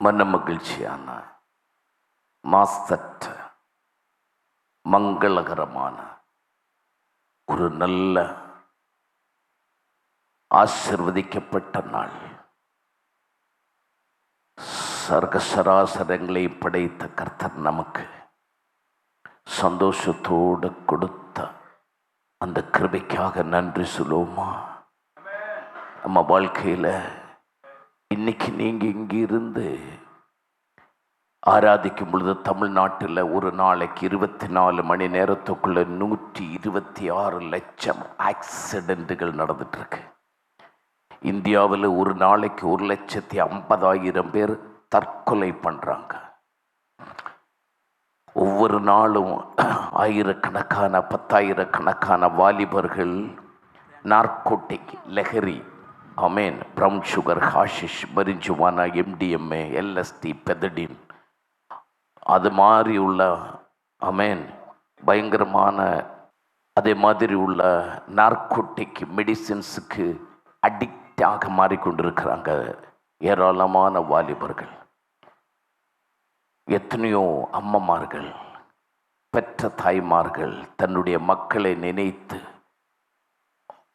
மன மகிழ்ச்சியான, மாசற்ற, மங்களகரமான ஒரு நல்ல ஆசிர்வதிக்கப்பட்ட நாள். சர்க்க சராசரங்களை படைத்த கர்த்தர் நமக்கு சந்தோஷத்தோடு கொடுத்த அந்த கிருபைக்காக நன்றி சொல்லுவோமா? நம்ம வாழ்க்கையில் இன்னைக்கு நீங்கள் இங்கிருந்து ஆராதிக்கும் பொழுது தமிழ்நாட்டில் ஒரு நாளைக்கு 24 மணி நேரத்துக்குள்ள 126 லட்சம் ஆக்சிடென்ட்டுகள் நடந்துட்டுருக்கு. இந்தியாவில் ஒரு நாளைக்கு 1,50,000 பேர் தற்கொலை பண்ணுறாங்க. ஒவ்வொரு நாளும் ஆயிரக்கணக்கான 10,000கணக்கான வாலிபர்கள் நார்கோட்டிக் லெஹரி, அமேன், brown sugar, hashish, marijuana, MDMA, LSD, pethidine, அது மாதிரி உள்ள அமேன் பயங்கரமான அதே மாதிரி உள்ள நார்கோட்டிக் மெடிசின்ஸுக்கு அடிக்டாக மாறிக்கொண்டிருக்கிறாங்க ஏராளமான வாலிபர்கள். எத்தனையோ அம்மமார்கள், பெற்ற தாய்மார்கள் தன்னுடைய மக்களை நினைத்து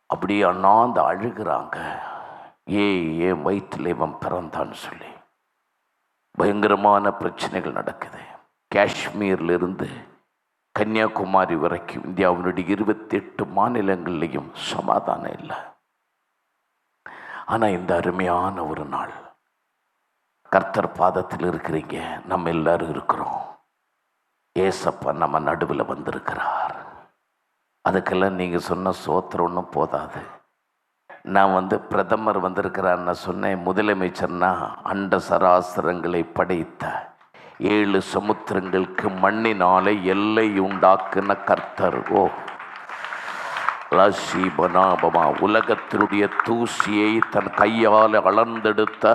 அப்படியே அண்ணாந்து அழுகிறாங்க. ஏன் வயிற்றில் இவன் பிறந்தான்னு சொல்லி. பயங்கரமான பிரச்சனைகள் நடக்குது. காஷ்மீர்லேருந்து கன்னியாகுமரி வரைக்கும் இந்தியாவினுடைய 28 மாநிலங்கள்லையும் சமாதானம் இல்லை. ஆனால் இந்த அருமையான ஒரு நாள் கர்த்தர் பாதத்தில் இருக்கிறீங்க. நம்ம எல்லாரும் இருக்கிறோம். ஏசப்பா நம்ம நடுவில் வந்திருக்கிறார். அதுக்கெல்லாம் நீங்கள் சொன்ன சோத்திரம் ஒன்றும் போதாது. நான் பிரதமர் வந்திருக்கிறான்னு சொன்னேன். முதலமைச்சர்னா அண்ட சராசரங்களை படைத்த 7 சமுத்திரங்களுக்கு மண்ணினாலே எல்லை உண்டாக்குன கர்த்தர். லசீபனாபமா, உலகத்தினுடைய தூசியை தன் கையால் அளந்தெடுத்த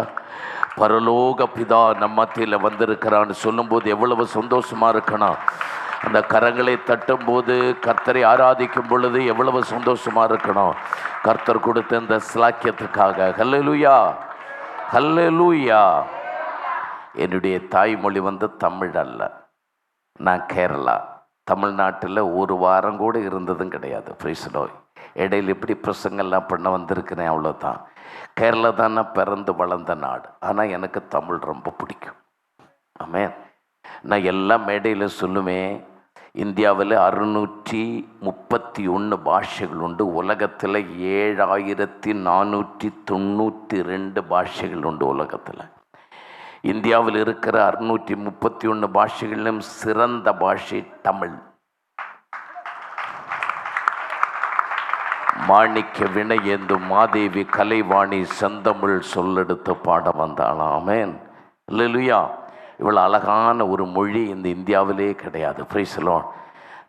பரலோக பிதா நம்ம மத்தியில் வந்திருக்கிறான்னு சொல்லும்போது எவ்வளவு சந்தோஷமா இருக்கணும். அந்த கரங்களை தட்டும் போது, கர்த்தரை ஆராதிக்கும் பொழுது எவ்வளவு சந்தோஷமா இருக்கணும். கர்த்தர் கொடுத்த இந்த ஸ்லாக்கியத்துக்காக ஹல்லேலூயா, ஹல்லேலூயா. என்னுடைய தாய்மொழி தமிழ் அல்ல. நான் கேரளா. தமிழ்நாட்டில் ஒரு வாரம் கூட இருந்ததும் கிடையாது. பிரைஸ்லோ. இடையில் இப்படி பிரசங்கெல்லாம் பண்ண வந்திருக்கிறேன், அவ்வளோதான். கேரளா தான் நான் பிறந்து வளர்ந்த நாடு. ஆனால் எனக்கு தமிழ் ரொம்ப பிடிக்கும். ஆமென். நான் எல்லா மேடையில் சொல்லுவேன், இந்தியாவில் 631 பாஷைகள் உண்டு. உலகத்தில் 7,492 பாஷைகள் உண்டு உலகத்தில். இந்தியாவில் இருக்கிற 631 பாஷைகளிலும் சிறந்த பாஷை தமிழ். மாணிக்க வினையேந்தும் மாதேவி கலைவாணி செந்தமிழ் சொல்லெடுத்து பாட வந்தாளாம். ஆமென், அல்லேலூயா. இவ்வளோ அழகான ஒரு மொழி இந்த இந்தியாவிலே கிடையாது. Price the lord.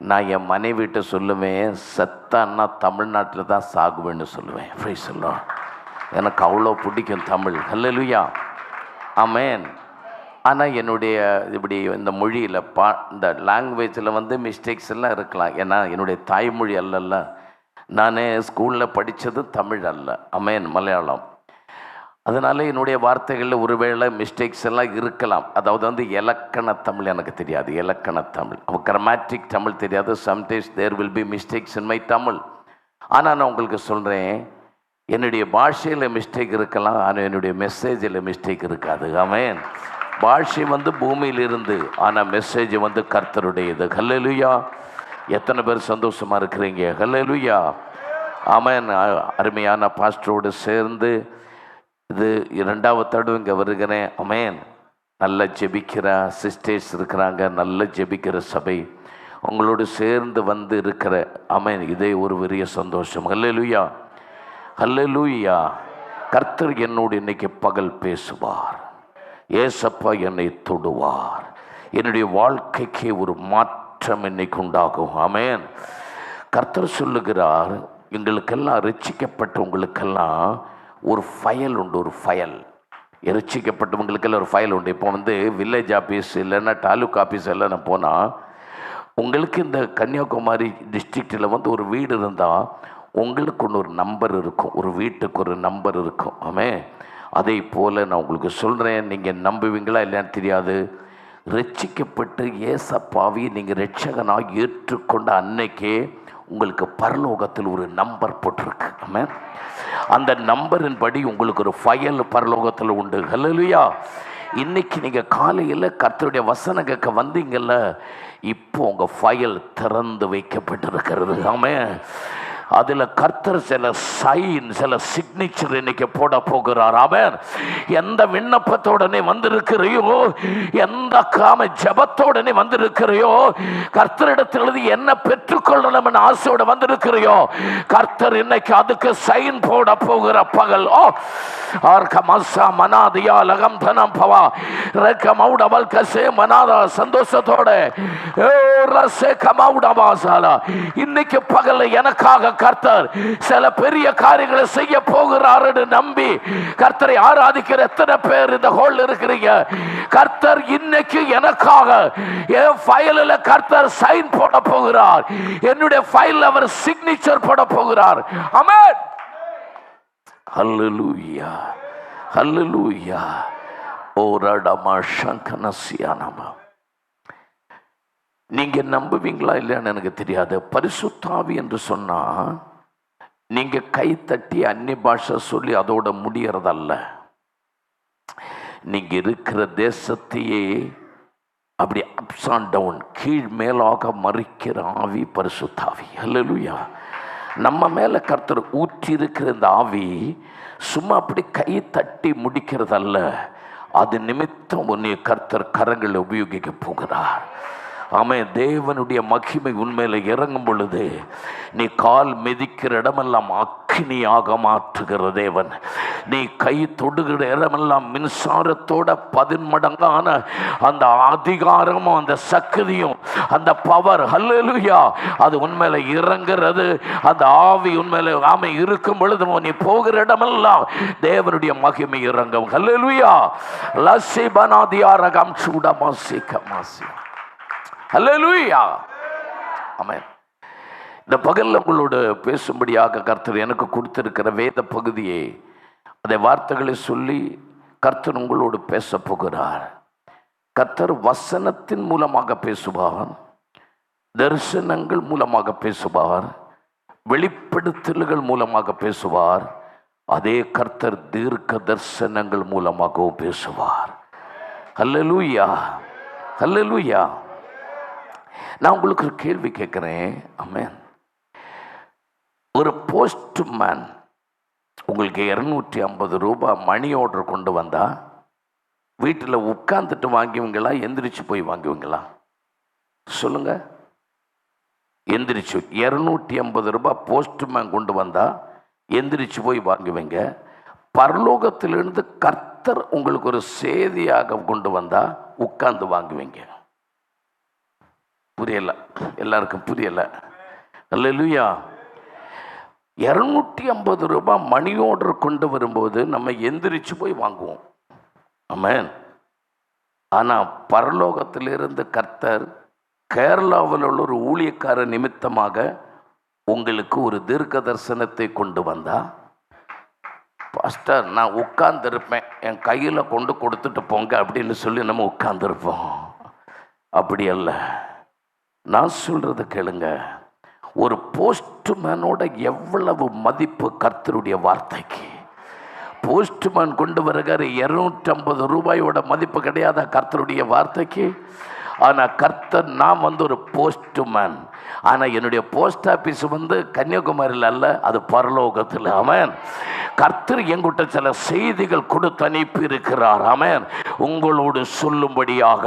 நான் என் மனைவிட்ட சொல்லுவேன், செத்தான்னா தமிழ்நாட்டில் தான் சாகுவேன்னு சொல்லுவேன். Price the Lord. எனக்கு அவ்வளோ பிடிக்கும் தமிழ். அல்லேலூயா, ஆமென். ஆனால் என்னுடைய இப்படி இந்த மொழியில் இந்த லாங்குவேஜில் மிஸ்டேக்ஸ் எல்லாம் இருக்கலாம். ஏன்னா என்னுடைய தாய்மொழி அல்லல்ல. நான் ஸ்கூலில் படித்தது தமிழ் அல்ல, ஆமென், மலையாளம். அதனால் என்னுடைய வார்த்தைகளில் ஒருவேளை மிஸ்டேக்ஸ் எல்லாம் இருக்கலாம். அதாவது இலக்கண தமிழ் எனக்கு தெரியாது. இலக்கண தமிழ், கிராமட்டிக் தமிழ் தெரியாது. Sometimes there will be mistakes in my Tamil. ஆனால் நான் உங்களுக்கு சொல்கிறேன், என்னுடைய பாஷையில் மிஸ்டேக் இருக்கலாம், ஆனால் என்னுடைய மெசேஜில் மிஸ்டேக் இருக்காது. ஆமென். பாஷை பூமியிலிருந்து, ஆனால் மெசேஜ் கர்த்தருடையது. ஹல்லேலூயா. எத்தனை பேர் சந்தோஷமாக இருக்கிறீங்க? ஹல்லேலூயா, ஆமென். அருமையான பாஸ்டரோடு சேர்ந்து இது 2வது தடவை இங்கே வருகிறேன். ஆமென். நல்ல ஜெபிக்கிற சிஸ்டர்ஸ் இருக்கிறாங்க, நல்ல ஜெபிக்கிற சபை உங்களோடு சேர்ந்து இருக்கிற. ஆமென். இதே ஒரு பெரிய சந்தோஷம். ஹல்லேலூயா, ஹல்லேலூயா. கர்த்தர் என்னோடு இன்னைக்கு பகல் பேசுவார். ஏசப்பா என்னை தொடுவார். என்னுடைய வாழ்க்கைக்கு ஒரு மாற்றம் இன்னைக்கு உண்டாகும். ஆமென். கர்த்தர் சொல்லுகிறார், எங்களுக்கெல்லாம் ரட்சிக்கப்பட்ட உங்களுக்கெல்லாம் ஒரு ஃபைல் உண்டு. ஒரு ஃபைல், ரட்சிக்கப்பட்டவங்களுக்கெல்லாம் ஒரு ஃபைல் உண்டு. இப்போ வில்லேஜ் ஆஃபீஸ் இல்லைன்னா தாலுக்கா ஆஃபீஸ் எல்லாம் போனால், உங்களுக்கு இந்த கன்னியாகுமரி டிஸ்ட்ரிக்டில் ஒரு வீடு இருந்தால் உங்களுக்கு ஒன்று ஒரு நம்பர் இருக்கும். ஒரு வீட்டுக்கு ஒரு நம்பர் இருக்கும். ஆமென். அதே போல் நான் உங்களுக்கு சொல்கிறேன், நீங்கள் நம்புவீங்களா இல்லைன்னு தெரியாது. ரட்சிக்கப்பட்டு ஏசப்பாவை நீங்கள் ரட்சகனாக ஏற்றுக்கொண்ட அன்னைக்கே உங்களுக்கு பரலோகத்தில் ஒரு நம்பர் போட்டிருக்கு. ஆமென். அந்த நம்பரின் படி உங்களுக்கு ஒரு ஃபைல் பரலோகத்தில் உண்டு. ஹல்லேலூயா. இன்னைக்கு நீங்கள் காலையில் கர்த்தருடைய வசனம் கேட்க வந்தீங்கல்ல, இப்போ உங்கள் ஃபைல் திறந்து வைக்கப்பட்டிருக்கிறது. ஆமென். அதில் கர்த்தர் சில சைன், சில சிக்னேச்சர் இன்னைக்கு போட போகிறார். ஆமென். எந்த விண்ணப்பத்தோடனே வந்திருக்கிறையோ, எந்த ஜபத்தோடனே வந்திருக்கிறையோ, கர்த்தரிடத்திலிருந்து என்ன பெற்றுக்கொள்ளணும் என்ற ஆசையோட வந்திருக்கிறையோ, கர்த்தர் இன்னைக்கு அதுக்கு சைன் போட போகிற பகல். ஓ மனாதியா லகம் தனம் பவா ரகமௌடவல் கசே மனாதா சந்தோஷத்தோட இன்னைக்கு பகல் எனக்காக கர்த்தர் சில பெரிய காரியங்களை செய்ய போகிறார் என்று நம்பி கர்த்தரை ஆராதிக்கிற எத்தனை பேர் இந்த ஹோல் இருக்கிறீங்க? கர்த்தர் இன்னைக்கு எனக்காக என் ஃபைலில் கர்த்தர் சைன் போட போகிறார். என்னுடைய ஃபைலில் அவர் சிக்னேச்சர் போட போகிறார். ஆமென். ஹல்லேலூயா, ஹல்லேலூயா. ஓரடமா சங்கனசியானமா. நீங்க நம்புவீங்களா இல்லைன்னு எனக்கு தெரியாது. பரிசுத்தாவி என்று சொன்னா நீங்க கை தட்டி அந்நிய பாஷை சொல்லி அதோட முடியறதல்ல. நீங்க இருக்கிற தேசத்தையே அப்படி அப்ஸ் அண்ட் டவுன், கீழ் மேலாக மறிக்கிற ஆவி பரிசுத்தாவி. ஹல்லேலூயா. நம்ம மேல கர்த்தர் ஊற்றி இருக்கிற இந்த ஆவி சும்மா அப்படி கை தட்டி முடிக்கிறதல்ல. அது நிமித்தம் உன்னை கர்த்தர் கரங்களை உபயோகிக்க போகிறார். ஆமென். தேவனுடைய மகிமை உண்மையில இறங்கும் பொழுது நீ கால் மிதிக்கிற இடமெல்லாம் அக்னியாக மாற்றுகிற தேவன். நீ கை தொடுகிற இடமெல்லாம் மின்சாரத்தோட 10 மடங்கான அந்த அதிகாரமும் அந்த சக்தியும் அந்த பவர், ஹல்லேலூயா, அது உண்மையில இறங்குறது. அந்த ஆவி உண்மையில ஆமை இருக்கும் பொழுது நீ போகிற இடமெல்லாம் தேவனுடைய மகிமை இறங்கும். ஹல்லேலூயா. லசி பனாதியாரகம் சூடமாசிகமாசி. ஹல்லேலூயா. ஆமென். இந்த பகல்ல உங்களோட பேசும்படியாக கர்த்தர் எனக்கு கொடுத்திருக்கிற வேத பகுதியை, அதை வார்த்தைகளை சொல்லி கர்த்தர் உங்களோடு பேச போகிறார். கர்த்தர் வசனத்தின் மூலமாக பேசுவார், தரிசனங்கள் மூலமாக பேசுவார், வெளிப்படுத்தல்கள் மூலமாக பேசுவார். அதே கர்த்தர் தீர்க்க தரிசனங்கள் மூலமாகவும் பேசுவார். ஹல்லேலூயா, ஹல்லேலூயா. நான் உங்களுக்கு ஒரு கேள்வி கேட்கிறேன். ஆமென். ஒரு போஸ்ட்மேன் உங்களுக்கு 250 ரூபாய் மணி ஆர்டர் கொண்டு வந்தா வீட்டில் உட்கார்ந்துட்டு வாங்குவீங்களா, எந்திரிச்சு போய் வாங்குவீங்களா? சொல்லுங்க. எந்திரிச்சு 250 ரூபாய் போஸ்ட்மேன் கொண்டு வந்தா எந்திரிச்சு போய் வாங்குவீங்க. பரலோகத்திலிருந்து கர்த்தர் உங்களுக்கு ஒரு செய்தியாக கொண்டு வந்தா உட்கார்ந்து வாங்குவீங்க. புரியல? எல்லாருக்கும் புரியல? அல்லேலூயா. 250 ரூபாய் மணி ஆர்டர் கொண்டு வரும்போது நம்ம எந்திரிச்சு போய் வாங்குவோம். ஆமென். ஆனால் பரலோகத்திலிருந்து கர்த்தர் கேரளாவில் உள்ள ஒரு ஊழியக்கார நிமித்தமாக உங்களுக்கு ஒரு தீர்க்க தரிசனத்தை கொண்டு வந்தா, பாஸ்டர் நான் உட்கார்ந்துருப்பேன், என் கையில் கொண்டு கொடுத்துட்டு போங்க அப்படின்னு சொல்லி நம்ம உட்கார்ந்துருப்போம். அப்படி அல்ல. நான் சொல்றது கேளுங்க. ஒரு போஸ்ட்மேனோட எவ்வளவு மதிப்பு கர்த்தருடைய வார்த்தைக்கு. போஸ்ட்மேன் கொண்டு வருகிற 250 ரூபாயோட மதிப்பு கிடையாதா கர்த்தருடைய வார்த்தைக்கு? ஆனால் கர்த்தர், நான் ஒரு போஸ்ட்மேன், ஆனால் என்னுடைய போஸ்ட் ஆஃபீஸ் கன்னியாகுமரியில் அல்ல, அது பரலோகத்தில். ஆமென். கர்த்தர் எங்கிட்ட சில செய்திகள் கொடுத்து அனுப்பி இருக்கிறார். ஆமென். உங்களோடு சொல்லும்படியாக,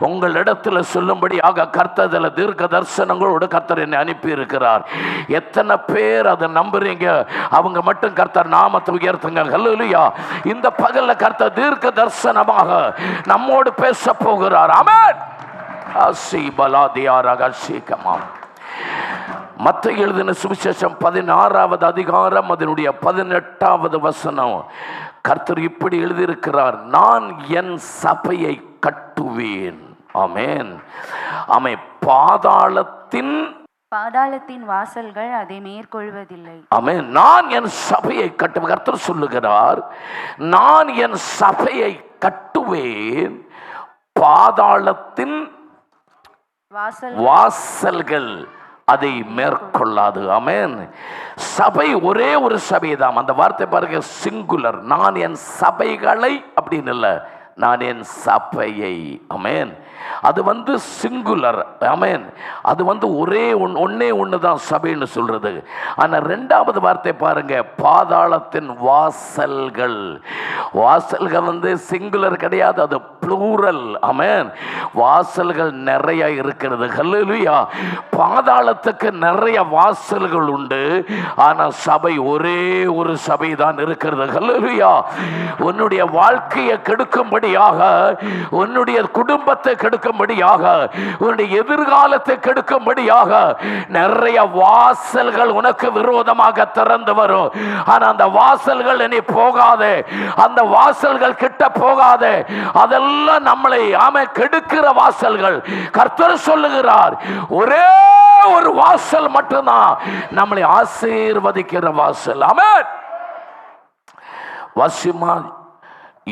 உங்களிடத்தில் சொல்லும்படியாக கர்த்தர் சில தீர்க்க தரிசனங்களோடு கர்த்தர் என்னை அனுப்பி இருக்கிறார். எத்தனை பேர் அதை நம்புறீங்க? அவங்க மட்டும் கர்த்தர் நாமத்தை உயர்த்துங்க. ஹல்லேலூயா. இந்த பகல்ல கர்த்தர் தீர்க்க தரிசனமாக நம்மோடு பேச போகிறார். ஆமென். மத்தேயு எழுதின சுவிசேஷம் 16வது அதிகாரம் அதனுடைய 18வது வசனம். கர்த்தர் இப்படி எழுதியிருக்கிறார், நான் என் சபையை கட்டுவேன். ஆமென். ஆமென். பாதாளத்தின் பாதாளத்தின் வாசல்கள் அதை மேற்கொள்வதில்லை. ஆமென். நான் என் சபையை கட்டுவேன். கர்த்தர் சொல்லுகிறார், நான் என் சபையை கட்டுவேன், பாதாளத்தின் வாசல்கள் அதை மேற்கொள்ளாது. ஆமென். சபை ஒரே ஒரு சபை தான். அந்த வார்த்தை பாருங்க, சிங்குலர். நான் என் சபைகளை அப்படின்னு இல்லை, நான் என் சபையை. ஆமென். அது சிங்குலர். ஆமென். அது ஒன்னே ஒன்று தான் சபைன்னு சொல்றது. ஆனால் ரெண்டாவது வார்த்தை பாருங்க, பாதாளத்தின் வாசல்கள். வாசல்கள் சிங்குலர் கிடையாது, அது ப்ளூரல். ஆமென். வாசல்கள் நிறைய இருக்கிறது. ஹல்லேலூயா. பாதாளத்துக்கு நிறைய வாசல்கள் உண்டு, ஆனால் சபை ஒரே ஒரு சபை தான் இருக்கிறது. ஹல்லேலூயா. உன்னுடைய வாழ்க்கையை கெடுக்கும்படியாக, உன்னுடைய குடும்பத்தை கெடுக்கும்படியாக, உன்னுடைய எதிர்காலத்தை கெடுக்கும்படியாக நிறைய வாசல்கள் உனக்கு விரோதமாக திறந்து வரும். ஆனா அந்த வாசல்கள் நீ போகாதே, அந்த வாசல்கள் கிட்ட போகாதே. அதெல்லாம் நம்மளை கெடுக்கிற வாசல்கள். கர்த்தர் சொல்லுகிறார், ஒரே ஒரு வாசல் மட்டும்தான் நம்மளை ஆசீர்வதிக்கிற வாசல். ஆமென். வாசிமா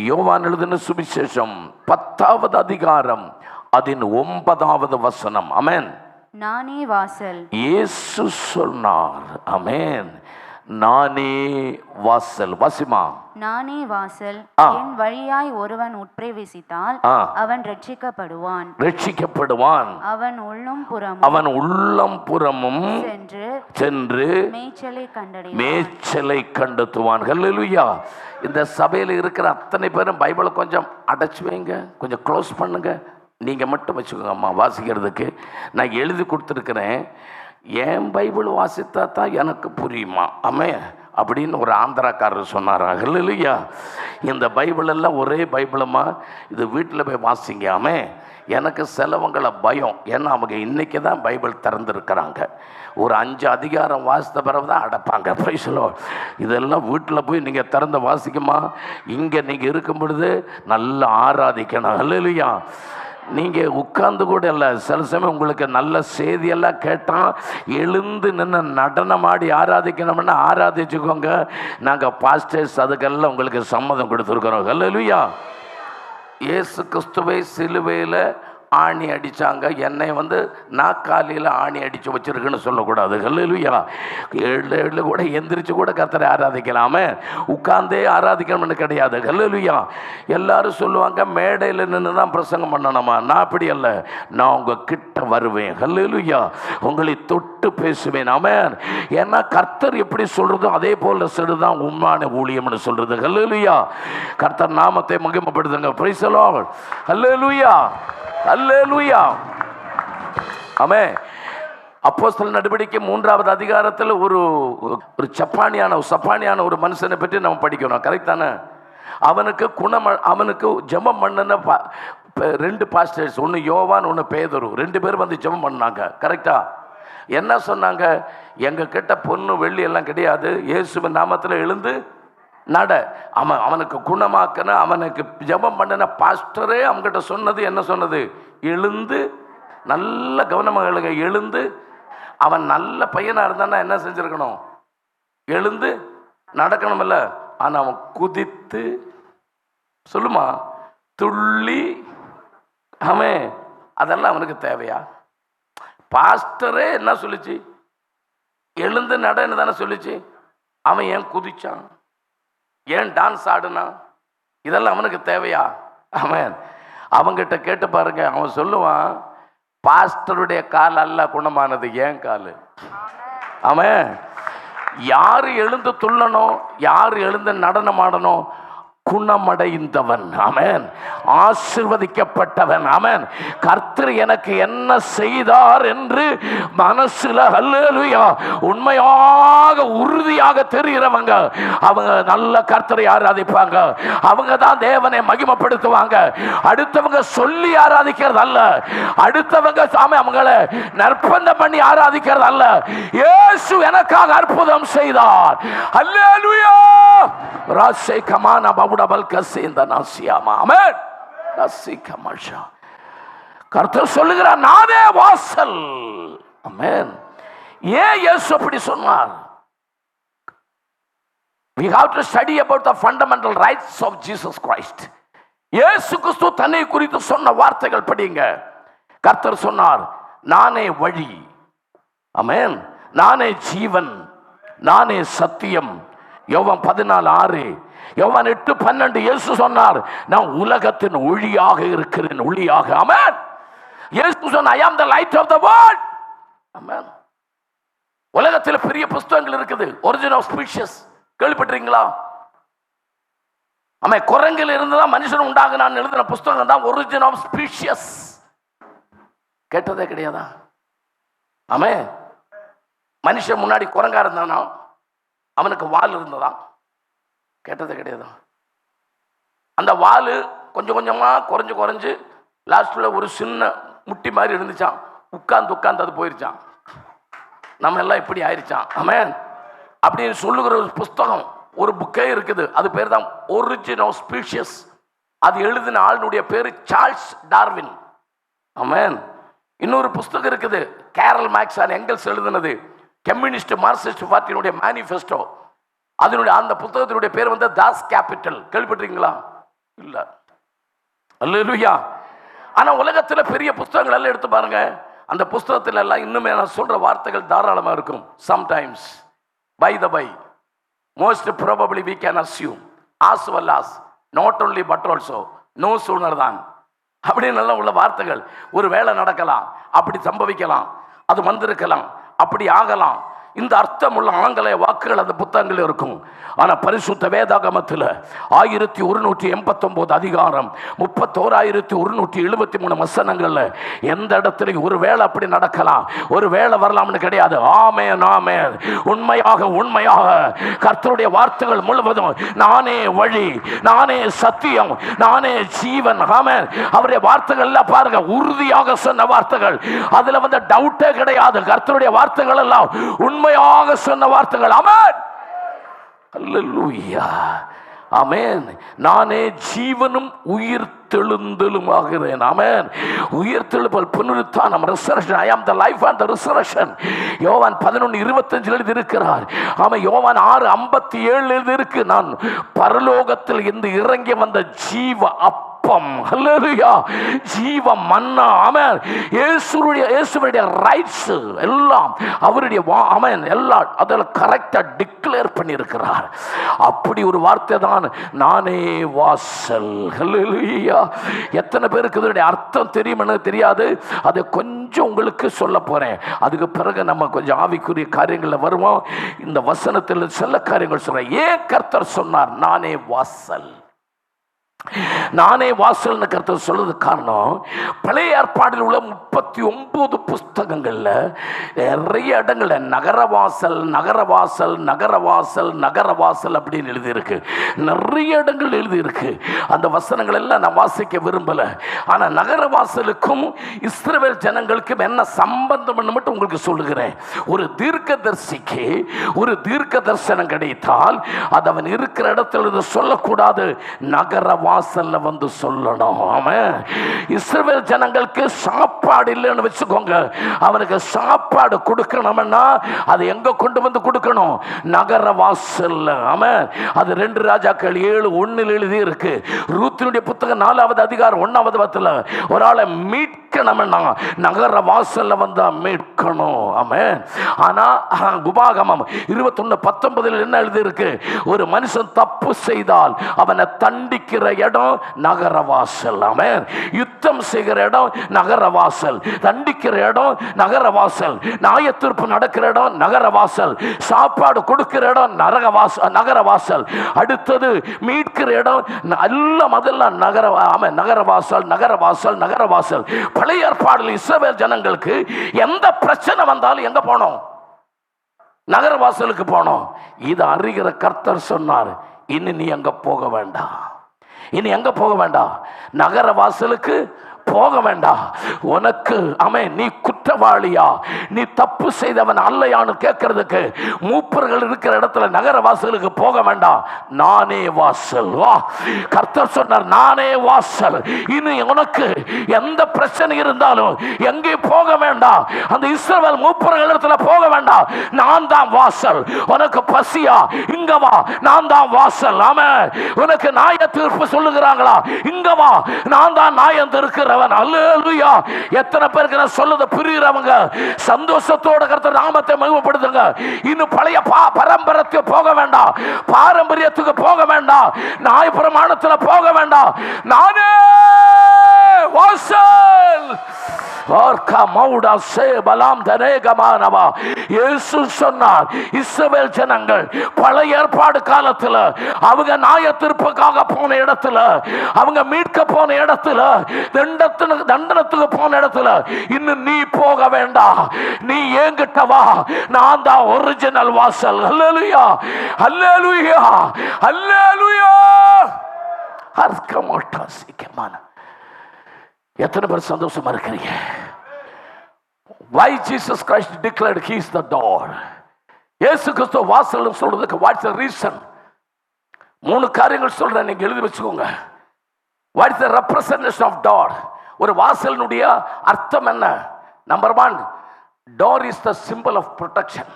யோவான் எழுதின சுவிசேஷம் 10வது அதிகாரம் அதன் 9வது வசனம். ஆமென். நானே வாசல். இயேசு சொன்னார். ஆமென். நானே வாசல். வாசிமா. நானே வாசல். என் வழியாய் ஒருவன் உட்பிரவேசித்தால் அவன் ரட்சிக்கப்படுவான். அவன் உள்ளம் புறமும் சென்று மேய்ச்சலை கண்டத்துவான். ஹல்லேலூயா. இந்த சபையில் இருக்கிற அத்தனை பேரும் பைபிளை கொஞ்சம் அடைச்சு வைங்க, கொஞ்சம் க்ளோஸ் பண்ணுங்க. நீங்க மட்டும் வச்சுக்கோங்க அம்மா வாசிக்கிறதுக்கு. நான் எழுதி கொடுத்துருக்கிறேன். என் பைபிள் வாசித்தா தான் எனக்கு புரியுமா ஆமென் அப்படின்னு ஒரு ஆந்திராக்காரர் சொன்னாரா. இல்லையா, இந்த பைபிள் எல்லாம் ஒரே பைபிளுமா, இது வீட்டில் போய் வாசிங்க. ஆமென். எனக்கு சிலவங்களை பயம், ஏன்னா அவங்க இன்னைக்கு தான் பைபிள் திறந்துருக்கிறாங்க. ஒரு 5 அதிகாரம் வாசித்த பிறகு தான் அடைப்பாங்க. பிரைஸ்லோ. இதெல்லாம் வீட்டில் போய் நீங்கள் திறந்து வாசிக்குமா. இங்கே நீங்கள் இருக்கும் பொழுது நல்லா ஆராதிக்கணும். இல்லையா, நீங்கள் உட்கார்ந்து கூட இல்லை, சில சமயம் உங்களுக்கு நல்ல செய்தியெல்லாம் கேட்டால் எழுந்து நின்று நடனமாடி ஆராதிக்கணும்னா ஆராதிச்சுக்கோங்க. நாங்கள் பாஸ்டர்ஸ் அதுக்கெல்லாம் உங்களுக்கு சம்மதம் கொடுத்துருக்குறோம். ஹல்லேலூயா. இயேசு கிறிஸ்துவை சிலுவையில் ஆணி அடித்தாங்க, என்னை நாக்காலியில் ஆணி அடித்து வச்சிருக்குன்னு சொல்லக்கூடாது. ஹல்லேலூயா. ஏழு கூட எந்திரிச்சு கூட கர்த்தரை ஆராதிக்கலாமே, உட்கார்ந்தே ஆராதிக்கணும்னு கிடையாது. ஹல்லேலூயா. எல்லாரும் சொல்லுவாங்க மேடையில் நின்று தான் பிரசங்கம் பண்ணணுமா. நான் அப்படி அல்ல, நான் உங்கள் கிட்ட வருவேன். ஹல்லேலூயா. உங்களை தொட்டு பேசுவேன். ஆமென். ஏன்னா கர்த்தர் எப்படி சொல்கிறதோ அதே போல் சொல்லுதான் உண்மையான ஊழியம்னு சொல்கிறது. ஹல்லேலூயா. கர்த்தர் நாமத்தை மகிமைப்படுத்துங்க. Price the Lord. ஹல்லேலூயா. அல்லேலூயா. ஆமென். அப்போஸ்தலர் நடவடிக்கை 3வது அதிகாரத்தில் ஒரு சப்பானியான ஒரு மனுஷனை பற்றி நம்ம படிக்கணும். கரெக்ட் தானே? அவனுக்கு ஜெபம் பண்ணன 2 பாஸ்டர்ஸ், ஒன்று யோவான் ஒன்று பேதுரு, 2 பேர் ஜெபம் பண்ணாங்க. கரெக்டா? என்ன சொன்னாங்க? எங்க கிட்ட பொண்ணு வெள்ளி எல்லாம் கிடையாது, இயேசுவின் நாமத்தில் எழுந்து நட. அவனுக்கு குணமாக்கன, அவனுக்கு ஜெபம் பண்ணன பாஸ்டரே அவங்ககிட்ட சொன்னது என்ன சொன்னது? எழுந்து, நல்ல கவனமாக எழுந்து. அவன் நல்ல பையனாக இருந்தானா என்ன செஞ்சிருக்கணும்? எழுந்து நடக்கணும் இல்லை. ஆனால் அவன் குதித்து, சொல்லுமா, துள்ளி, அவன் அதெல்லாம் அவனுக்கு தேவையா? பாஸ்டரே என்ன சொல்லிச்சு? எழுந்து நடன்னு தானே சொல்லிச்சு. அவன் ஏன் குதிச்சான்? ஏன் டான்ஸ் ஆடுனா? இதெல்லாம் அவனுக்கு தேவையா? ஆமென். அவங்கிட்ட கேட்டு பாருங்க, அவன் சொல்லுவான், பாஸ்டருடைய கால் அல்ல குணமானது, ஏன் கால். ஆமென். யாரு எழுந்து துள்ளணும், யாரு எழுந்து நடனம் ஆடணும்? குணமடைந்தவன். ஆமென். ஆசீர்வதிக்கப்பட்டவன். ஆமென். கர்த்தர் எனக்கு என்ன செய்தார் என்று மனசுல ஹல்லேலூயா உண்மையாக உறுதியாக தெரிகிறவங்க, அவங்க நல்ல கர்த்தரை ஆராதிப்பாங்க. அவங்க தான் தேவனை மகிமைப்படுத்துவாங்க. அடுத்தவங்க சொல்லி ஆராதிக்கிறது அல்ல, அடுத்தவங்க அவங்களை நற்பந்தம் பண்ணி ஆராதிக்கிறது அல்ல. இயேசு எனக்காக அற்புதம் செய்தார். ஹல்லேலூயா. ராசே கமானா பவுடபல் கசேந்த நாசியாமா. ஆமென். கர்த்தர் சொல்லுகிறார், நானே வாசல். ஆமென். ஏன் இயேசு அப்படி சொன்னார்? We have to study about the fundamental rights of Jesus Christ. இயேசு கிறிஸ்து தன்னை குறித்து சொன்ன வார்த்தைகள் படிங்க. கர்த்தர் சொன்னார், நானே வழி, ஆமென், நானே ஜீவன், நானே சத்தியம். யோவான் 14:6, யோவான் 8:12 இயேசு சொன்னார், நான் உலகத்தின் ஒளியாக இருக்கிறேன், ஒளியாக. ஆமென். இயேசு சொன்னார், I am the light of the world. ஆமென். உலகத்தில் பெரிய புத்தகங்கள் இருக்குது, ஒரிஜின் ஆஃப் ஸ்பீஷிஸ், கேள்விப்பட்டிருக்கீங்களா? ஆமா, குரங்கில் இருந்துதான் மனுஷன் உண்டாகுனான்னு எழுதின புத்தகம் தான் ஒரிஜின் ஆஃப் ஸ்பீஷியஸ். கேட்டதே கிடையாதா? ஆமே, மனுஷன் முன்னாடி குரங்கா இருந்தானா, அவனுக்கு வால் இருந்ததான். கேட்டதே கிடையாதா? அந்த வால் கொஞ்சம் கொஞ்சமா குறைஞ்சு குறைஞ்சு லாஸ்ட்ல ஒரு சின்ன முட்டி மாதிரி இருந்துச்சான். உட்கார்ந்து அது போயிருச்சான். நம்ம எல்லாம் இப்படி ஆயிருச்சான். ஆமென். அப்படின்னு சொல்லுகிற ஒரு புஸ்தகம், ஒரு புக்கே இருக்குது. அது பேர் தான் ஒரிஜின் ஆஃப் ஸ்பீஷியஸ். அது எழுதின ஆளுடைய பேரு சார்ல்ஸ் டார்வின். ஆமென். இன்னொரு புஸ்தகம் இருக்குது, கேரல் மார்க்ஸ் அண்ட் எங்கெல்ஸ் எழுதினது, கம்யூனிஸ்ட் மார்க்சிஸ்ட் பார்ட்டியினுடைய மேனிஃபெஸ்டோ. அதனுடைய அந்த புத்தகத்தினுடைய பேர் வந்து தாஸ் கேபிட்டல். கேள்விப்பட்டிருக்கீங்களா? இல்ல. அல்லேலூயா. ஆனா உலகத்துல பெரிய புத்தகங்கள் எல்லாம் எடுத்து பாருங்க, அந்த புத்தகத்துல எல்லாம் இன்னுமே நான் சொல்ற வார்த்தைகள் தாராளமா இருக்கும். Sometimes, by the by, most probably we can assume, as well as, not only but also, no sooner than, அப்படின்னு நல்லா உள்ள வார்த்தைகள். ஒரு வேலை நடக்கலாம், அப்படி சம்பவிக்கலாம், அது வந்திருக்கலாம், அப்படி ஆகலாம். இந்த அர்த்தம் உள்ள ஆங்கிலேய வாக்குகள் அந்த புத்தகங்கள் இருக்கும். ஆனா பரிசுத்த வேதாகமத்தில் 1189 அதிகாரம் 31,173 வசனங்கள்ல எந்த இடத்துல ஒரு வேளை அப்படி நடக்கலாம், ஒரு வேளை வரலாம்னு கிடையாது. ஆமென், ஆமென். உண்மையாக கர்த்தருடைய வார்த்தைகள் முழுவதும் நானே வழி, நானே சத்தியம், நானே ஜீவன். ஆமென். அவருடைய வார்த்தைகள் எல்லாம் பாருங்க, உறுதியாக சொன்ன வார்த்தைகள். அதுல வந்து டவுட்டே கிடையாது. கர்த்தருடைய வார்த்தைகள் எல்லாம் உண்மையாக சொன்ன வார்த்தைகள். ஆமென். அல்லேலூயா. ஆமென். நானே ஜீவனும் உயிர் தெழுந்தலும் ஆகிறேன். ஆமென். உயிர் தெழுதல், புனருத்தானம், resurrection. I am the life and the resurrection. யோவான் 11:25 எழுதி இருக்கிறார். ஆமென். யோவான் 6:57 எழுதி இருக்கு, நான் பரலோகத்தில் இருந்து இறங்கி வந்த ஜீவ அப்பம், அல்லேலூயா, ஜீவ மன்னா. ஆமென். இயேசுவுடைய ரைட்ஸ் எல்லாம் அவருடைய ஆமென் எல்லாம் அதில் கரெக்டா டிக்ளேர் பண்ணி இருக்கிறார். அப்படி ஒரு வார்த்தை தான் நானே வாசல். அல்லேலூயா. எத்தனை பேருக்கு இதனுடைய அர்த்தம் தெரியும்? தெரியாது. அதை கொஞ்சம் உங்களுக்கு சொல்ல போறேன். அதுக்கு பிறகு நம்ம கொஞ்சம் ஆவிக்குரிய காரியங்கள்ல வருவோம். இந்த வசனத்தில் சில காரியங்கள் சொல்றேன். ஏன் கர்த்தர் சொன்னார் நானே வாசல்? நானே வாசல் கர்த்தர் சொல்றது காரணம், பழைய ஏற்பாடில் உள்ள 39 புஸ்தகங்கள்ல நிறைய இடங்கள்ல நகரவாசல் நகரவாசல் நகரவாசல் நகரவாசல் அப்படின்னு எழுதியிருக்கு. நிறைய இடங்கள் எழுதியிருக்கு. அந்த வசனங்கள் எல்லாம் நான் வாசிக்க விரும்பல. ஆனா நகரவாசலுக்கும் இஸ்ரவேல் ஜனங்களுக்கும் என்ன சம்பந்தம் மட்டும் உங்களுக்கு சொல்லுகிறேன். ஒரு தீர்க்கதரிசிக்கு ஒரு தீர்க்க தரிசனம் கிடைத்தால் அது அவன் இருக்கிற இடத்துல சொல்லக்கூடாது, நகரவாசல் வாசல்ல வந்து சொல்லணும். ஆமென். இஸ்ரவேல் ஜனங்களுக்கு சாப்பாடு இல்லைன்னு வச்சுக்கோங்க, அவனுக்கு சாப்பாடு கொடுக்கணும்னா அது எங்க கொண்டு வந்து கொடுக்கணும்? நகர வாசல்ல. ஆமென். அது 2 ராஜாக்கள் 7:1 எழுதி இருக்கு. ரூத்தினுடைய புத்தகம் 4வது அதிகாரம் 1வது வசனத்துல ஒரு ஆளை மீட்கணும்னா நகர வாசல்ல வந்தா மீட்கணும். ஆமென். ஆனா உபாகமம் 21:19 என்ன எழுதி இருக்கு? ஒரு மனுஷன் தப்பு செய்தால் அவனை தண்டிக்கிற இடம் நகரவாசல். ஆமென். யுத்தம் செய்கிற இடம் நகரவாசல், தண்டிக்கிற இடம் நகரவாசல், நியாயத்தீர்ப்பு நடக்கிற இடம் நகரவாசல், சாப்பாடு கொடுக்கிற இடம் நகரவாசல், அடுத்தது மீட்கிற இடம் எல்லாம் அதெல்லாம் நகரவாசல் நகரவாசல் நகரவாசல். பழைய ஏற்பாடில் இஸ்ரவேல் ஜனங்களுக்கு எந்த பிரச்சனை வந்தாலும் எங்க போனோம்? நகரவாசலுக்கு போனோம். இது அறிகிற கர்த்தர் சொன்னார், இனி நீ அங்க போக வேண்டாம், இனி எங்க போக வேண்டாம், நகர வாசலுக்கு போக வேண்டாம். உனக்கு ஆமென், நீ குற்றவாளியா நீ தப்பு செய்தவன் அல்லையான்னு கேட்கறதுக்கு மூப்பர்கள் இருக்கிற இடத்துல நகர வாசலுக்கு போக வேண்டாம், நானே வாசல். வா, கர்த்தர் சொன்னார் நானே வாசல். இனி உனக்கு எந்த பிரச்சனை இருந்தாலும் எங்கே போக வேண்டாம், அந்த இஸ்ரவேல் மூப்பர்கள் இடத்துல போக வேண்டாம், நான் தான் வாசல். உனக்கு பசியா இங்க வா, நான் தான் வாசல். ஆமென். உனக்கு நியாய தீர்ப்பு சொல்லுகிறாங்களா, இங்க வா, நான் தான் நியாயம் இருக்கிறவன். அல்லேலூயா. எத்தனை பேருக்கு நான் சொல்லுத புரியுறவங்க சந்தோஷத்தோட கர்த்தர் நாமத்தை மகிமைப்படுத்துங்க. இன்னும் பழைய பரம்பரத்துக்கு போக வேண்டாம், பாரம்பரியத்துக்கு போக வேண்டாம், நியாயப்பிரமாணத்தில் போக வேண்டாம், நானே வாசல். இயேசு சொன்னார், இஸ்ரவேல் ஜனங்கள் பழைய ஏற்பாடு காலத்தில் அவங்க நியாய தீர்ப்புக்காக போன இடத்துல, அவங்க மீட்க போன இடத்துல, தண்டனத்துக்கு போன இடத்துல இன்னும் நீ போக வேண்டாம், நீ என்கிட்ட வா, நான் தான் ஒரிஜினல் வாசல். அல்லேலூயா, அல்லேலூயா, அல்லேலூயா. அர்க்கமோட்டாசிக்கமான எத்தனை பேர் சந்தோஷமா இருக்கிறீங்க? Why Jesus Christ declared he is the door? இயேசு கிறிஸ்து வாசல் சொல்றதுக்கு what's the reason? 3 காரியங்கள் சொல்றேன், நீங்க எழுதி வச்சுக்கோங்க. What is the representation of door? ஒரு வாசலினுடைய அர்த்தம் என்ன? Number 1, door is the symbol of protection.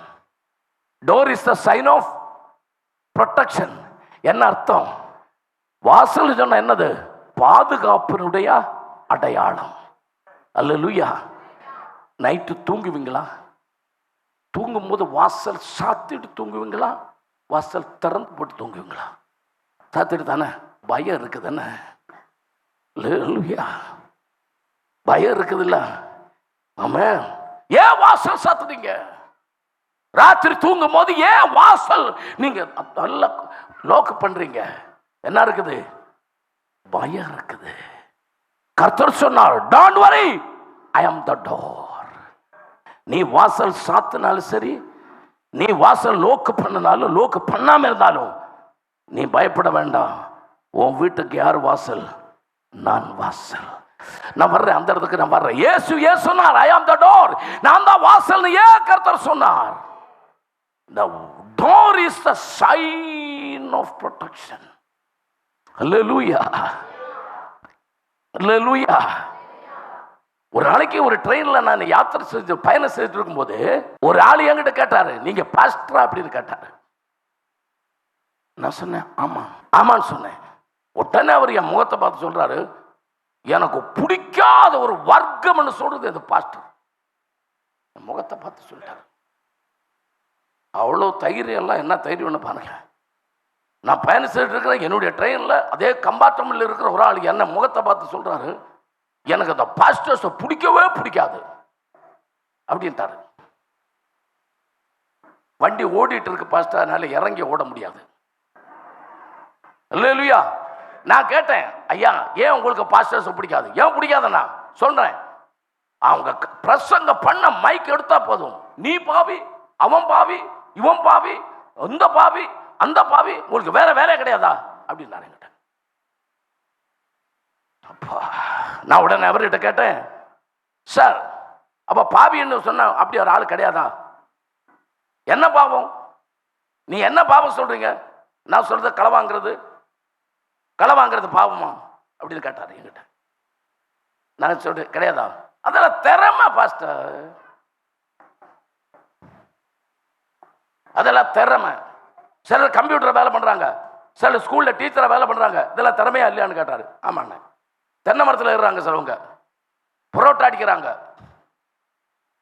Door is the sign of protection. என்ன அர்த்தம்? வாசல் சொன்ன என்னது? பாதுகாப்பினுடைய அடையாளம். அல்லேலூயா. நைட்டு தூங்குவீங்களா? தூங்கும் போது வாசல் சாத்திட்டு தூங்குவீங்களா, வாசல் திறந்து போட்டு தூங்குவீங்களா? சாத்திட்டு தானே, பயம் இருக்குதுன்னு. அல்லேலூயா. பயம் இருக்குதுல்ல? ஆமென். ஏன் வாசல் சாத்துறீங்க? ராத்திரி தூங்கும் போது ஏன் வாசல் நீங்க நல்லா லோக்கு பண்றீங்க? என்ன இருக்குது? பயம் இருக்குது. கர்த்தர் சொன்னார், don't worry, I am the door. நீ வாசல் சாத்தினாலும் சரி, நீ வாசல் லோக்கு பண்ணினாலும் லோக்கு பண்ணாம இருந்தாலும் நீ பயப்பட வேண்டாம். உன் வீட்டுக்கு யார் வாசல்? நான் வாசல். நான் வர்றேன், அந்த இடத்துக்கு நான் வர்றேன். இயேசு சொன்னார், ஐ அம் த டோர், நான் தான் வாசல். ஏன் கர்த்தர் சொன்னார்? The door is the sign of protection. Hallelujah. Hallelujah. ஒரு நாளைக்கு ஒரு ட்ரெயின்ல நான் யாத்திரை செஞ்சு பயணம் செய்துட்டு இருக்கும்போது ஒரு ஆள் என்கிட்ட கேட்டாரு, நீங்க பாஸ்டரா அப்படின்னு கேட்டாரு. நான் சொன்னேன் ஆமா, ஆமான்னு சொன்னேன். உடனே அவர் என் முகத்தை பார்த்து சொல்றாரு, எனக்கு பிடிக்காத ஒரு வர்க்கம்னு சொல்றது இந்த பாஸ்டர். என் முகத்தை பார்த்து சொல்லிட்டாரு. அவ்வளோ தைரியம் எல்லாம் என்ன தைரியம்னு பாருங்க. நான் பயணம் செய்துட்டு இருக்கிறேன், என்னுடைய ட்ரெயினில் அதே கம்பார்ட்மெண்ட்ல இருக்கிற ஒரு ஆள் என்ன முகத்தை பார்த்து சொல்றாரு, எனக்கு அந்த பாஸ்டர்ஸை பிடிக்கவே பிடிக்காது அப்படின்ட்டாரு. வண்டி ஓடிட்டு இருக்கு பாஸ்டர், அதனால இறங்கி ஓட முடியாது. அல்லேலூயா. நான் கேட்டேன், ஐயா ஏன் உங்களுக்கு பாஸ்டர்ஸை பிடிக்காது? ஏன் பிடிக்காதுன்னா சொல்றேன், அவங்க பிரசங்க பண்ண மைக் எடுத்தா போதும், நீ பாவி, அவன் பாவி, இவன் பாவி, இந்த பாவி, அந்த பாவி, உங்களுக்கு வேற வேலையே கிடையாதா அப்படின்னு நான் கேட்டேன். அப்பா, நான் உடனே அவர்கிட்ட கேட்டேன், சார் அப்ப பாவின்னு சொன்ன அப்படி ஒரு ஆள் கிடையாதா? என்ன பாவம்? நீ என்ன பாவம் சொல்றீங்க? நான் சொல்றது களை வாங்குறது பாவமா அப்படின்னு கேட்டாரு என்கிட்ட. நான் சொல்றேன் கிடையாதா? அதெல்லாம் திறமை பாஸ்டர், அதெல்லாம் திறமை. சிலர் கம்ப்யூட்டர் வேலை பண்றாங்க, சிலர் ஸ்கூல்ல டீச்சரை வேலை பண்றாங்க, இதெல்லாம் திறமையா இல்லையான்னு கேட்டாரு. ஆமாண்ண. தென்னை மரத்தில் ஏறுறாங்க சிலவங்க, புரோட்டா அடிக்கிறாங்க,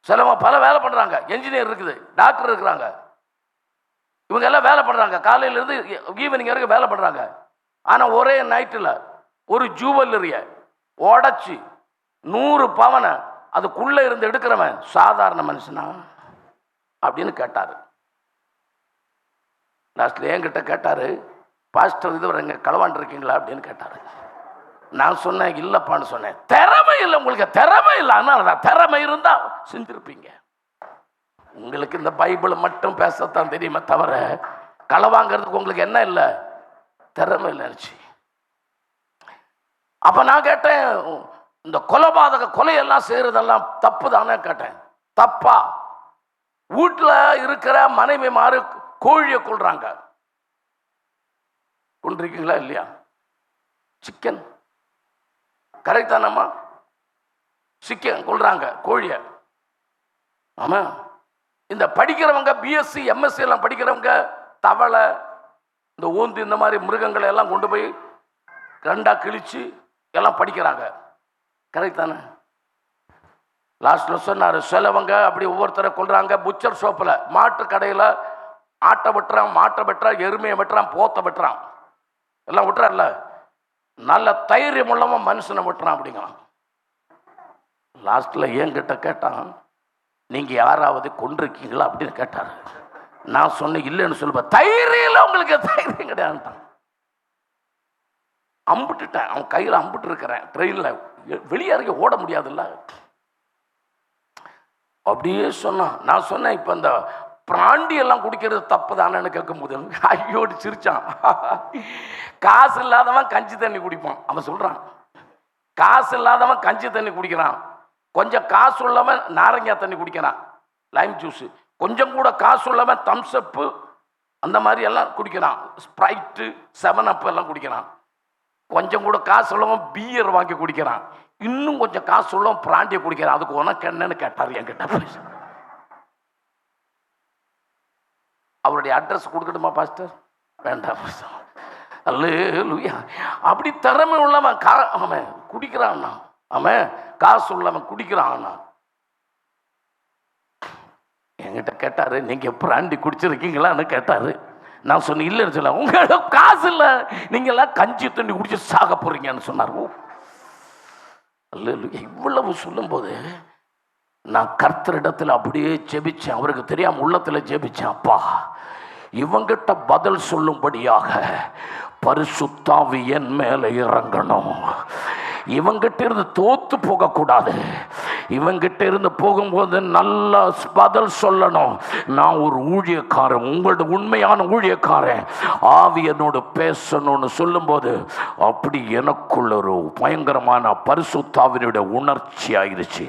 சிலவங்க பல வேலை பண்றாங்க, என்ஜினியர் இருக்குது, டாக்டர் இருக்கிறாங்க, இவங்க எல்லாம் வேலை பண்றாங்க, காலையில இருந்து ஈவினிங் வரைக்கும் வேலை பண்றாங்க. ஆனா ஒரே நைட்டில் ஒரு ஜுவல்லரிய உடைச்சி 100 பவனை அதுக்குள்ள இருந்து எடுக்கிறவன் சாதாரண மனுஷனா அப்படின்னு கேட்டாரு. லாஸ்ட்ல என்கிட்ட கேட்டாரு, பாஸ்டர் இதுவரை எங்க களவாண்டு இருக்கீங்களா அப்படின்னு கேட்டாரு. நான் சொன்னேன் இல்லப்பான்னு சொன்னேன். திறமை இல்லை உங்களுக்கு, திறமை இல்லை, அதனால திறமை இருந்தா செஞ்சிருப்பீங்க. உங்களுக்கு இந்த பைபிள் மட்டும் பேசத்தான் தெரியுமே தவிர களவாங்கிறதுக்கு உங்களுக்கு என்ன இல்லை, திறமை இல்லைச்சு. அப்ப நான் கேட்டேன், இந்த கொலையெல்லாம் செய்யறதெல்லாம் தப்பு தானே கேட்டேன். தப்பா? வீட்டுல இருக்கிற மனைவி மாறு கோழியை கொள்றாங்க, கொண்டிருக்கீங்களா இல்லையா? சிக்கன் கரெக்ட் தானம்மா? சிக்கன் கொள்றாங்க, கோழிய. ஆமா. இந்த படிக்கிறவங்க பிஎஸ்சி எம்எஸ்சி எல்லாம் படிக்கிறவங்க தவளை, இந்த ஓந்து, இந்த மாதிரி மிருகங்களை எல்லாம் கொண்டு போய் ரெண்டா கிழிச்சு எல்லாம் படிக்கிறாங்க. கரெக்ட் தானே? லாஸ்ட்ல சொன்னாரு, சிலவங்க அப்படி ஒவ்வொருத்தரை கொள்றாங்க. புச்சர் ஷாப்பில், மாட்டு கடையில் ஆட்டை வெட்டுறான், மாட்டை வெட்டுறான், எருமையை வெட்டுறான், போத்தை வெட்டுறான், எல்லாம் விட்டுறான்ல. நல்ல தைரியம் உள்ளவன் மனுஷனை வெட்டுறான் அப்படிங்கிறான். லாஸ்ட்ல என்கிட்ட கேட்டான், நீங்க யாராவது கொண்டிருக்கீங்களா அப்படின்னு கேட்டாரு. நான் சொன்னேன் இல்லைன்னு சொல்லுவேன். தைரியம் உங்களுக்கு தைரியம் கிடையாதுட்டான். அம்பிட்டுட்டேன், அவன் கையில் அம்பிட்டு இருக்கிறேன். ட்ரெயினில் வெளியே ஓட முடியாதுல்ல. அப்படியே சொன்னான். நான் சொன்னேன், இப்போ இந்த பிராண்டி எல்லாம் குடிக்கிறது தப்பு தானேன்னு கேட்கும்போது ஐயோடு சிரிச்சான். காசு இல்லாதவன் கஞ்சி தண்ணி குடிப்பான். அவன் சொல்றான், காசு இல்லாதவன் கஞ்சி தண்ணி குடிக்கிறான், கொஞ்சம் காசு உள்ளவன் நாரங்காய் தண்ணி குடிக்கிறான், லைம் ஜூஸ். கொஞ்சம் கூட காசு உள்ளவன் தம்ஸ்அப்பு அந்த மாதிரி எல்லாம் குடிக்கிறான், ஸ்ப்ரைட்டு, 7up எல்லாம் குடிக்கிறான். கொஞ்சம் கூட காசு உள்ளவன் பியர் வாங்கி குடிக்கிறான். இன்னும் கொஞ்சம் காசு உள்ளவன் பிராண்டியை குடிக்கிறான். அதுக்கு உனக்கு என்னன்னு கேட்டார் என்கிட்ட. அவருடைய அட்ரஸ் கொடுக்கட்டுமா பாஸ்டர்? வேண்டாம். அல்லேலூயா. அப்படி திறமை உள்ளவன் அவன் குடிக்கிறான், அவன் காசு உள்ளவன் குடிக்கிறான். என்கிட்ட கேட்டாரு, நீங்க பிராண்டி குடிச்சிருக்கீங்களான்னு கேட்டாரு. நான் சொன்னேன் இல்லைன்னு சொல்ல. உங்களோட காசு இல்லை, நீங்க எல்லாம் கஞ்சி தண்ணி குடிச்சு சாக போறீங்கன்னு சொன்னார். அல்லேலூயா. இவ்வளவு சொல்லும் போது நான் கர்த்தரிடத்தில் அப்படியே ஜெபிச்சேன். அவருக்கு தெரியாம உள்ளத்தில் ஜெபிச்சேன், அப்பா இவங்கிட்ட பதில் சொல்லும்படியாக பரிசுத்த ஆவி என் மேல இறங்கணும். இவங்கிட்ட இருந்து தோத்து போகக்கூடாது. இவங்கிட்ட இருந்து போகும்போது நல்ல பதில் சொல்லணும். நான் ஒரு ஊழியக்காரன், உங்களோட உண்மையான ஊழியக்காரன், ஆவி என்னோடு பேசணும்னு சொல்லும்போது அப்படி எனக்குள்ள ஒரு பயங்கரமான பரிசுத்த ஆவியோட உணர்ச்சி ஆயிடுச்சு.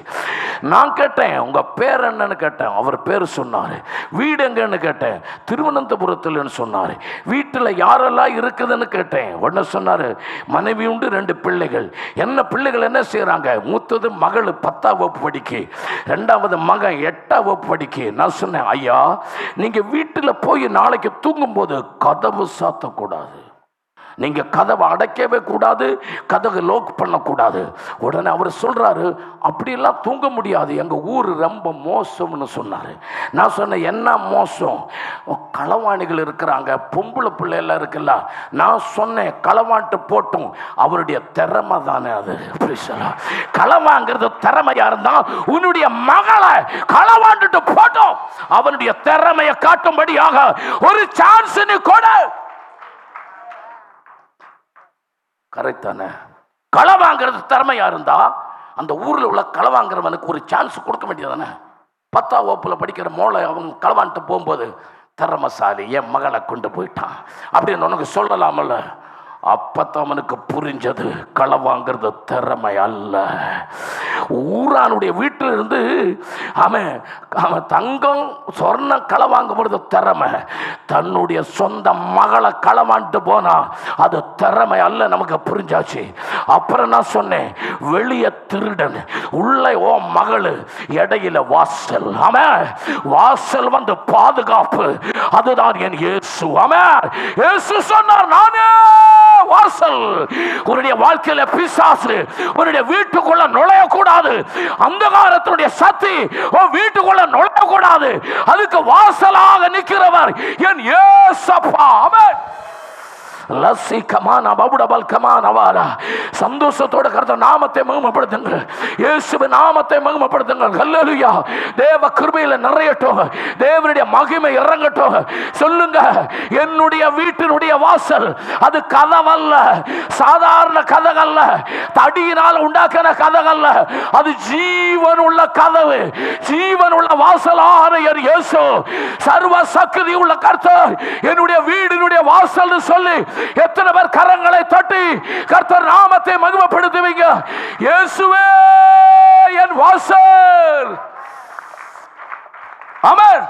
நான் கேட்டேன், உங்க பேர் என்னன்னு கேட்டேன். அவர் பேர் சொன்னாரு. வீடு எங்கன்னு கேட்டேன். திருவனந்தபுரத்துலன்னு சொன்னாரு. வீட்டில் யாரெல்லாம் இருக்குதுன்னு கேட்டேன். உடனே சொன்னாரு, மனைவி உண்டு, 2 பிள்ளைகள். என்ன பிள்ளைகள் என்ன செய்யறாங்க? மூத்தது மகள் 10ஆம் வகுப்பு படிக்க, 2வது மகன் 8ஆம் வகுப்பு படிக்க. நான் சொன்னேன், ஐயா நீங்க வீட்டில் போய் நாளைக்கு தூங்கும் போது கதவு சாத்தக்கூடாது, நீங்க கதவை அடைக்கவே கூடாது, கதவை லோக் பண்ணக்கூடாது. உடனே அவர் சொல்றாரு, அப்படியெல்லாம் தூங்க முடியாது, எங்க ஊர் ரொம்ப மோசம்னு சொன்னாரு. நான் சொன்னேன், என்ன மோசம்? களவாணிகள் இருக்கிறாங்க, பொம்பளை பிள்ளைலாம் இருக்குல்ல. நான் சொன்னேன், களவாண்டு போட்டும், அவருடைய திறமை தானே அது. களவாங்கிறது திறமையா இருந்தா உன்னுடைய மகளை களவாண்டுட்டு போட்டோம், அவனுடைய திறமையை காட்டும்படியாக ஒரு சான்ஸ் நீ கொடு. கரெக்ட் தானே? களை வாங்கிறது திறமையா இருந்தா அந்த ஊர்ல உள்ள களை வாங்குறவனுக்கு ஒரு சான்ஸ் கொடுக்க வேண்டியதானே? 10ஆம் வகுப்புல படிக்கிற மோளை அவங்க களவான்ட்டு போகும்போது திறமைசாலி, என் மகளை கொண்டு போயிட்டான் அப்படின்னு உனக்கு சொல்லலாமல்ல. அப்பத்தான் அவனுக்கு புரிஞ்சது, களை வாங்கிறது திறமை அல்ல. ஊரானுடைய வீட்டில் இருந்து அவன் தங்கம் சொர்ணம் களை வாங்குறது திறமை. தன்னுடைய சொந்த மகளை களவான்ட்டு போனா அது திறமை அல்ல, நமக்கு புரிஞ்சாச்சு. அப்புறம் நான் சொன்னேன், வெளியே திருடன், உள்ள ஓ மகளு, இடையில வாசல். அவன் வாசல் வந்து பாதுகாப்பு, அதுதான் என் இயேசு. அவன் இயேசு சொன்னார், நானே வாசல். உன்னுடைய வாழ்க்கையில பிசாசு உன்னுடைய வீட்டுக்குள்ள நுழையக்கூடாது. அந்தகாரத்தினுடைய சக்தி வீட்டுக்குள்ள நுழையக்கூடாது. அதுக்கு வாசலாக நிற்கிறவர் என் இயேசப்பா. ஆமென். சந்தோஷத்தோட கர்த்தர் நாமத்தை மகிமைப்படுத்துங்கள், இயேசுவின் நாமத்தை மகிமைப்படுத்துங்கள். ஹல்லேலூயா. தேவ கிருபையில நிறையட்டும், தேவனுடைய மகிமை இறங்கட்டும். சொல்லுங்க, என்னுடைய வீட்டினுடைய வாசல் அது கதவல்ல, சாதாரண கதவல்ல, தடியினால் உண்டாக்கின கதவல்ல, அது ஜீவன் உள்ள கதவு, ஜீவன் உள்ள வாசலான இயேசு. சர்வ சக்தி உள்ள கர்த்தர் என்னுடைய வீடினுடைய வாசல் சொல்லி எத்தனை பேர் கரங்களை தட்டி கர்த்தர் நாமத்தை மகிமைப்படுத்துவீங்க? இயேசுவே என் வாசல். ஆமென்.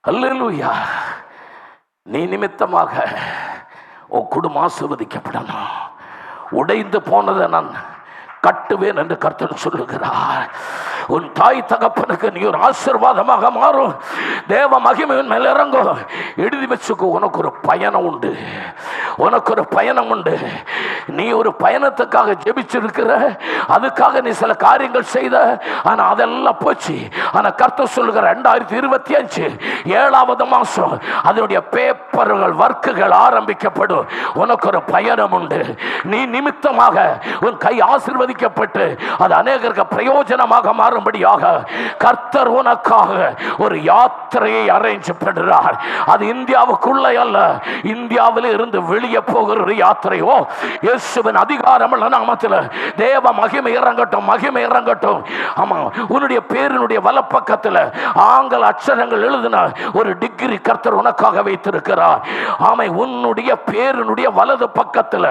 அல்லேலூயா. நீ நிமித்தமாக உன் குடும்பம் ஆசீர்வதிக்கப்படணும். உடைந்து போனதை நான் கட்டுவேன் என்று கர்த்தர் சொல்லுகிறார். உன் தாய் தகப்பனுக்கு நீ ஒரு ஆசீர்வாதமாக மாறும். தேவ மகிமையின் மேல் இறங்கும். எழுதி வச்சுக்கோ, உனக்கு ஒரு பயணம் உண்டு. உனக்கு ஒரு பயணம் உண்டு. நீ ஒரு பயணத்துக்காக ஜெபிச்சிருக்கிற, அதுக்காக நீ சில காரியங்கள் செய்த, ஆனால் அதெல்லாம் போச்சு. ஆனால் கர்த்தர் சொல்லுகிற 2025 7வது மாதம் அதனுடைய பேப்பர்கள் வர்க்குகள் ஆரம்பிக்கப்படும். உனக்கு ஒரு பயணம் உண்டு. நீ நிமித்தமாக உன் கை ஆசீர்வதிக்கப்பட்டு அது அநேகருக்கு பிரயோஜனமாக மாறும்படியாக கர்த்தர் உனக்காக ஒரு யாத்திரையை அரேஞ்ச் பண்ணுகிறார். அது இந்தியாவுக்குள்ள அல்ல, இந்தியாவில் இருந்து வெளியே போகிற ஒரு யாத்திரையோ. இயேசுவின் அதிகாரமுள்ள நாமத்தில் தேவ மகிமை இறங்கட்டும், மகிமை இறங்கட்டும். ஆமா, உன்னுடைய பேரினுடைய வலப்பக்கத்தில் ஆங்கில அட்சரங்கள் எழுதின ஒரு டிகிரி கர்த்தர் உனக்காக வைத்திருக்கிறார். ஆமை, உன்னுடைய பேரினுடைய வலது பக்கத்தில்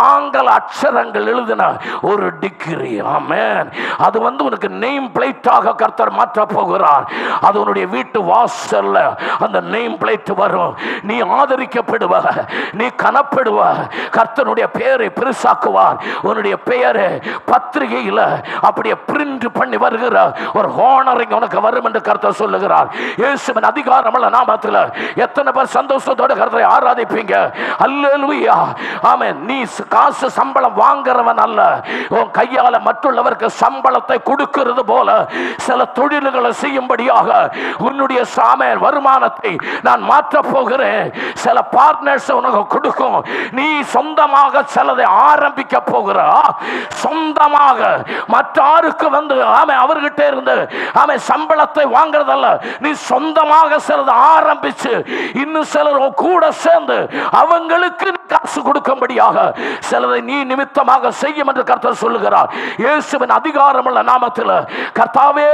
ஆங்கில அட்சரங்கள் எழுதின ஒரு டிகிரி. ஆமென். அது உனக்கு நேம் பிளேட்டாக கர்த்தர் மாற்ற போகிறார். அது உன்னுடைய வீட்டு வாசல்ல அந்த நேம் பிளேட் வரும். நீ ஆதரிக்கப்படுவ, நீ கனப்படுவ. கர்த்தருடைய பெயரை பெருசாக்குவார். உன்னுடைய பெயரை பத்திரிகையில் அப்படியே பிரிண்ட் பண்ணி வருகிற ஒரு ஹானரிங் உனக்கு வரும் என்று கர்த்தர் சொல்லுகிறார். இயேசுவின் அதிகாரமுள்ள நாமத்தில் எத்தனை பேர் சந்தோஷத்தோட கர்த்தரை ஆராதிப்பீங்க? அல்லேலூயா. ஆமென். நீ காசு சம்பளம் வாங்குறவன் அல்ல. உன் கையால மற்றவருக்கு சம்பளத்தை கொடுக்கிறது போல சில தொழில்களை செய்யும்படியாக உன்னுடைய சாமேன் வருமானத்தை நான் மாற்ற போகிறேன். சில பார்ட்னர்ஸ் உனக்கு கொடுக்கும். நீ சொந்தமாக சிலதை ஆரம்பிக்க போகிற, சொந்தமாக மற்றாருக்கு அவர்கிட்ட இருந்து சம்பளத்தை வாங்குறதல்ல, நீ சொந்தமாக சிலதை ஆரம்பிச்சு இன்னும் சிலர் கூட சேர்ந்து அவங்களுக்கு காசு கொடுக்கும்படியாக சிலதை நீ நிமித்தமாக செய்யும் என்று கர்த்தர் சொல்லுகிறார். இயேசுவின் அதிகாரமுள்ள நாமத்தில் கர்த்தாவே,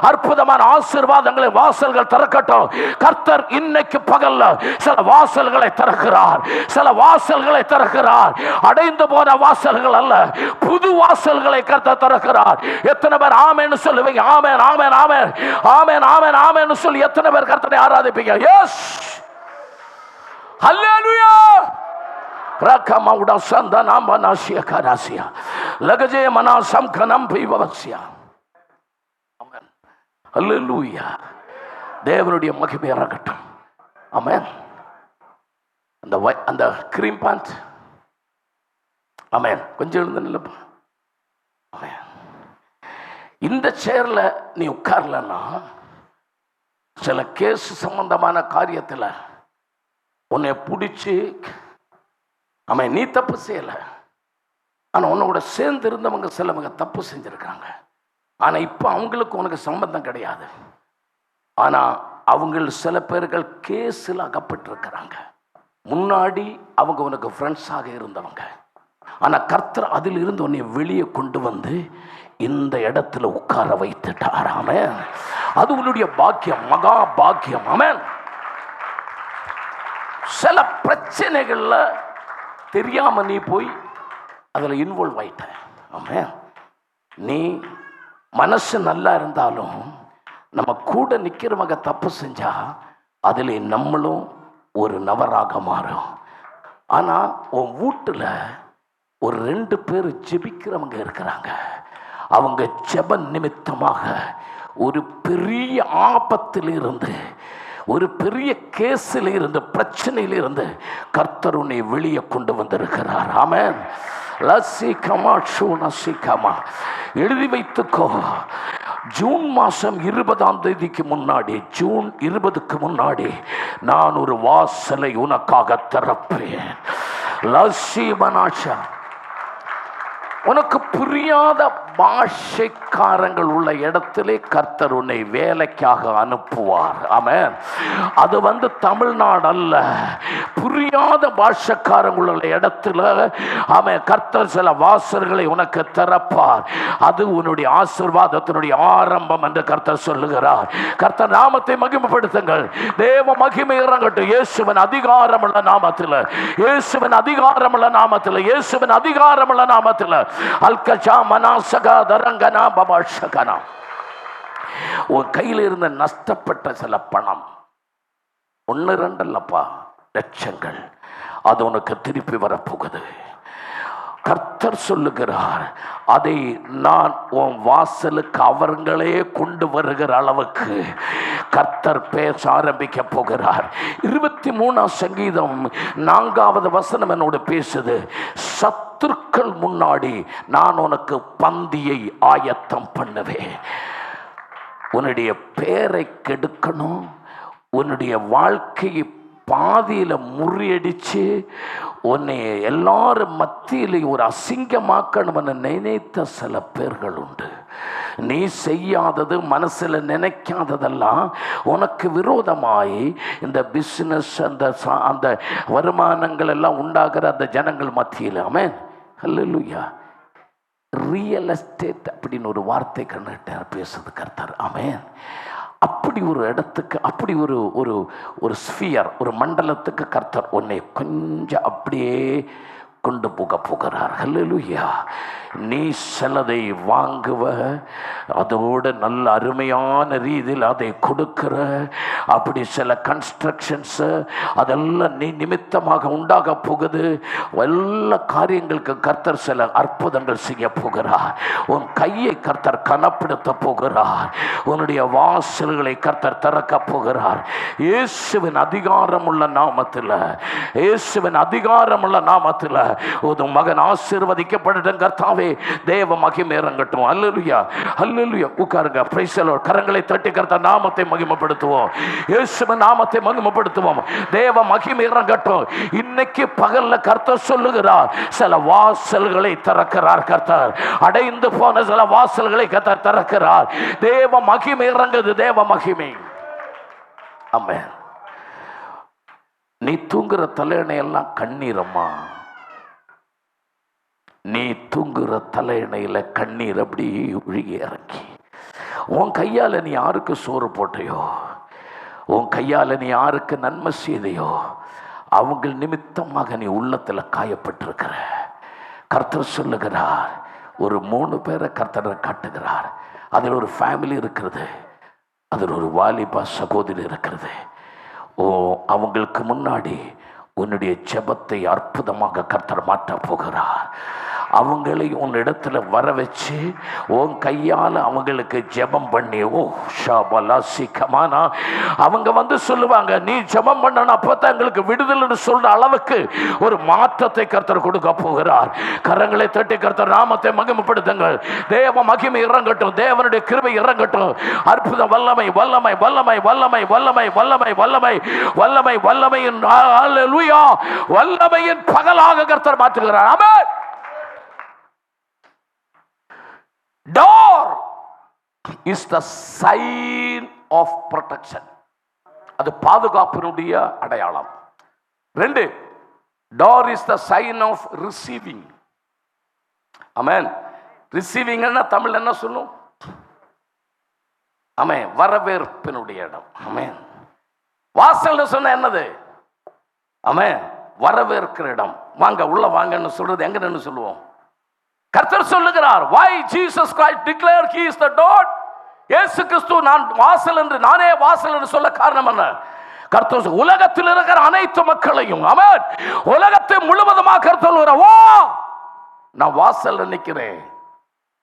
அற்புதமான ஆசீர்வாதங்களை வாசல்கள் திறக்கட்டும். கர்த்தர் இன்னைக்கு பகல்ல சில வாசல்களை திறக்கிறார், சில வாசல்களை திறக்கிறார். அடைந்து போன வாசல்கள் அல்ல, புது வாசல்களை கர்த்தர் திறக்கிறார். எத்தனை பேர் ஆமென் சொல்லுவீங்க? ஆமென், ஆமென், ஆமென், ஆமென், ஆமென், ஆமென் சொல்லி எத்தனை பேர் கர்த்தரை ஆராதிப்பீங்க? எஸ், ஹல்லேலூயா. ரகமௌடா சந்தனம் மனாசிய கராசியா லகஜே மனாசம் கனம் பைவவசியா. ஆமென், ஹல்லேலூயா. தேவனுடைய மகிமை இறங்கட்டும். ஆமென். அந்த கிரீம் பேண்ட், ஆமென், கொஞ்சம் எழுந்து நில்லப்பா. ஆமென். இந்த சேர்ல நீ உட்கார்லன்னா சில கேஸ் சம்பந்தமான காரியத்தில் உன்னை பிடிச்சி, ஆமாம், நீ தப்பு செய்யல, ஆனால் உன்னோட சேர்ந்து இருந்தவங்க சிலவங்க தப்பு செஞ்சிருக்காங்க. ஆனால் இப்போ அவங்களுக்கு உனக்கு சம்பந்தம் கிடையாது. ஆனால் அவங்க சில பேர்கள் கேஸில் அகப்பட்டிருக்கிறாங்க. முன்னாடி அவங்க உனக்கு ஃப்ரெண்ட்ஸாக இருந்தவங்க. ஆனால் கர்த்தர் அதில் இருந்து உன்னை வெளியே கொண்டு வந்து இந்த இடத்துல உட்கார வைத்துட்டார். ஆமென். அது உன்னுடைய பாக்கியம், மகா பாக்கியம். ஆமென். சில பிரச்சனைகள்ல தெரியாம நீ போய் அதில் இன்வால்வ் ஆயிட்ட. ஆமென். நீ மனசு நல்லா இருந்தாலும் நம்ம கூட நிற்கிறவங்க தப்பு செஞ்சா அதில் நம்மளும் ஒரு நபராக மாறும். ஆனால் உன் வீட்டில் ஒரு 2 பேர் ஜெபிக்கிறவங்க இருக்கிறாங்க. அவங்க ஜெப நிமித்தமாக ஒரு பெரிய ஆபத்தில் இருந்து, ஒரு பெரிய கேஸில் இருந்து, பிரச்சனையில் இருந்து கர்த்தர் உன்னை வெளியே கொண்டு வந்திருக்கிறார். ஆமென். எழுதி வைத்துக்கோ. ஜூன் மாதம் 20ஆம் தேதிக்கு முன்னாடி, ஜூன் 20க்கு முன்னாடி நான் ஒரு வாசலை உனக்காக திறப்பேன். உனக்கு புரியாத பாஷைக்காரங்கள் உள்ள இடத்திலே கர்த்தர் உன்னை வேலைக்காக அனுப்புவார். ஆமென். அது தமிழ்நாடு அல்ல, புரியாத பாஷைக்காரங்கள் உள்ள இடத்துல ஆமென் கர்த்தர் சில வாசல்களை உனக்கு திறப்பார். அது உன்னுடைய ஆசீர்வாதத்தினுடைய ஆரம்பம் என்று கர்த்தர் சொல்லுகிறார். கர்த்தர் நாமத்தை மகிமைப்படுத்துங்கள். தேவ மகிமை இறங்கட்டும். இயேசுவின் அதிகாரமுள்ள நாமத்தில், இயேசுவின் அதிகாரமுள்ள நாமத்தில், இயேசுவின் அதிகாரமுள்ள நாமத்தில். அல்கஜா மனாசகா தரங்கனா பபாஷகனா. உன் கையில் இருந்த நஷ்டப்பட்ட சில பணம் 1-2 இல்லப்பா, லட்சங்கள், அது உனக்கு திருப்பி வரப்போகுது. கர்த்தர் சொல்லுகிறார், அதை நான் உன் வாசலுக்கு அவர்களே கொண்டு வருகிற அளவுக்கு கர்த்தர் பேச ஆரம்பிக்க போகிறார். 23ஆம் சங்கீதம் 4வது வசனம் என்னோடு பேசுது. சத்துருக்கள் முன்னாடி நான் உனக்கு பந்தியை ஆயத்தம் பண்ணுவேன். உன்னுடைய பேரை கெடுக்கணும், உன்னுடைய வாழ்க்கையை பாதியில் முறியடிச்சு உன்னை எல்லாரும் மத்தியில் ஒரு அசிங்கமாக்கணும்னு நினைத்த சில பேர்கள் உண்டு. நீ செய்யாதது, மனசில் நினைக்காததெல்லாம் உனக்கு விரோதமாய் இந்த பிஸ்னஸ், அந்த வருமானங்கள் எல்லாம் உண்டாகிற அந்த ஜனங்கள் மத்தியில். ஆமென், ஹல்லேலூயா. ரியல் எஸ்டேட் அப்படின்னு ஒரு வார்த்தை கண்டுகிட்ட பேசுது கர்த்தர். ஆமென். அப்படி ஒரு இடத்துக்கு, அப்படி ஒரு ஸ்பியர், ஒரு மண்டலத்துக்கு கர்த்தர் உன்னை கொஞ்சம் அப்படியே கொண்டு போகிறார். ஹல்லேலூயா. நீ சிலதை வாங்குவ, அதோடு நல்ல அருமையான ரீதியில் அதை கொடுக்கிற, அப்படி சில கன்ஸ்ட்ரக்ஷன்ஸ் அதெல்லாம் நீ நிமித்தமாக உண்டாக போகுது. எல்லா காரியங்களுக்கு கர்த்தர் சில அற்புதங்கள் செய்ய போகிறார். உன் கையை கர்த்தர் கனப்படுத்த போகிறார். உன்னுடைய வாசல்களை கர்த்தர் திறக்க போகிறார். இயேசுவின் அதிகாரமுள்ள நாமத்தில், இயேசுவின் அதிகாரமுள்ள நாமத்தில் உன் மகன் ஆசீர்வதிக்கப்படட்டும். கர்த்தாவே, தேவ மகிமை இறங்கட்டும். அல்லேலூயா, அல்லேலூயா. உட்காருங்க. Price the Lord. கரங்களை தட்டி கர்த்தர் நாமத்தை மகிமைப்படுத்துவோம். இயேசுவின் நாமத்தை மகிமைப்படுத்துவோம். தேவ மகிமை இறங்கட்டும். இன்னைக்கு பகல்ல கர்த்தர் சொல்லுகிறார், சில வாசல்களை திறக்கிறார் கர்த்தர். அடைந்து போன சில வாசல்களை கர்த்தர் திறக்கிறார். தேவ மகிமை இறங்குது. தேவ மகிமை. ஆமென். நீ தூங்குற தலையணையெல்லாம் கண்ணீரம்மா. நீ தூங்குற தலையணையில் கண்ணீர் அப்படி ஒழுகி இறங்கி, உன் கையால் நீ யாருக்கு சோறு போட்டையோ, உன் கையால் நீ யாருக்கு நன்மை செய்தையோ, அவங்க நிமித்தமாக நீ உள்ளத்தில் காயப்பட்டிருக்கிற. கர்த்தர் சொல்லுகிறார், ஒரு 3 பேரை கர்த்தரை காட்டுகிறார். அதில் ஒரு ஃபேமிலி இருக்கிறது, அதில் ஒரு வாலிபா சகோதரி இருக்கிறது. அவங்களுக்கு முன்னாடி உன்னுடைய ஜெபத்தை அற்புதமாக கர்த்தர் மாற்ற போகிறார். அவங்களை உன் இடத்துல வர வச்சு உன் கையால் அவங்களுக்கு ஜெபம் பண்ணி, அவங்க சொல்லுவாங்க, நீ ஜெபம் பண்ணணும், அப்பதான் எங்களுக்கு விடுதலைன்னு சொல்ற அளவுக்கு ஒரு மாற்றத்தை கர்த்தர் கொடுக்க போகிறார். கரங்களை தட்டி கர்த்தர் நாமத்தை மகிமைப்படுத்துங்கள். தேவ மகிமை இறங்கட்டும். தேவனுடைய கிருபை இறங்கட்டும். அற்புதம், வல்லமை, வல்லமை, வல்லமை, வல்லமை, வல்லமை, வல்லமை, வல்லமை, வல்லமை, வல்லமையின் அல்லேலூயா, வல்லமையின் பகலாக கர்த்தர் மாற்றுகிறார். ஆமென். Door is the sign of protection. அது பாதுகாப்பினுடைய அடையாளம். 2, door is the sign of receiving. Amen. Receiving Tamil என்ன சொல்லும்? ஆமென், வரவேற்பினுடைய இடம். ஆமென். வாசல் சொன்ன என்னது? ஆமென், வரவேற்கிற இடம். வாங்க, உள்ள வாங்கன்னு சொல்றது எங்கன்னு சொல்லுவோம்? கர்த்தர் சொல்லுகிறார், why Jesus Christ declared he is the door. இயேசு கிறிஸ்து நான் வாசல் என்று, நானே வாசல் என்று சொல்ல காரணம் என்ன? கர்த்தர் உலகத்தில் இருக்கிற அனைத்து மக்களையும், ஆமென், உலகத்தை முழுவதுமாக கர்த்தர் வா, நான் வாசல் நிற்கிறேன்,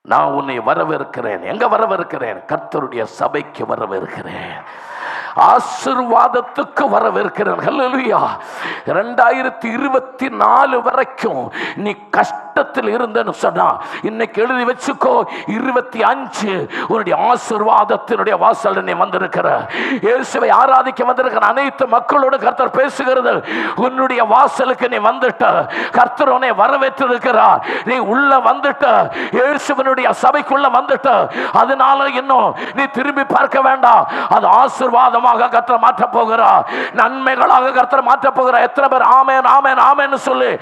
நான் உன்னை வரவேற்கிறேன். எங்க வரவேற்கிறேன்? கர்த்தருடைய சபைக்கு வரவேற்கிறேன். ஆசீர்வாதத்துக்கு வரவேற்கிறேன். ஹல்லேலூயா. 2024 வரைக்கும் நீ கஷ்டத்தில் இருந்தன்னு சொன்னா இன்னைக்கு எழுதி வச்சுக்கோ, 25 உன்னுடைய ஆசீர்வாதத்தினுடைய வாசல் நீ வந்திருக்கிற. இயேசுவை ஆராதிக்க வந்திருக்கிற அனைத்து மக்களோடு கர்த்தர் பேசுகிறது. உன்னுடைய வாசலுக்கு நீ வந்துட்ட, கர்த்தர் உன்னை வரவேற்றிருக்கிறார். நீ உள்ள வந்துட்ட, இயேசுவினுடைய சபைக்குள்ள வந்துட்ட. அதனால இன்னும் நீ திரும்பி பார்க்க வேண்டாம். அது ஆசீர்வாதமாக கர்த்தர் மாற்ற போகிறார், நன்மைகளாக கர்த்தர் மாற்ற போகிறார். எத்தனை பேர் ஆமென் ஆமென் ஆமென் சொல்லி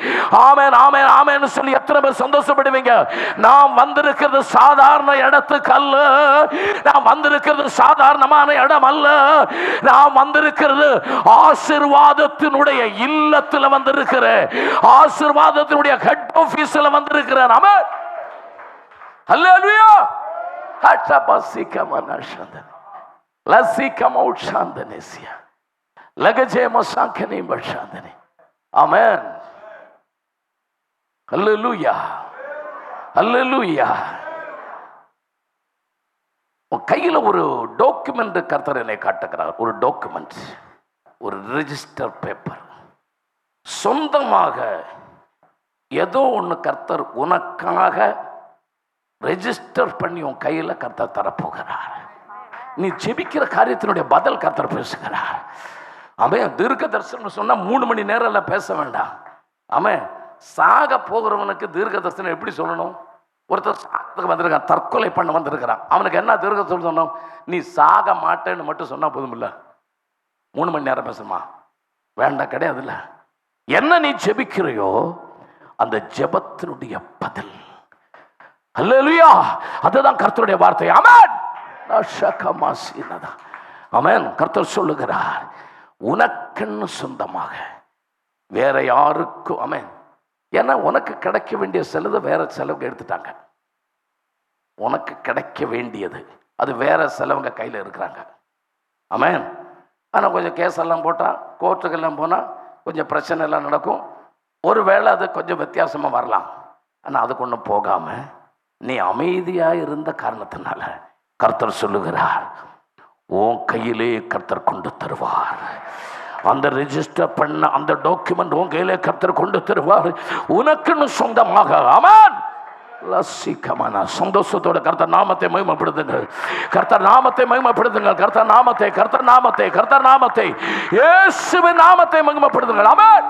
ஆமென் ஆமென் ஆமென் சொல்லி எத்தனை பேர் சந்தோஷப்படுவீங்க? நாம் வந்திருக்கிறது சாதாரண இடத்துக்கு அல்ல, நாம் வந்திருக்கிறது சாதாரணமான இடம் அல்ல, நாம் வந்திருக்கிறது ஆசீர்வாதத்தினுடைய இல்லத்தில் வந்திருக்கிற, ஆசீர்வாதத்தினுடைய ஹெட் ஆபீஸ்ல வந்திருக்கிற. ஆமென் ஹல்லேலூயா. ஹட்டபாசிகமனஷந்தன லசிகமௌஷாந்தனேசியா லகஜேமசாங்கனி பஷாந்தனி. ஆமென் ஹல்லேலூயா ஹல்லேலூயா. கையில் ஒரு டாக்குமெண்ட் கர்த்தர் என்னை காட்டுகிறார். ஒரு டாக்குமெண்ட், ஒரு ரெஜிஸ்டர் பேப்பர். சொந்தமாக ஏதோ ஒன்று கர்த்தர் உனக்காக ரெஜிஸ்டர் பண்ணி உன் கையில் கர்த்தர் தரப்போகிறார். நீ ஜெபிக்கிற காரியத்தினுடைய பதில் கர்த்தர் பேசுகிறார். அவன் தீர்க்க தரிசனம் சொன்னா 3 மணி நேரம் எல்லாம் பேச வேண்டாம். அவன் சாக போகிறவனுக்கு தீர்க்க தரிசனம் எப்படி சொல்லணும்? ஒருத்தர் சாகத்துக்கு வந்திருக்கான், தற்கொலை பண்ண வந்திருக்கிறான், அவனுக்கு என்ன தீர்க்க தரிசனம் சொன்னோம்? நீ சாக மாட்டேன்னு மட்டும் சொன்னா போதும் இல்ல? 3 மணி நேரம் பேசுமா? வேண்டாம், கிடையாது. இல்ல, என்ன நீ ஜெபிக்கிறையோ அந்த ஜெபத்தினுடைய பதில். அல்லேலூயா. அதுதான் கர்த்தருடைய வார்த்தை. ஆமென். ஆமென். கர்த்தர் சொல்லுகிறார், உனக்குன்னு சொந்தமாக வேற யாருக்கும். ஆமென். ஏன்னா உனக்கு கிடைக்க வேண்டிய செலவு வேற செலவுக்கு எடுத்துட்டாங்க. உனக்கு கிடைக்க வேண்டியது அது வேற செலவுங்க கையில் இருக்கிறாங்க. ஆமென். ஆனால் கொஞ்சம் கேஸ் எல்லாம் போட்டால், கோர்ட்டுக்கெல்லாம் போனால் கொஞ்சம் பிரச்சனை எல்லாம் நடக்கும். ஒருவேளை அது கொஞ்சம் வித்தியாசமாக வரலாம். ஆனால் அதுக்கு ஒன்றும் போகாமல் நீ அமைதியாக இருந்த காரணத்தினால கர்த்தர் சொல்லுகிறார், உன் கையிலே கர்த்தர் கொண்டு தருவார். அந்த ரெஜிஸ்டர் பண்ண அந்த டாக்குமெண்ட் உன் கையிலே கர்த்தர் கொண்டு தருவார், உனக்குன்னு சொந்தமாக. ஆமென். சந்தோஷத்தோட கர்த்தர் நாமத்தை மகிமைப்படுத்துங்கள், கர்த்தர் நாமத்தை மகிமைப்படுத்துங்கள், கர்த்தர் நாமத்தை கர்த்தர் நாமத்தை கர்த்தர் நாமத்தை இயேசுவின் நாமத்தை மகிமைப்படுத்துங்கள். ஆமென்.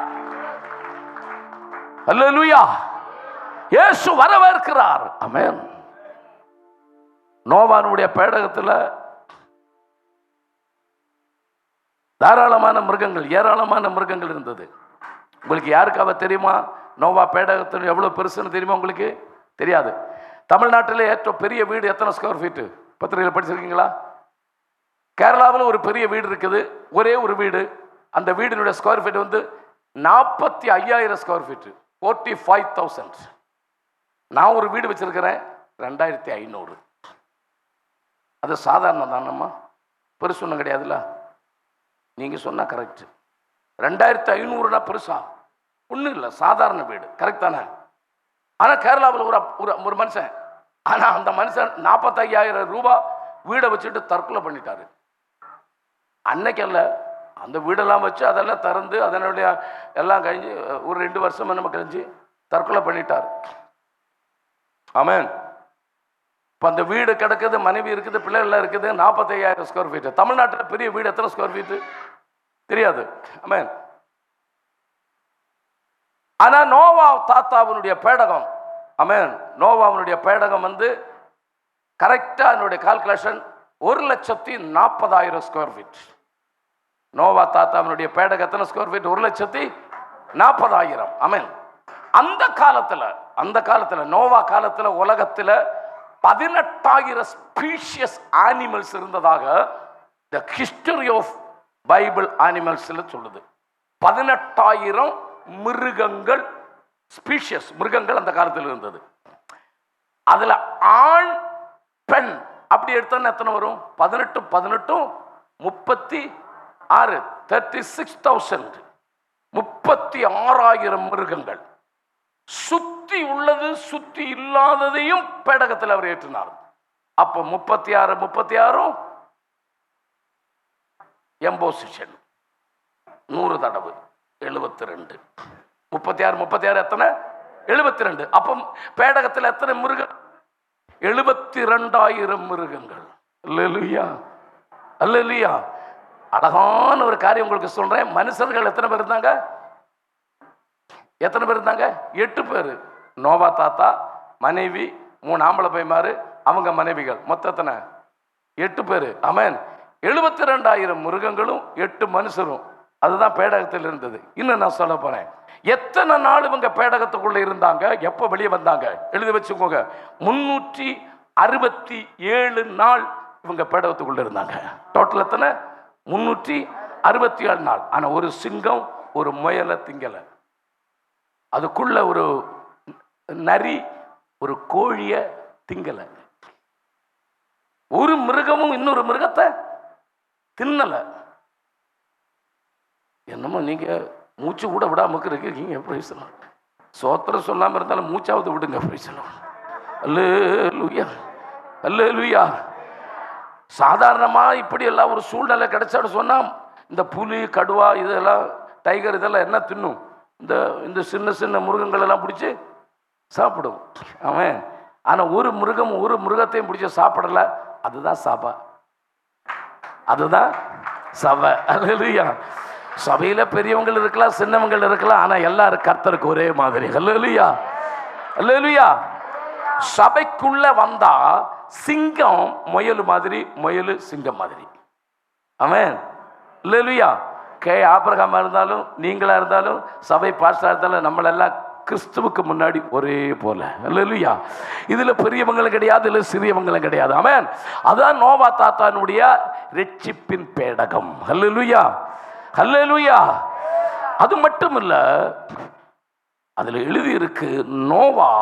அல்லேலூயா. இயேசு வரவேற்கிறார். ஆமென். நோவானுடைய பேடகத்தில் தாராளமான மிருகங்கள், ஏராளமான மிருகங்கள் இருந்தது. உங்களுக்கு யாருக்காவது தெரியுமா நோவா பேடகத்தில் எவ்வளவு பெருசுன்னு தெரியுமா? உங்களுக்கு தெரியாது. தமிழ்நாட்டில் ஏற்ற பெரிய வீடு எத்தனை ஸ்கொயர் ஃபீட்டு? பத்திரிகையில் படிச்சிருக்கீங்களா? கேரளாவில் ஒரு பெரிய வீடு இருக்குது, ஒரே ஒரு வீடு. அந்த வீடினுடைய ஸ்கொயர் ஃபீட் வந்து 45,000 ஸ்கொயர் ஃபீட்டு, 45,000. நான் ஒரு வீடு வச்சிருக்கிறேன் 2,500. அது சாதாரணம் தானம்மா, பெருசு ஒன்றும் கிடையாதுல்ல. நீங்கள் சொன்னால் கரெக்டு. 2,500 பெருசா? ஒன்றும் இல்லை, சாதாரண வீடு. கரெக்ட் தானே? ஆனால் கேரளாவில் ஒரு மனுஷன், ஆனால் அந்த மனுஷன் 45,000 ரூபாய் வீடை வச்சுட்டு தற்கொலை பண்ணிட்டாரு. அன்னைக்கு அல்ல, அந்த வீடெல்லாம் வச்சு அதெல்லாம் திறந்து அதனுடைய எல்லாம் கழிஞ்சு ஒரு 2 வருஷம் நம்ம கழிஞ்சு தற்கொலை பண்ணிட்டார். ஆமென். இப்போ அந்த வீடு கிடக்குது, மனைவி இருக்குது, பிள்ளைகள்லாம் இருக்குது, 45,000 ஸ்கொயர் ஃபீட்டு. தமிழ்நாட்டில் பெரிய வீடு எத்தனை ஸ்கொயர் ஃபீட்டு தெரியாது. ஆமென். ஆனா நோவா தாத்தாவினுடைய பேடகம், ஆமென், நோவாவினுடைய பேடகம் வந்து கரெக்டா என்னுடைய கால்குலேஷன் 1,40,000 ஸ்கொயர் ஃபீட். நோவா தாத்தாவினுடைய பேடகம் எத்தனை ஸ்கொயர் ஃபீட்? 1,40,000. ஆமென். அந்த காலத்துல நோவா காலத்துல உலகத்துல 18,000 ஸ்பீஷியஸ் அனிமல்ஸ் இருந்ததாக தி ஹிஸ்டரி ஆஃப் பைபிள் அனிமல்ஸ்ல சொல்லுது. 18,000 மிருகங்கள், ஸ்பீஷியஸ் மிருகங்கள் அந்த காலத்தில் இருந்தது. அதுல ஆண் பெண் அப்படி எடுத்தோன்னா எத்தனை வரும்? 18 36 36,000, 36,000 மிருகங்கள். சுத்தி உள்ளது சுத்தி இல்லாததையும் பேடகத்தில் அவர் ஏற்றினார். அப்ப 36 எம்போசிஷன் 100 தடவை 72. 36 எத்தனை? 72. அப்போ பேடகத்தில் எத்தனை மிருகம்? 72,000 மிருகங்கள். அல்லேலூயா, அல்லேலூயா. அழகான ஒரு காரியம் உங்களுக்கு சொல்றேன். மனுஷர்கள் எத்தனை பேர் இருந்தாங்க? 8 பேர். நோவா தாத்தா, மனைவி, 3 ஆம்பளை பையன்மாரு, அவங்க மனைவிகள், மொத்தத்தின 8 பேர். ஆமென். 72,000 மிருகங்களும் 8 மனுஷரும். அதுதான் பேடகத்தில் இருந்தது. இன்னும் நான் சொல்ல போறேன், எத்தனை நாள் இவங்க பேடகத்துக்குள்ள இருந்தாங்க, எப்ப வெளியே வந்தாங்க? எழுதி வச்சுக்கோங்க. 367 நாள் இவங்க பேடகத்துக்குள்ள இருந்தாங்க. டோட்டல் எத்தனை? 367 நாள். ஆனா ஒரு சிங்கம் ஒரு முயலை திங்கல. அதுக்குள்ள ஒரு நரி ஒரு கோழிய திங்கல. ஒரு மிருகமும் இன்னொரு மிருகத்தை தின்னல. என்னமோ நீங்க மூச்சு கூட விடாம இருக்கீங்க. பிரைஸ்லாம். சோத்திரம் சொல்லாம இருந்தாலும் மூச்சாவது விடுங்க. பிரைஸ்லாம். அல்லேலூயா, அல்லேலூயா. சாதாரணமா இப்படி எல்லாம் ஒரு சூழ்நிலை கிடைச்சான்னு சொன்னா இந்த புலி, கடுவா, இதெல்லாம் டைகர் இதெல்லாம் என்ன தின்னும்? இந்த சின்ன சின்ன மிருகங்கள் எல்லாம் பிடிச்சி சாப்பிடும். அவன் ஆனா ஒரு மிருகத்தையும் பிடிச்சி சாப்பிடல. அதுதான் சபை, அதுதான் சபை. அல்லேலூயா. சபையில பெரியவங்க இருக்கலாம், சின்னவங்க இருக்கலாம், ஆனா எல்லாரும் கர்த்தருக்கு ஒரே மாதிரி. அல்லேலூயா, அல்லேலூயா. சபைக்குள்ள வந்தா சிங்கம் முயல் மாதிரி, முயல் சிங்கம் மாதிரி. ஆமென். அல்லேலூயா. ஆபிரகாமா இருந்தாலும் நீங்களா இருந்தாலும் சபை பாஸ்டரா இருந்தாலும் நம்மளெல்லாம் கிறிஸ்துவுக்கு முன்னாடி ஒரே போல. அல்லேலூயா. இதுல பெரியவங்களும் கிடையாது, இதுல சிறியவங்களும் கிடையாது. ஆமென். அதான் நோவா தாத்தானுடைய ரட்சிப்பின் பேடகம். அல்லேலூயா, அல்லேலூயா. அது மட்டும் இல்ல, அதுல எழுதி இருக்கு, நோவா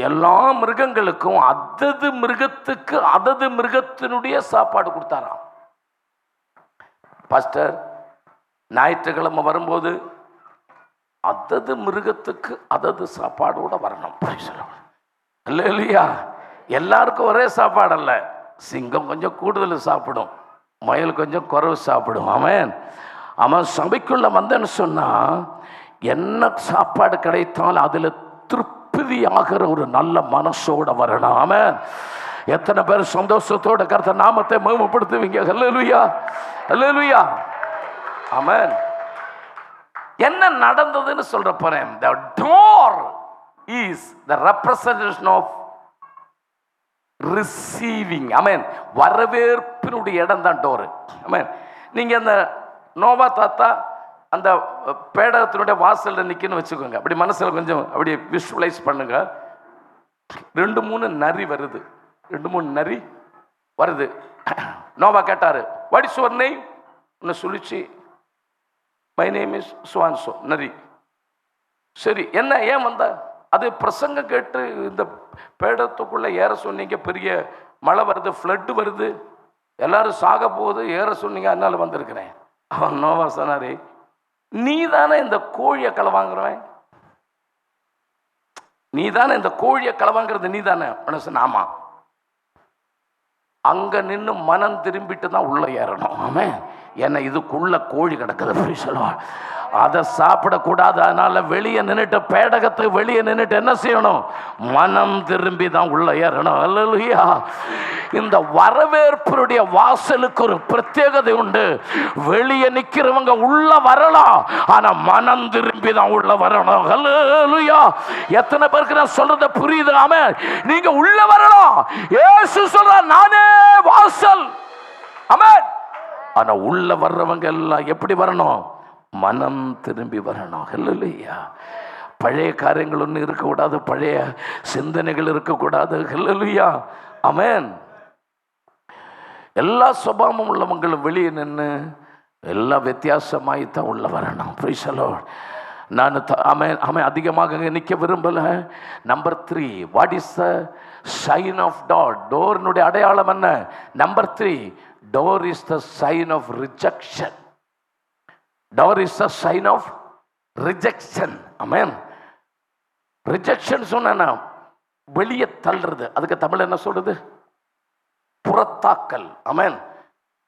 எல்லா மிருகங்களுக்கும் அதது மிருகத்துக்கு அதது மிருகத்தினுடைய சாப்பாடு கொடுத்தாராம். பாஸ்டர், ஞாயிற்றுக்கிழமை வரும்போது அதது மிருகத்துக்கு அதது சாப்பாடோட வரணும். அல்லேலூயா. எல்லாருக்கும் ஒரே சாப்பாடு அல்ல. சிங்கம் கொஞ்சம் கூடுதல் சாப்பிடும், முயல் கொஞ்சம் குறைவு சாப்பிடும். ஆமென். அவன் சபைக்குள்ள வந்தேன்னு சொன்னா என்ன சாப்பாடு கிடைத்தாலும் அதுல திருப்தியாகிற ஒரு நல்ல மனசோட வரணும். ஆமென். எத்தனை பேர் சந்தோஷத்தோட கர்த்தர் நாமத்தை மகிமைப்படுத்துவீங்க? அல்லேலூயா, அல்லேலூயா. ஆமென். என்ன நடந்ததுன்னு சொல்ற போறேன். The door is the representation of receiving. ஆமென். வரவேற்பினுடைய இடம் தான் டோர். ஆமென். நீங்க அந்த நோவா தாத்தா அந்த பேடகத்தினுடைய வாசல்ல நிக்கன்னு வச்சுக்கோங்க. அப்படி மனசுல கொஞ்சம் அப்படி விஷுவலைஸ் பண்ணுங்க. 2-3 நரி வருது. 2-3 நரி வருது. நோவா கேட்டாரு, வாட் இஸ் யுவர் நேம்? சொல்லிச்சு, மை நேம் இஸ் சுவான்சோ. நரி. சரி, என்ன ஏன் வந்த? அது பிரசங்க கேட்டு இந்த பேடத்துக்குள்ள ஏற சொன்னீங்க, பெரிய மழை வருது, ஃப்ளட் வருது, எல்லாரும் சாக போகுது, ஏற சொன்னீங்க, அதனால வந்திருக்கிறேன். அவன் நோவா சொன்னாரு, நீ தானே இந்த கோழியை களவாங்கிறவன், நீ தானே இந்த கோழியை களவாங்கிறது, நீ தானே? சொன்ன, ஆமா. அங்க நின்று மனம் திரும்பிட்டு தான் உள்ள ஏறணும். ஆமே. ஏன்னா இதுக்குள்ள கோழி கிடக்குது, சொல்லுவாள், அதை சாப்பிடக்கூடாது. அதனால வெளியே நின்றுட்டு, பேடகத்தை வெளியே நின்றுட்டு என்ன செய்யணும்? மனம் திரும்பி தான் உள்ள ஏறணும். அல்லேலூயா. இந்த வரவேற்புடைய வாசலுக்கு ஒரு பிரத்யேகதை உண்டு. வெளியே நிக்கிறவங்க உள்ள வரலாம், ஆனா மனம் திரும்பி தான் உள்ள வரணும். அல்லேலூயா. எத்தனை பேருக்கு நான் சொல்றத புரியுது? ஆமென். நீங்க உள்ள வரலாம். இயேசு சொல்றார், நானே வாசல். ஆமென். ஆனா உள்ள வர்றவங்க எல்லாம் எப்படி வரணும்? மனம் திரும்பி வரணும். அல்லேலூயா. பழைய காரியங்கள் ஒன்றும் இருக்கக்கூடாது, பழைய சிந்தனைகள் இருக்கக்கூடாது. அல்லேலூயா. ஆமென். எல்லா சுபாவமும் உள்ளவங்களும் வெளியே நின்று எல்லாம் வித்தியாசமாயித்தான் உள்ள வரணும். Praise the lord. நான் ஆமென் அதிகமாக நிற்க விரும்பல. Number 3, what is the sign of door? டோர்னுடைய அடையாளம் என்ன? Number 3, door is the sign of rejection. Door is the sign of rejection. Amen. Rejection சொன்னா வெளியே தள்ளுறது. அதுக்கு தமிழ் என்ன சொல்றது? புறத்தாக்கல். Amen.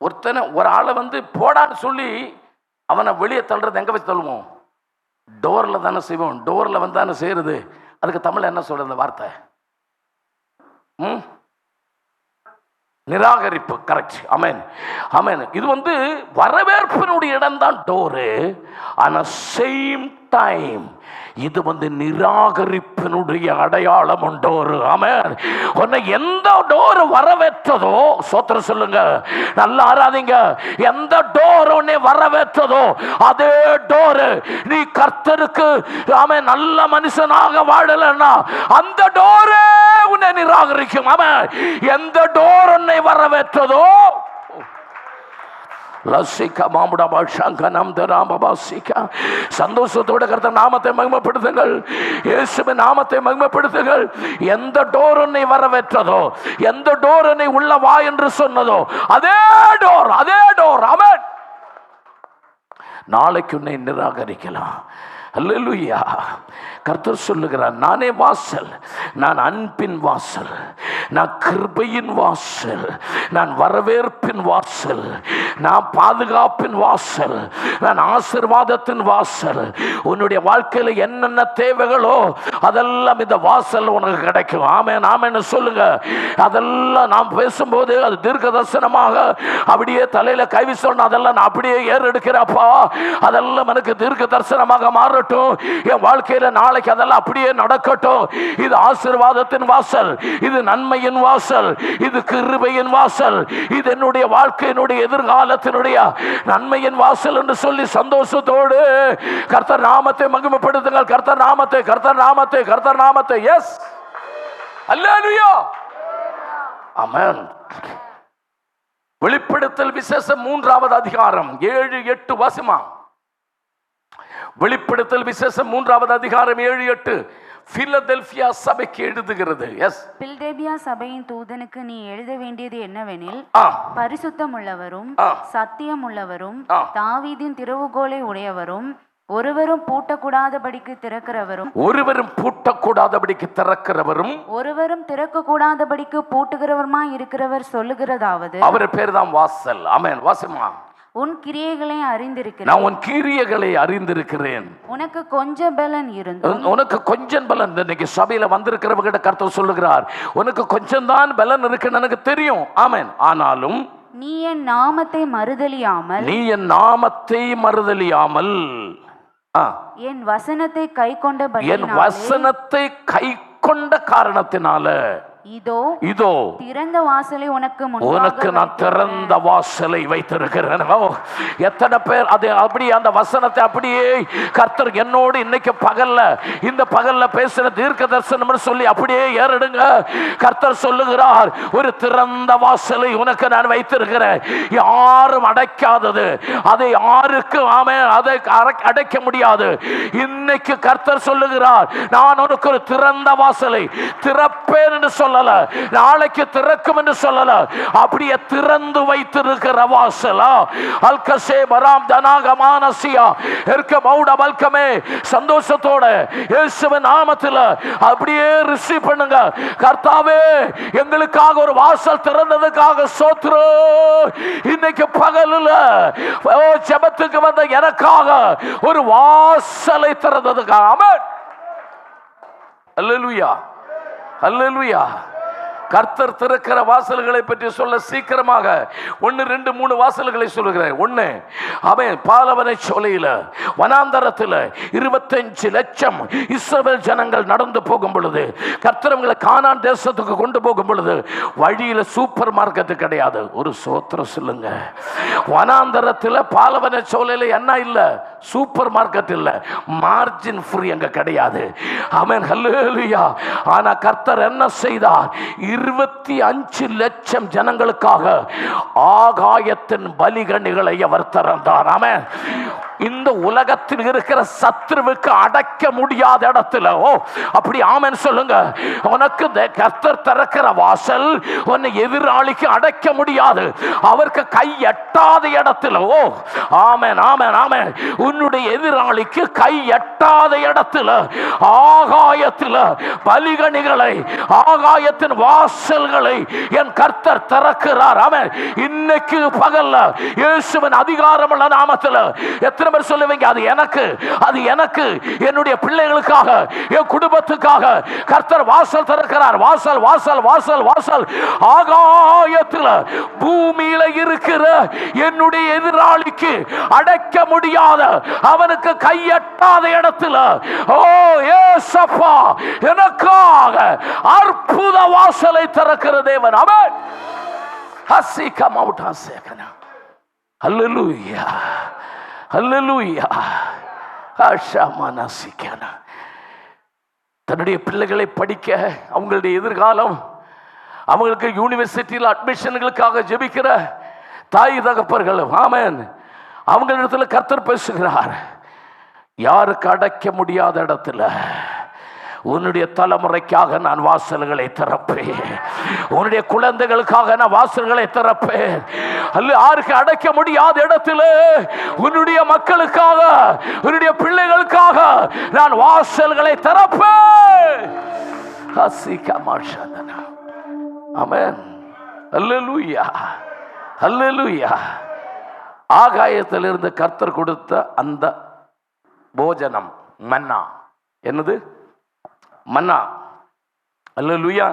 ஒரு ஆளை வந்து போடான்னு சொல்லி அவனை வெளியே தள்ளுறது எங்கே வச்சு தள்ளுவோம்? டோரில் தானே செய்வோம். டோரில் வந்து தானே செய்கிறது. அதுக்கு தமிழ் என்ன சொல்கிறது அந்த வார்த்தை? நிராகரிப்பு. கரெக்ட். ஆமென், ஆமென். இது வந்து வரவேற்பினுடைய இடம் தான் டோரு. ஆனால் சேம் டைம் இது வந்து நிராகரிப்பினுடைய அடையாளம் டோரு. ஆமென். உன்னை எந்த டோர் வரவேற்றதோ, சோத்திரம் சொல்லுங்க, நல்லா ஆராதிங்க, எந்த டோர் உன்னை வரவேற்றதோ அதே டோரு நீ கர்த்தருக்கு ஆமென் நல்ல மனுஷனாக வாழலன்னா அந்த டோரே உன்னை நிராகரிக்கும். ஆமென். எந்த டோர் உன்னை வரவேற்றதோ, சந்தோஷத்தோட கர்த்தர் நாமத்தை மகிமைப்படுத்துங்கள். இயேசுவின் நாமத்தை மகிமைப்படுத்துங்கள். எந்த டோர் உன்னை வரவேற்றதோ, எந்த டோர் உன்னை உள்ள வா என்று சொன்னதோ அதே டோர், அதே டோர். ஆமென். நாளைக்கு உன்னை நிராகரிக்கலாம். அல்லேலூயா. கர்த்தர் சொல்லுகிறார், நானே வாசல், நான் அன்பின் வாசல், நான் கிருபையின் வாசல், நான் வரவேற்பின் வாசல், நான் பாதுகாப்பின் வாசல், நான் ஆசீர்வாதத்தின் வாசல். உன்னுடைய வாழ்க்கையில் என்னென்ன தேவைகளோ அதெல்லாம் இந்த வாசல் உனக்கு கிடைக்கும். ஆமென், ஆமென்னு சொல்லுங்க. அதெல்லாம் நாம் பேசும்போது அது தீர்க்க தரிசனமாக அப்படியே தலையில கை வீசணும். அதெல்லாம் நான் அப்படியே ஏறெடுக்கிறப்பா, அதெல்லாம் எனக்கு தீர்க்க தரிசனமாக மாறட்டும். என் வாழ்க்கையில நாளைக்கு அதெல்லாம் அப்படியே நடக்கட்டும். இது ஆசீர்வாதத்தின் வாசல், இது நன்மையின் வாசல், இது கிருபையின் வாசல், இது என்னுடைய வாழ்க்கையினுடைய எதிர்காலத்தினுடைய நன்மையின் வாசல் என்று சொல்லி சந்தோஷத்தோடு கர்த்தர் நாமத்தை மகிமைப்படுத்துங்கள். கர்த்தர் நாமத்தை, கர்த்தர் நாமத்தை, கர்த்தர் நாமத்தை. எஸ், அல்லேலூயா, ஆமென். வெளிப்படுத்தல் விசேஷம் 3வது அதிகாரம் 7-8 வாசிமா. வெளிப்படுத்தல் விசேஷம் 3வது அதிகாரம் 7-8 பிலதெல்பியா சபைக்கு எழுதுகிறது. எஸ், பிலதெல்பியா சபையின் தூதனுக்கு நீ எழுத வேண்டியது என்னவெனில், பரிசுத்தம் உள்ளவரும் சத்தியம் உள்ளவரும் தாவீதின் திறவுகோலை உடையவரும் ஒருவரும் பூட்டக்கூடாதபடிக்கு திறக்கிறவரும், ஒருவரும் பூட்டக்கூடாதபடிக்கு திறக்கிறவரும், ஒருவரும் திறக்கக்கூடாதபடிக்கு பூட்டுகிறவருமாய் இருக்கிறவர் சொல்லுகிறதாவது, அவர் பேர் தான் வாசல். ஆமென். வாசிமா. உன் கிரியைகளை அறிந்திருக்கிறேன், நான் உன் கிரியைகளை அறிந்திருக்கிறேன், உனக்கு கொஞ்சம் பலன் இருந்தும், உனக்கு கொஞ்சம் பலன். இன்னைக்கு சபையில வந்திருக்கிறவங்க கர்த்தர் சொல்லுகிறார், உனக்கு கொஞ்சம் தான் பலன் இருக்குன்னு எனக்கு தெரியும். ஆமென். ஆனாலும் நீ என் நாமத்தை மறுதலியாமல், நீ என் நாமத்தை மறுதலியாமல், என் வசனத்தை கை கொண்டபடி, என் வசனத்தை கை கொண்ட காரணத்தினால இதோ இதோ திறந்த வாசலை உனக்கு நான் திறந்த வாசலை வைத்திருக்கிறேன். எத்தனை பேர் அது அப்படியே அந்த வசனத்தை அப்படியே கர்த்தர் என்னோடு இன்னைக்கு பகல்ல, இந்த பகல்ல பேசின தீர்க்க தரிசனம் சொல்லி அப்படியே ஏறிடுங்க. கர்த்தர் சொல்லுகிறார், ஒரு திறந்த வாசலை உனக்கு நான் வைத்திருக்கிறேன், யாரும் அடைக்காதது, அதை யாருக்கு அதை அடைக்க முடியாது. இன்னைக்கு கர்த்தர் சொல்லுகிறார், நான் உனக்கு ஒரு திறந்த வாசலை திறப்பேன் என்று சொல்ல, நாளைக்கு திறக்கும் என்று சொல்லல, அப்படியே திறந்து வைத்திருக்கிற வாசலா. அல்கசே பராம் தனாகமானசியா இருக்க மௌட வல்கமே. சந்தோஷத்தோட இயேசுவின் நாமத்தில் அப்படியே ரிசீவ் பண்ணுங்க. கர்த்தாவே, எங்களுக்காக ஒரு வாசல் திறந்ததுக்காக ஸ்தோத்திரம். இன்னைக்கு பகலில் ஜெபத்துக்கு வந்த எனக்காக ஒரு வாசலை திறந்ததுக்காக ஆமென். அல்லேலூயா, அல்லேலூயா. கர்த்தர் திறக்கிற வாசல்களை பற்றி சொல்ல சீக்கிரமாக 1, 2, 3 வாசல்களை சொல்லுகிறேன். 1, அவன் பாலவனை சோலையில் வனாந்தரத்தில் 25 லட்சம் இஸ்ரவேல் ஜனங்கள் நடந்து போகும் பொழுது, கர்த்தரவங்களை கானான் தேசத்துக்கு கொண்டு போகும் பொழுது வழியில் சூப்பர் மார்க்கெட் கிடையாது. ஒரு சோத்திரம் சொல்லுங்க. வனாந்தரத்தில் பாலவனை சோலையில் என்ன இல்லை? சூப்பர் மார்க்கெட் இல்லை, மார்ஜின் ஃப்ரீ அங்க கிடையாது. ஆமென், ஹல்லேலூயா. ஆனா கர்த்தர் என்ன செய்தார்? 25 லட்சம் ஜனங்களுக்காக ஆகாயத்தின் பலிகணிகளை அவர் திறந்தார். ஆமென். இந்த உலகத்தில் இருக்கிற சத்துருவுக்கு அடக்க முடியாத இடத்துல அப்படி ஆமென் சொல்லுங்க. உனக்கு கர்த்தர் திறக்கிற வாசல் உன்னை எதிராளிக்கு அடக்க முடியாது. அவருக்கு கை எட்டாத இடத்துல ஆமென் ஆமென் ஆமென். உன்னுடைய எதிராளிக்கு கை எட்டாத இடத்துல ஆகாயத்தில் பலிகணிகளை, ஆகாயத்தின் வாசல்களை என் கர்த்தர் திறக்கிறார். ஆமென். இன்னைக்கு பகல்ல இயேசுவின் அதிகாரமுள்ள நாமத்தில் எத்தனை பேர் சொல்லுவீங்க, அது எனக்கு, அது எனக்கு, என்னுடைய பிள்ளைகளுக்காக, என் குடும்பத்துக்காக கர்த்தர் வாசல் திறக்கிறார். வாசல் வாசல் வாசல் வாசல். ஆகாயத்தில் பூமியில இருக்கிற என்னுடைய எதிராளிக்கு அடக்க முடியாத, அவனுக்கு கையெட்டாத இடத்துல ஏசப்பா எனக்காக அற்புத வாசலை திறக்கிற தேவன். ஆமென். ஹசிகா மவுட்டா சேகனா. ஹல்லேலூயா ஹல்லேலூயா. ஆஷாமானாசிகனா. தன்னுடைய பிள்ளைகளை படிக்க, அவங்களுடைய எதிர்காலம், அவங்களுக்கு யூனிவர்சிட்டியில் அட்மிஷன்களுக்காக ஜெபிக்கிற தாய் தகப்பர்கள், ஆமென், அவங்களிடத்தில் கர்த்தர் பேசுகிறார். யாருக்கு அடைக்க முடியாத இடத்துல உன்னுடைய தலைமுறைக்காக நான் வாசல்களை திறப்பேன். உன்னுடைய குழந்தைகளுக்காக நான் வாசல்களை திறப்பேன். அல்ல, யாருக்கு அடைக்க முடியாத இடத்துல உன்னுடைய மக்களுக்காக, உன்னுடைய பிள்ளைகளுக்காக நான் வாசல்களை திறப்பேன். ஆமென். அல்லேலூயா அல்லேலூயா. ஆகாயத்திலிருந்து கர்த்தர் கொடுத்த அந்த போஜனம் மன்னா. என்னது? மன்னா. அல்லேலூயா.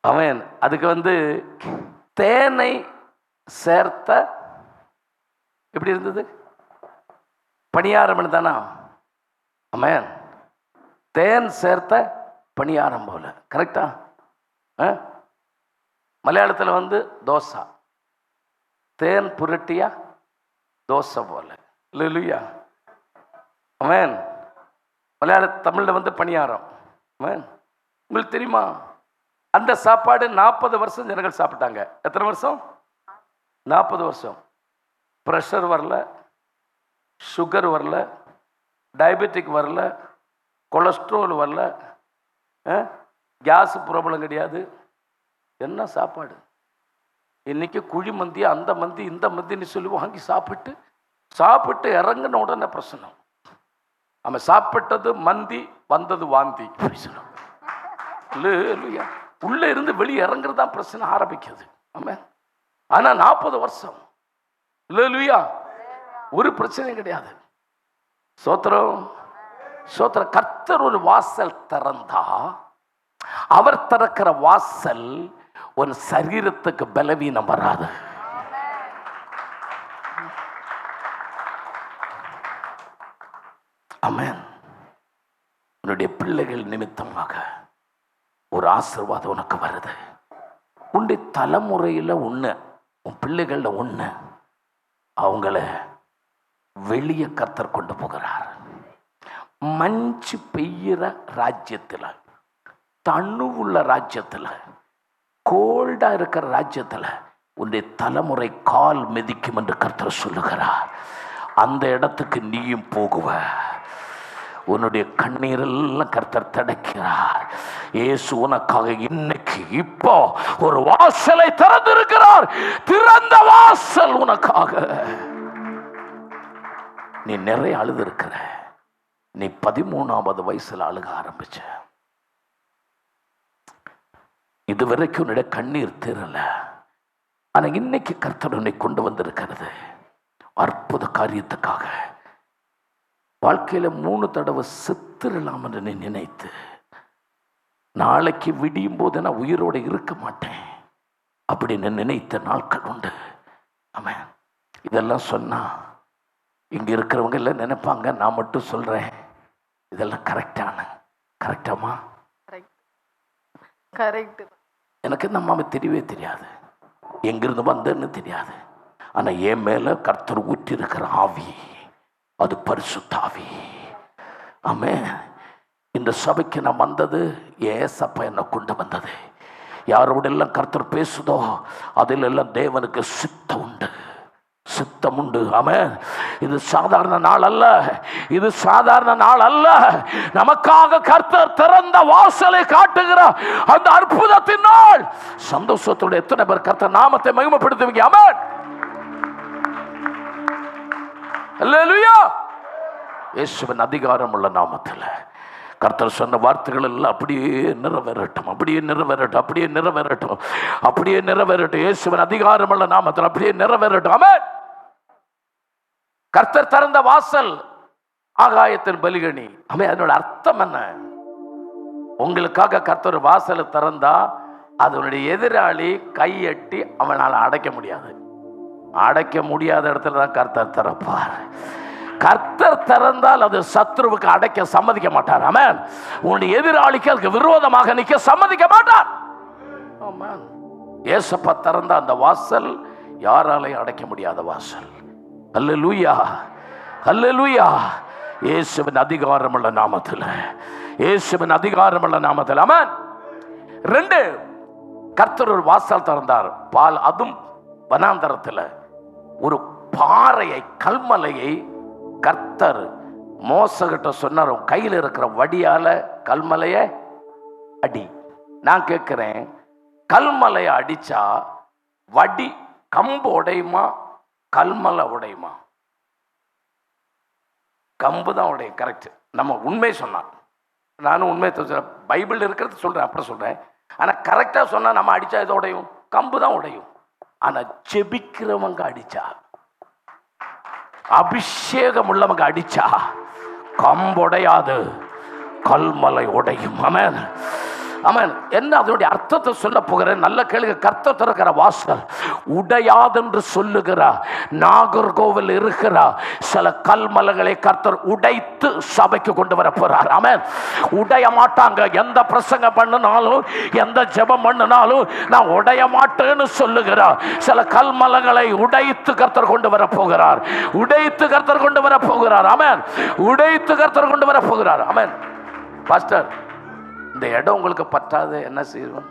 ஆமென். அதுக்கு தேனை சேர்த்த எப்படி இருந்தது? பணியாரம் தானா? ஆமென். தேன் சேர்த்த பணியாரம் போல. கரெக்டா? மலையாளத்தில் தோசை, தேன் புரட்டியா தோசை போல. அல்லேலூயா. ஆமென். மலையாள தமிழில் பணியாரம். ஆமென். உங்களுக்கு தெரியுமா, அந்த சாப்பாடு 40 வருஷம் ஜனங்கள் சாப்பிட்டாங்க. எத்தனை வருஷம்? 40 வருஷம். ப்ரெஷர் வரல, சுகர் வரல, டயபெட்டிக் வரல, கொலஸ்ட்ரால் வரல, கேஸ் ப்ராப்ளம் கிடையாது. என்ன சாப்பாடு! இன்னைக்கு குழி மந்தி, அந்த மந்தி, இந்த மந்தின்னு சொல்லி வாங்கி சாப்பிட்டு இறங்கின உடனே பிரச்சனை. அவன் சாப்பிட்டது மந்தி, வந்தது வாந்தி. உள்ள இருந்து வெளியே இறங்குறது தான் பிரச்சனை ஆரம்பிக்குது. ஆமென். ஆனா 40 வருஷம் இல்லையா, ஒரு பிரச்சனையும் கிடையாது. சோத்திரம் சோத்திரம். கர்த்தர் ஒரு வாசல் திறந்தா, அவர் திறக்கிற வாசல் உன் சரீரத்துக்கு பலவீனம் வராது. ஆமென். உன்னுடைய பிள்ளைகள் நிமித்தமாக ஒரு ஆசீர்வாதம் உனக்கு வருது. உன்னுடைய தலைமுறையில் ஒன்று, உன் பிள்ளைகளில் ஒன்று, அவங்கள வெளியே கர்த்தர் கொண்டு போகிறார். மஞ்சு பெய்கிற ராஜ்யத்தில், தண்ணுவுள்ள ராஜ்யத்தில், கோல்டா இருக்கிற ராஜ்யத்தில் உன்னுடைய தலைமுறை கால் மிதிக்கும் என்று கர்த்தர் சொல்லுகிறார். அந்த இடத்துக்கு நீயும் போகுவ. உன்னுடைய கண்ணீரெல்லாம் கர்த்தர் தடுக்கிறார். இயேசு உனக்காக இன்னைக்கு இப்போ ஒரு வாசலை திறந்திருக்கிறார். திறந்த வாசல் உனக்காக. நீ நிறைய அழுது இருக்கிற. நீ 13வது வயசுல அழுக ஆரம்பிச்ச. இதுவரைக்கும் உன்னுடைய கண்ணீர் தீரல. ஆனா இன்னைக்கு கர்த்தர் உன்னை கொண்டு வந்திருக்கிறது அற்புத காரியத்துக்காக. வாழ்க்கையில 3 தடவை செத்துடலாம் என்று நீ நினைத்து, நாளைக்கு விடியும் போது நான் உயிரோடு இருக்க மாட்டேன் அப்படின்னு நினைத்த நாட்கள் உண்டு. ஆமென். இதெல்லாம் சொன்னா இங்க இருக்கிறவங்க எல்லாம் நினைப்பாங்க, நான் மட்டும் சொல்றேன் இதெல்லாம் கரெக்டாமா? கரெக்ட். எனக்கு இந்த அம்மாவை தெரியவே தெரியாது, எங்கிருந்து வந்தேன்னு தெரியாது. ஆனா என் மேல கர்த்தர் ஊற்றி இருக்கிற ஆவி, அது பரிசுத்த ஆவி. ஆமென். இந்த சபைக்கு நான் வந்தது ஏசப்பா என்னை கொண்டு வந்தது. யாரோட எல்லாம் கர்த்தர் பேசுதோ அதில் எல்லாம் தேவனுக்கு சித்தம் உண்டு, சித்தம் உண்டு. ஆமென். இது சாதாரண நாள் அல்ல, இது சாதாரண நாள் அல்ல. நமக்காக கர்த்தர் திறந்த வாசலை காட்டுகிற அந்த அற்புதத்தின் நாள். சந்தோஷத்தோட எத்தனை பேர் கர்த்தர் நாமத்தை மகிமைப்படுத்துவீங்க? ஆமென். அல்லேலூயா. இயேசுவின் அதிகாரம் உள்ள நாமத்தில் கர்த்தர் சொன்ன வார்த்தைகள் எல்லாம் அப்படியே நிறைவேறட்டும், அப்படியே நிறைவேறட்டும், அப்படியே நிறைவேறட்டும், அப்படியே நிறைவேறட்டும். இயேசுவின் அதிகாரம் உள்ள நாமத்தில் அப்படியே நிறைவேறட்டும். ஆமென். கர்த்தர் திறந்த வாசல், ஆகாயத்தின் பலிகணி. ஆமென். அதனோட அர்த்தம் என்ன? உங்களுக்காக கர்த்தர் வாசலை திறந்தா அதனுடைய எதிராளி கையெட்டி அவனால் அடைக்க முடியாது. அடைக்க முடியாத இடத்துல தான் கர்த்தர் திறப்பார். கர்த்தர் திறந்தால் அது சத்ருவுக்கு அடைக்க சம்மதிக்க மாட்டார். ஆமென். உன்னுடைய எதிராளிக்கு அதுக்கு விரோதமாக நிற்க சம்மதிக்க மாட்டார். ஆமென். ஏசப்பா திறந்த அந்த வாசல் யாராலையும் அடைக்க முடியாத வாசல். அல்லேலூயா, அல்லேலூயா. இயேசுவின் அதிகாரமுள்ள நாமத்தில், இயேசுவின் அதிகாரமுள்ள நாமத்தில். ஆமென். 2, கர்த்தர் ஒரு வாசல் திறந்தார். பால், அதுவும் வனாந்தரத்தில் ஒரு பாறையை, கல்மலையை கர்த்தர் மோசகிட்ட சொன்னார், கையில் இருக்கிற வடியால கல்மலைய அடி. நான் கேட்கிறேன், கல்மலையை அடிச்சா வடி கம்பு உடையுமா, கல்மலை உடையுமா? கம்பு தான் உடையும். கரெக்ட். நம்ம உண்மை சொன்னான், நானும் உண்மை சொல்றேன், பைபிள் இருக்கிறது சொல்றேன், அப்படி சொல்றேன். ஆனா கரெக்டா சொன்னா நம்ம அடிச்சா எது உடையும்? கம்பு தான் உடையும். ஆனா ஜெபிக்கிறவங்க அடிச்சா, அபிஷேகம் உள்ளவங்க அடிச்சா கம்புடையாது, கல்மலை உடையும். ஆமென், ஆமென். என்ன அதனுடைய அர்த்தத்தை சொல்ல போகிறேன், நல்ல கேளுங்க. கர்த்தர் திறக்கிற வாசல் உடையாதென்று சொல்லுகிற நாகர்கோவில் இருக்கிற சில கல்மலைகளை கர்த்தர் உடைத்து சபைக்கு கொண்டு வர போறார். ஆமென். உடைய மாட்டாங்க. எந்த பிரசங்கம் பண்ணினாலும், எந்த ஜெபம் பண்ணினாலும் நான் உடைய மாட்டேன்னு சொல்லுகிற சில கல்மலைகளை உடைத்து கர்த்தர் கொண்டு வர போகிறார். உடைத்து கர்த்தர் கொண்டு வர போகிறார். ஆமென். உடைத்து கர்த்தர் கொண்டு வர போகிறார். ஆமென். பாஸ்டர், இந்த இடம் உங்களுக்கு பற்றாது, என்ன செய்வோம்?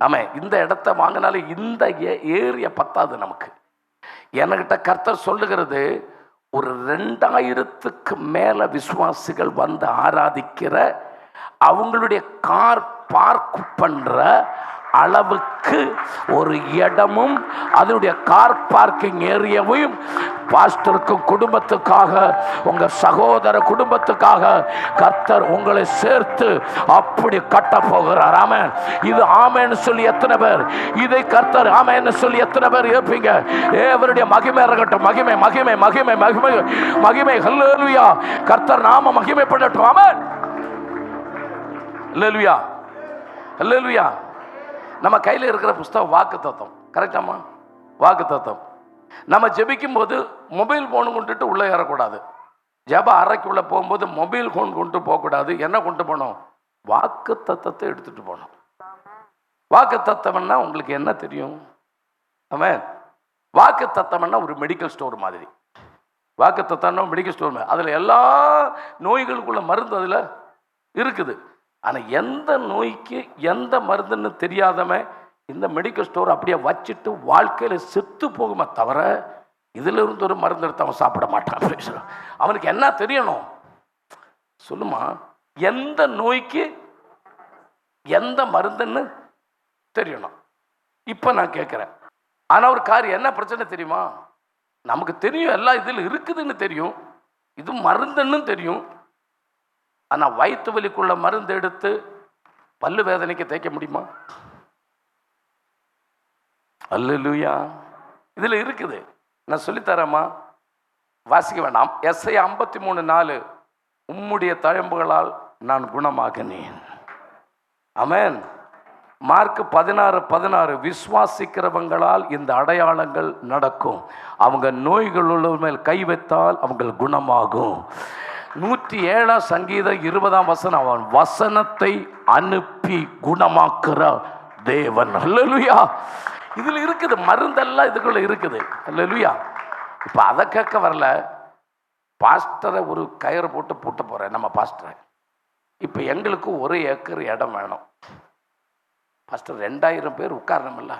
ஆமா, இந்த இடத்தை வாங்கினாலும் இந்த ஏரியா பத்தாது நமக்கு. என்கிட்ட கர்த்தர் சொல்லுகிறது, ஒரு 2000க்கு மேல விசுவாசிகள் வந்து ஆராதிக்கிற, அவங்களுடைய கார் பார்க் பண்ற அளவுக்கு ஒரு இடமும் அதனுடைய கார் பார்க்கிங் ஏரியாவையும் பாஸ்டருக்கு குடும்பத்துக்காக, உங்க சகோதர குடும்பத்துக்காக கர்த்தர் உங்களை சேர்த்து அப்படி கட்ட போகிறார். ஆமென். இது ஆமென்னு சொல்லி எத்தனை பேர் இதை கர்த்தர் ஆமென்னு சொல்லி எத்தனை பேர் ஏற்பீங்க? அவருடைய மகிமை இறங்கட்டும். மகிமை, மகிமை, மகிமை, மகிமை, மகிமை. ஹல்லேலூயா. கர்த்தர் நாம மகிமைப்படட்டும். ஆமென். ஹல்லேலூயா, ஹல்லேலூயா. நம்ம கையில் இருக்கிற புஸ்தகம் வாக்குத்தத்தம். கரெக்டாமா? வாக்குத்தத்தம். நம்ம ஜெபிக்கும் போது மொபைல் ஃபோன் கொண்டுட்டு உள்ளே ஏறக்கூடாது. ஜெப அறைக்குள்ளே போகும்போது மொபைல் ஃபோன் கொண்டு போகக்கூடாது. என்ன கொண்டு போகணும்? வாக்குத்தத்தத்தை எடுத்துகிட்டு போகணும். வாக்குத்தத்தம்னா உங்களுக்கு என்ன தெரியும்? ஆமென். வாக்குத்தத்தம்னா ஒரு மெடிக்கல் ஸ்டோர் மாதிரி. வாக்குத்தத்தம்னா மெடிக்கல் ஸ்டோர் மாதிரி. அதில் எல்லா நோய்களுக்குள்ள மருந்து அதில் இருக்குது. ஆனால் எந்த நோய்க்கு எந்த மருந்துன்னு தெரியாதவன் இந்த மெடிக்கல் ஸ்டோர் அப்படியே வச்சுட்டு வாழ்க்கையில் செத்து போகுமே தவிர இதில் இருந்து ஒரு மருந்து எடுத்து அவன் சாப்பிட மாட்டான். அவனுக்கு என்ன தெரியணும் சொல்லுமா? எந்த நோய்க்கு எந்த மருந்துன்னு தெரியணும். இப்போ நான் கேட்குறேன், ஆனால் ஒரு காரியம் என்ன பிரச்சனை தெரியுமா? நமக்கு தெரியும் எல்லாம் இதில் இருக்குதுன்னு தெரியும், இது மருந்துன்னு தெரியும். ஆனால் வயிற்று வலிக்குள்ள மருந்து எடுத்து பல்லு வேதனைக்கு தேய்க்க முடியுமா? அல்லேலூயா. இதில் இருக்குது, நான் சொல்லித்தரேம்மா, வாசிக்க வேண்டாம். எஸ்ஐயா 53:4, உம்முடைய தழும்புகளால் நான் குணமாகினேன். ஆமென். மார்க் 16:16, விசுவாசிக்கிறவங்களால் இந்த அடையாளங்கள் நடக்கும். அவங்க நோய்கள் உள்ள மேல் கை வைத்தால் அவங்க குணமாகும். 107 சங்கீதம் 20 அவன் வசனத்தை அனுப்பி குணமாக்குற தேவன். அல்லேலூயா. இதுல இருக்குது மருந்தெல்லாம், இதுக்குள்ள இருக்குது. அல்லேலூயா. இப்ப அதை கேட்க வரல, பாஸ்டரை ஒரு கயிறு போட்டு பூட்ட போறேன். நம்ம பாஸ்டரை இப்ப எங்களுக்கு 1 ஏக்கர் இடம் வேணும். பாஸ்டர் 2000 பேர் உட்காரணுமில்ல,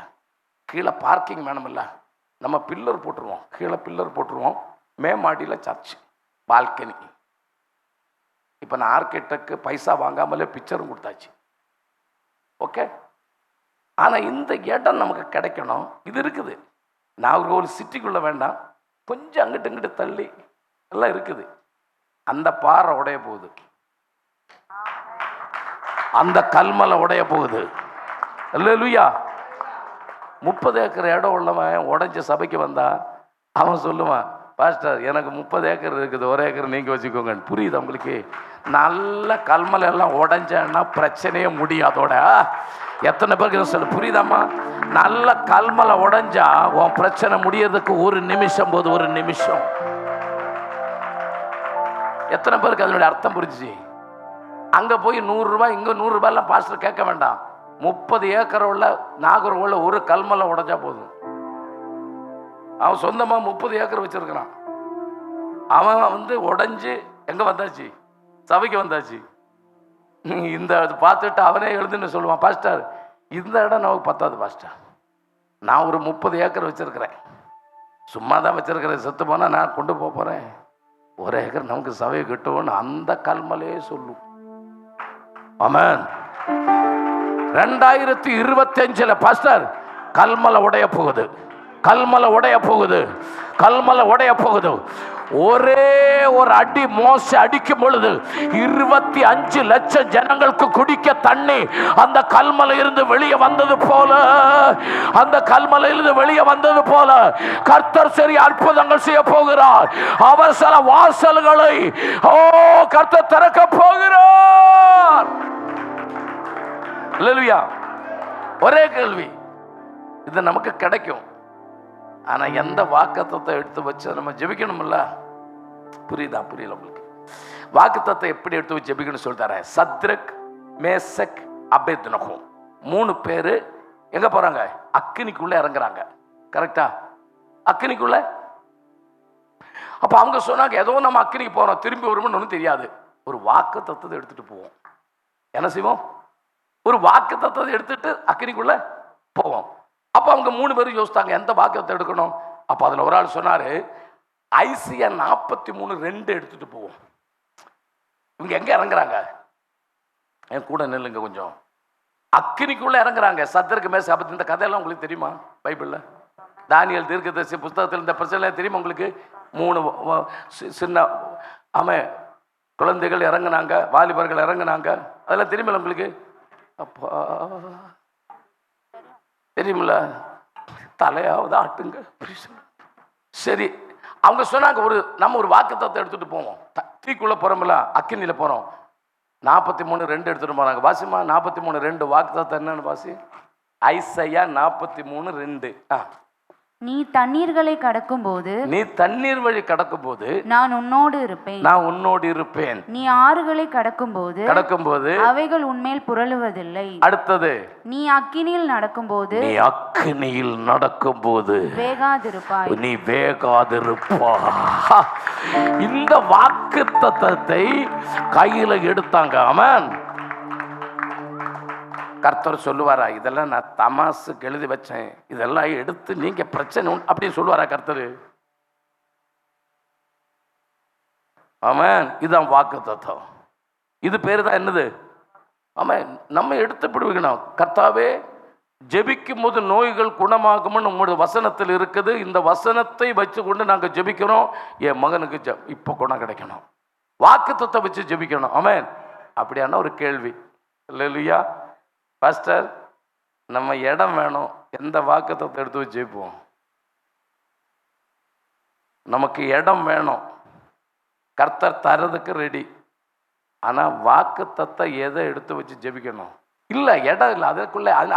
கீழே பார்க்கிங் வேணுமில்ல, நம்ம பில்லர் போட்டுருவோம், கீழே பில்லர் போட்டுருவோம், மேமாடியில் சர்ச், பால்கனி. இப்போ நான் ஆர்கிடெக்ட் பைசா வாங்காமலே பிக்சரும் கொடுத்தாச்சு. ஓகே. ஆனால் இந்த இடம் நமக்கு கிடைக்கணும். இது இருக்குது. நாகர்கோவில் சிட்டிக்குள்ளே வேண்டாம், கொஞ்சம் அங்கிட்டு இங்கிட்டு தள்ளி எல்லாம் இருக்குது. அந்த பாறை உடைய போகுது, அந்த கல்மலை உடைய போகுது. அல்லேலூயா. 30 ஏக்கர் இடம் உள்ளவன் உடஞ்ச சபைக்கு வந்தா அவன் சொல்லுவான், பாஸ்டர் எனக்கு 30 ஏக்கர் இருக்குது, 1 ஏக்கர் நீங்கள் வச்சுக்கோங்க. புரியுது உங்களுக்கு? நல்ல கல்மலை எல்லாம் உடஞ்சேன்னா பிரச்சனையே முடியாதோட. எத்தனை பேருக்கு சொல்ல புரியுதாம்மா? நல்ல கல்மலை உடஞ்சா உன் பிரச்சனை முடியறதுக்கு 1 நிமிஷம் போது, 1 நிமிஷம். எத்தனை பேருக்கு அதனுடைய அர்த்தம் புரிஞ்சுச்சு? அங்கே போய் 100 ரூபாய், இங்கே 100 ரூபாயெல்லாம் பாஸ்டர் கேட்க வேண்டாம். 30 ஏக்கர் உள்ள நாகர்கோவில்ல 1 கல்மலை உடஞ்சா போதும். அவன் சொந்தமாக 30 ஏக்கர் வச்சிருக்கிறான். அவன் வந்து உடஞ்சி எங்கே வந்தாச்சு? சபைக்கு வந்தாச்சு. இந்த பார்த்துட்டு அவனே எழுதுன்னு சொல்லுவான், பாஸ்டர் இந்த இடம் நமக்கு பத்தாது பாஸ்டர், நான் ஒரு 30 ஏக்கர் வச்சிருக்கிறேன், சும்மா தான் வச்சிருக்கிறேன், செத்து போனால் நான் கொண்டு போக போகிறேன், 1 ஏக்கர் நமக்கு சபை கிட்டும்னு அந்த கல்மலையே சொல்லும். ஆமென். 2025 பாஸ்டர் கல்மலை உடைய போகுது, கல்மலை உடைய போகுது, கல்மலை உடைய போகுது. ஒரே ஒரு அடி மோச அடிக்கும் பொழுது 25 லட்சம் ஜனங்களுக்கு குடிக்க தண்ணி அந்த கல்மலை இருந்து வெளியே வந்தது போல, அந்த கல்மலை இருந்து வெளியே வந்தது போல கர்த்தர் சரி அற்புதங்கள் செய்ய போகிறார். அவர் சில வாசல்களை கர்த்தர் திறக்க போகிறார். அல்லேலூயா. ஒரே கேள்வி, இது நமக்கு கிடைக்கும். ஆனா எந்த வாக்குத்தத்தை எடுத்து வச்சு நம்ம ஜெபிக்கணும்ல? புரியுதா? புரியல உங்களுக்கு? வாக்குத்தத்தை எப்படி எடுத்து வச்சு ஜெபிக்கணும் சொல்லிட்டார. சத்ரக், மேசக், அபேத்நேகோ 3 பேரு எங்க போறாங்க? அக்கினிக்குள்ள இறங்குறாங்க. கரெக்டா? அக்கினிக்குள்ள. அப்ப அவங்க சொன்னாங்க, ஏதோ நம்ம அக்கினிக்கு போறோம், திரும்பி வரும்னு ஒன்றும் தெரியாது. ஒரு வாக்குத்தத்தை எடுத்துட்டு போவோம். என்ன செய்வோம்? ஒரு வாக்குத்தத்தை எடுத்துட்டு அக்கினிக்குள்ள போவோம். அப்ப அவங்க 3 பேரும் யோசித்தாங்க, எந்த வாக்குத்தத்தை எடுக்கணும்? அப்ப அதுல ஒரு ஆள் சொன்னாரு, ஐசியா 43:2 எடுத்துட்டு போவோம். இவங்க எங்க இறங்குறாங்க? என் கூட நில்லுங்க கொஞ்சம். அக்கினிக்குள்ள இறங்குறாங்க. சத்ரக், மேசக், அபேத்நேகோ. இந்த கதையெல்லாம் உங்களுக்கு தெரியுமா? பைபிள்ல தானியேல் தீர்க்கதரிசி புத்தகத்தில் இந்த பிரச்சனை தெரியுமா உங்களுக்கு? 3 சின்ன குழந்தைகள் இறங்குனாங்க, வாலிபர்கள் இறங்குனாங்க. அதெல்லாம் தெரியுமில்ல உங்களுக்கு? அப்பா தெரியுமில்ல? தலையாவது ஆட்டுங்க. சரி, அவங்க சொன்னாங்க, நம்ம ஒரு வாக்குத்தத்தை எடுத்துட்டு போவோம். தீக்குள்ள போறோம்ல, அக்கினியில போறோம். 43:2 எடுத்துட்டு போறாங்க. வாசிமா 43:2 வாக்குத்தத்தை என்னன்னு வாசி. ஐசையா 43:2. நீ தண்ணீர்களை கடக்கும் போது, நீ தண்ணீர் வழி கடக்கும் போது நான் உன்னோடு இருப்பேன், நான் உன்னோடு இருப்பேன். நீ ஆறுகளை கடக்கும் போது அவைகள் உன்மேல் புரளுவதில்லை. அடுத்தது, நீ அக்கினியில் நடக்கும் போது, நீ அக்கினியில் நடக்கும் போது வேகாதிருப்பாய், நீ வேகாதிருப்பாய். இந்த வாக்குத்தத்தத்தை கையில எடுத்தாங்க. ஆமென். கர்த்தர் சொல்லுவாரா, இதெல்லாம் நான் தமாசுக்கு எழுதி வச்சேன், இதெல்லாம் எடுத்து நீங்க பிரச்சனை அப்படின்னு சொல்லுவாரா கர்த்தர்? ஆமென். இதுதான் வாக்குத்தத்தம். இது பேரு தான் என்னது? ஆமென். நம்ம எடுத்து பிடிக்கணும். கர்த்தாவே, ஜெபிக்கும் போது நோய்கள் குணமாகும்னு உங்களுடைய வசனத்தில் இருக்குது. இந்த வசனத்தை வச்சு கொண்டு நாங்கள் ஜெபிக்கிறோம். என் மகனுக்கு இப்போ குணம் கிடைக்கணும். வாக்குத்தத்தை வச்சு ஜெபிக்கணும். ஆமென். அப்படியான ஒரு கேள்வி. அல்லேலூயா. பாஸ்டர், நம்ம இடம் வேணும், எந்த வாக்குத்தத்தை எடுத்து வச்சு ஜெயிப்போம்? நமக்கு இடம் வேணும், கர்த்தர் தரதுக்கு ரெடி. ஆனால் வாக்குத்தத்தை எதை எடுத்து வச்சு ஜெபிக்கணும்? இல்லை, இடம் இல்லை.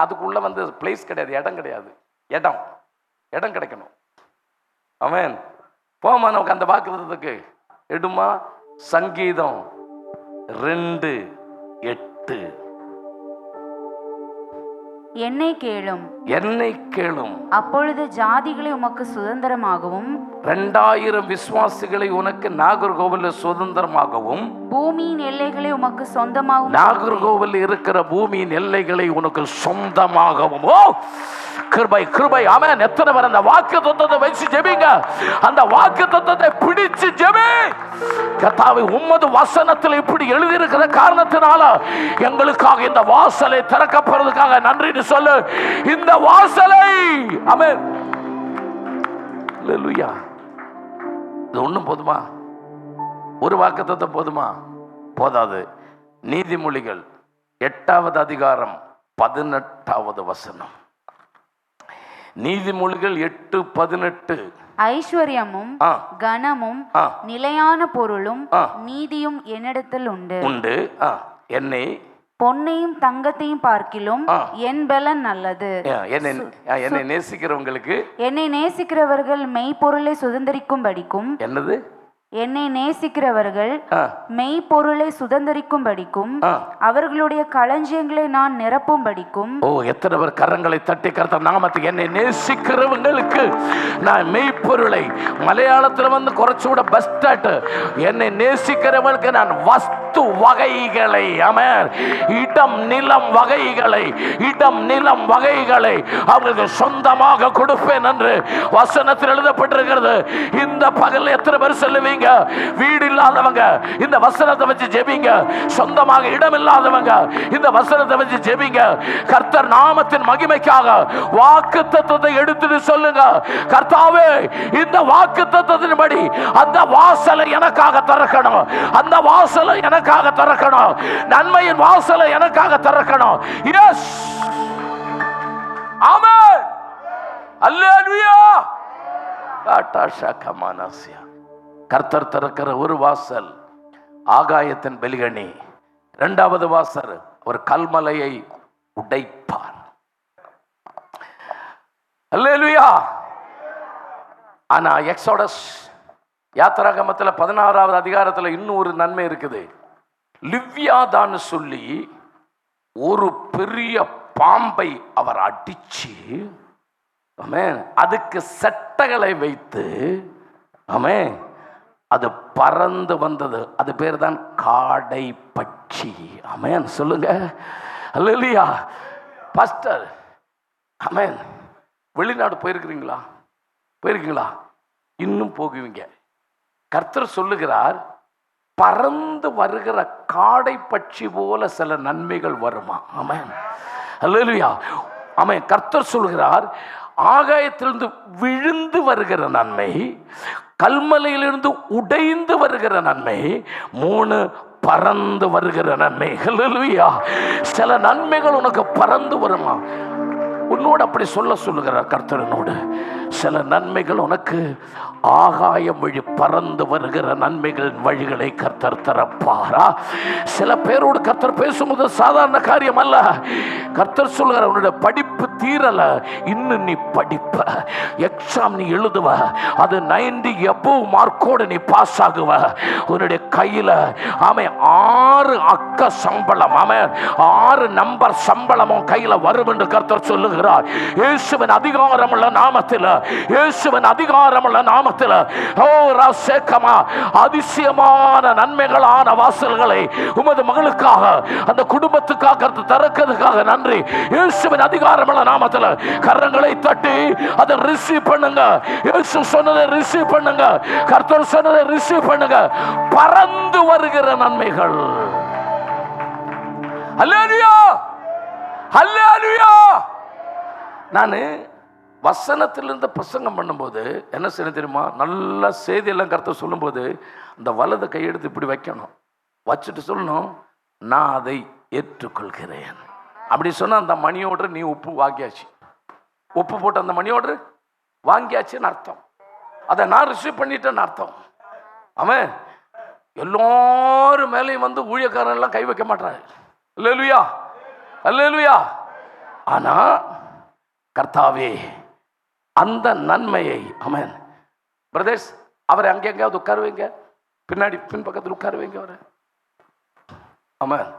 அதுக்குள்ள வந்து பிளேஸ் கிடையாது, இடம் கிடையாது. இடம் கிடைக்கணும். ஆமென். போமா நமக்கு அந்த வாக்குத்தத்துக்கு. எடுமா. சங்கீதம் 2:8. என்னை கேளும், என்னை கேளும். அப்பொழுது ஜாதிகளை உமக்கு சுதந்திரமாகவும் 2000 விசுவாசிகளை உனக்கு நாகர்கோவில் சுதந்திரமாகவும், பூமியின் எல்லைகளை உமக்கு சொந்தமாகவும், நாகர்கோவில் இருக்கிற பூமியின் எல்லைகளை உனக்கு சொந்தமாகவும். ஓ கிருபை கிருபை. ஆமென். எத்தனை பேர் அந்த வாக்கு தத்தத்தை வச்சு ஜெபிங்க. அந்த வாக்கு தத்தத்தை பிடிச்சு ஜெபி. கர்த்தாவே, உம்மது வசனத்தில் இப்படி எழுதி இருக்கிற காரணத்தினால எங்களுக்காக இந்த வாசலை திறக்கப்படுறதுக்காக நன்றின்னு சொல்லு. இந்த வாசலை. ஆமென். அல்லேலூயா. இது ஒண்ணும் போதுமா? ஒரு வாக்கு தத்தம் போதுமா? போதாது. நீதிமொழிகள் 8வது அதிகாரம் 18வது வசனம். நீதிமொழிகள் 8:18. ஐஸ்வர்யமும் கனமும் நிலையான பொருளும் நீதியும் என்னிடத்தில் உண்டு. என்னை பொன்னையும் தங்கத்தையும் பார்க்கிலும் என் பலன் நல்லது. என்னை நேசிக்கிறவங்களுக்கு, என்னை நேசிக்கிறவர்கள் மெய்ப்பொருளை சுதந்திரிக்கும்படிக்கும். என்னது? என்னை நேசிக்கிறவர்கள் மெய்ப்பொருளை சுதந்திரிக்கும்படிக்கும் அவர்களுடைய களஞ்சியங்களை நான் நிரப்பும்படிக்கும். ஓ, எத்தனை பேர் கரங்களை தட்டி கர்த்தர் நாமத்துக்கு. என்னை நேசிக்கிறவங்களுக்கு நான் மெய்ப்பொருளை, மலையாளத்தில் வந்து குறைச்சு விட பெஸ்ட், என்னை நேசிக்கிறவர்களுக்கு நான் வஸ்து வகைகளை, ஆமென், இடம் நிலம் வகைகளை, இடம் நிலம் வகைகளை அவங்களுக்கு சொந்தமாக கொடுப்பேன் என்று வசனத்தில் எழுதப்பட்டிருக்கிறது. இந்த பகல் எத்தனை பேர் சொல்லுவீங்க? வீடு இல்லாதவங்க இந்த வசனத்தை வச்சு ஜெபிங்க. சொந்தமாக இடம் இல்லாதவங்க இந்த வசனத்தை வச்சு ஜெபிங்க. கர்த்தர் நாமத்தின் மகிமைக்காக வாக்குத்தத்தத்தை எடுத்து சொல்லுங்க. கர்த்தாவே, இந்த வாக்குத்தத்தத்தின்படி அந்த வாசலை எனக்காக திறக்கணும். அந்த வாசலை எனக்காக திறக்கணும். நன்மையின் வாசலை எனக்காக திறக்கணும். எஸ், ஆமென், அல்லேலூயா. ஆட்டாஷகமானஸ்யா. கர்த்தர் திறக்கிற ஒரு வாசல் ஆகாயத்தின் பெலிகனி. 2வது வாசல் ஒரு கல்மலையை உடைப்பார். அல்லேலூயா. ஆனா எக்ஸோடஸ் யாத்திராகமத்தில் 16வது அதிகாரத்தில் இன்னும் ஒரு நன்மை இருக்குது. லிவ்யாதான் சொல்லி ஒரு பெரிய பாம்பை அவர் அடிச்சு, ஆமென், அதுக்கு சட்டைகளை வைத்து, ஆமென், அது பறந்து வந்தது. அது பேர் தான் காடை பட்சி. ஆமென், சொல்லுங்க. அல்லேலூயா. பாஸ்டர், ஆமென், வெளிநாடு போயிருக்கிறீங்களா? போயிருக்கீங்களா? இன்னும் போகுவீங்க. கர்த்தர் சொல்லுகிறார், பறந்து வருகிற காடை பட்சி போல சில நன்மைகள் வருமா. ஆமென், அல்லேலூயா. ஆமென். கர்த்தர் சொல்லுகிறார், ஆகாயத்திலிருந்து விழுந்து வருகிற நன்மை, கல்மலையிலிருந்து உடைந்து வருகிற நன்மை, 3 பறந்து வருகிற நன்மை. ஹல்லேலூயா. சில நன்மைகள் உனக்கு பறந்து வருமா? உன்னோடு அப்படி சொல்லுகிறார் கர்த்தரனோடு. சில நன்மைகள் உனக்கு ஆகாயம் வழி பறந்து வருகிற நன்மைகளின் வழிகளை கர்த்தர் திறப்பாரா? சில பேரோடு கர்த்தர் பேசும்போது சாதாரண காரியம் அல்ல. கர்த்தர் சொல்லுகிற, உன்னுடைய படிப்பு தீரல, இன்னும் நீ படிப்ப, எக்ஸாம் நீ எழுதுவ, அது 90 above மார்க்கோடு நீ பாஸ் ஆகுவ. உன்னுடைய கையில, ஆமே, 6 அக்க சம்பளம், ஆமே, 6 நம்பர் சம்பளமும் கையில வரும் என்று கர்த்தர் சொல்லுகிறார். இயேசுவின் அதிகாரமுள்ள நாமத்தில், இயேசுவின் அதிகாரமுள்ள நாமத்தில், ஓ ராசேகமா, அதிசயமான நன்மைகளான வாசல்களை உமது மகளுக்காக, அந்த குடும்பத்துக்காக திறக்கிறதுக்காக நன்றி. இயேசுவின் அதிகாரமுள்ள நாமத்தில் கரங்களை தட்டி அதை ரிசீவ் பண்ணுங்க. இயேசு சொன்னதை ரிசீவ் பண்ணுங்க. கர்த்தர் சொன்னதை ரிசீவ் பண்ணுங்க. பறந்து வருகிற நன்மைகள். அல்லேலூயா, அல்லேலூயா. நான் வசனத்திலிருந்து பிரசங்கம் பண்ணும்போது என்ன செய்யணும் தெரியுமா? நல்ல செய்தியெல்லாம் கருத்தை சொல்லும்போது இந்த வலது கையெடுத்து இப்படி வைக்கணும். வச்சுட்டு சொல்லணும், நான் அதை ஏற்றுக்கொள்கிறேன். அப்படி சொன்னால் அந்த மணி ஆர்டர் நீ உப்பு வாங்கியாச்சு. உப்பு போட்டு அந்த மணி ஆர்டர் வாங்கியாச்சுன்னு அர்த்தம். அதை நான் ரிசீவ் பண்ணிட்டேன்னு அர்த்தம். அவன் எல்லாரும் மேலேயும் வந்து ஊழியக்காரன் எல்லாம் கை வைக்க மாட்டாரு. அல்லேலூயா, அல்லேலூயா. ஆனா கர்த்தாவே, அந்த நன்மையை, ஆமென், பிரதர்ஸ், அவரை அங்கே எங்கேயாவது உட்காருவீங்க, பின்னாடி பின்பக்கத்தில் உட்காருவீங்க அவரை. ஆமென்.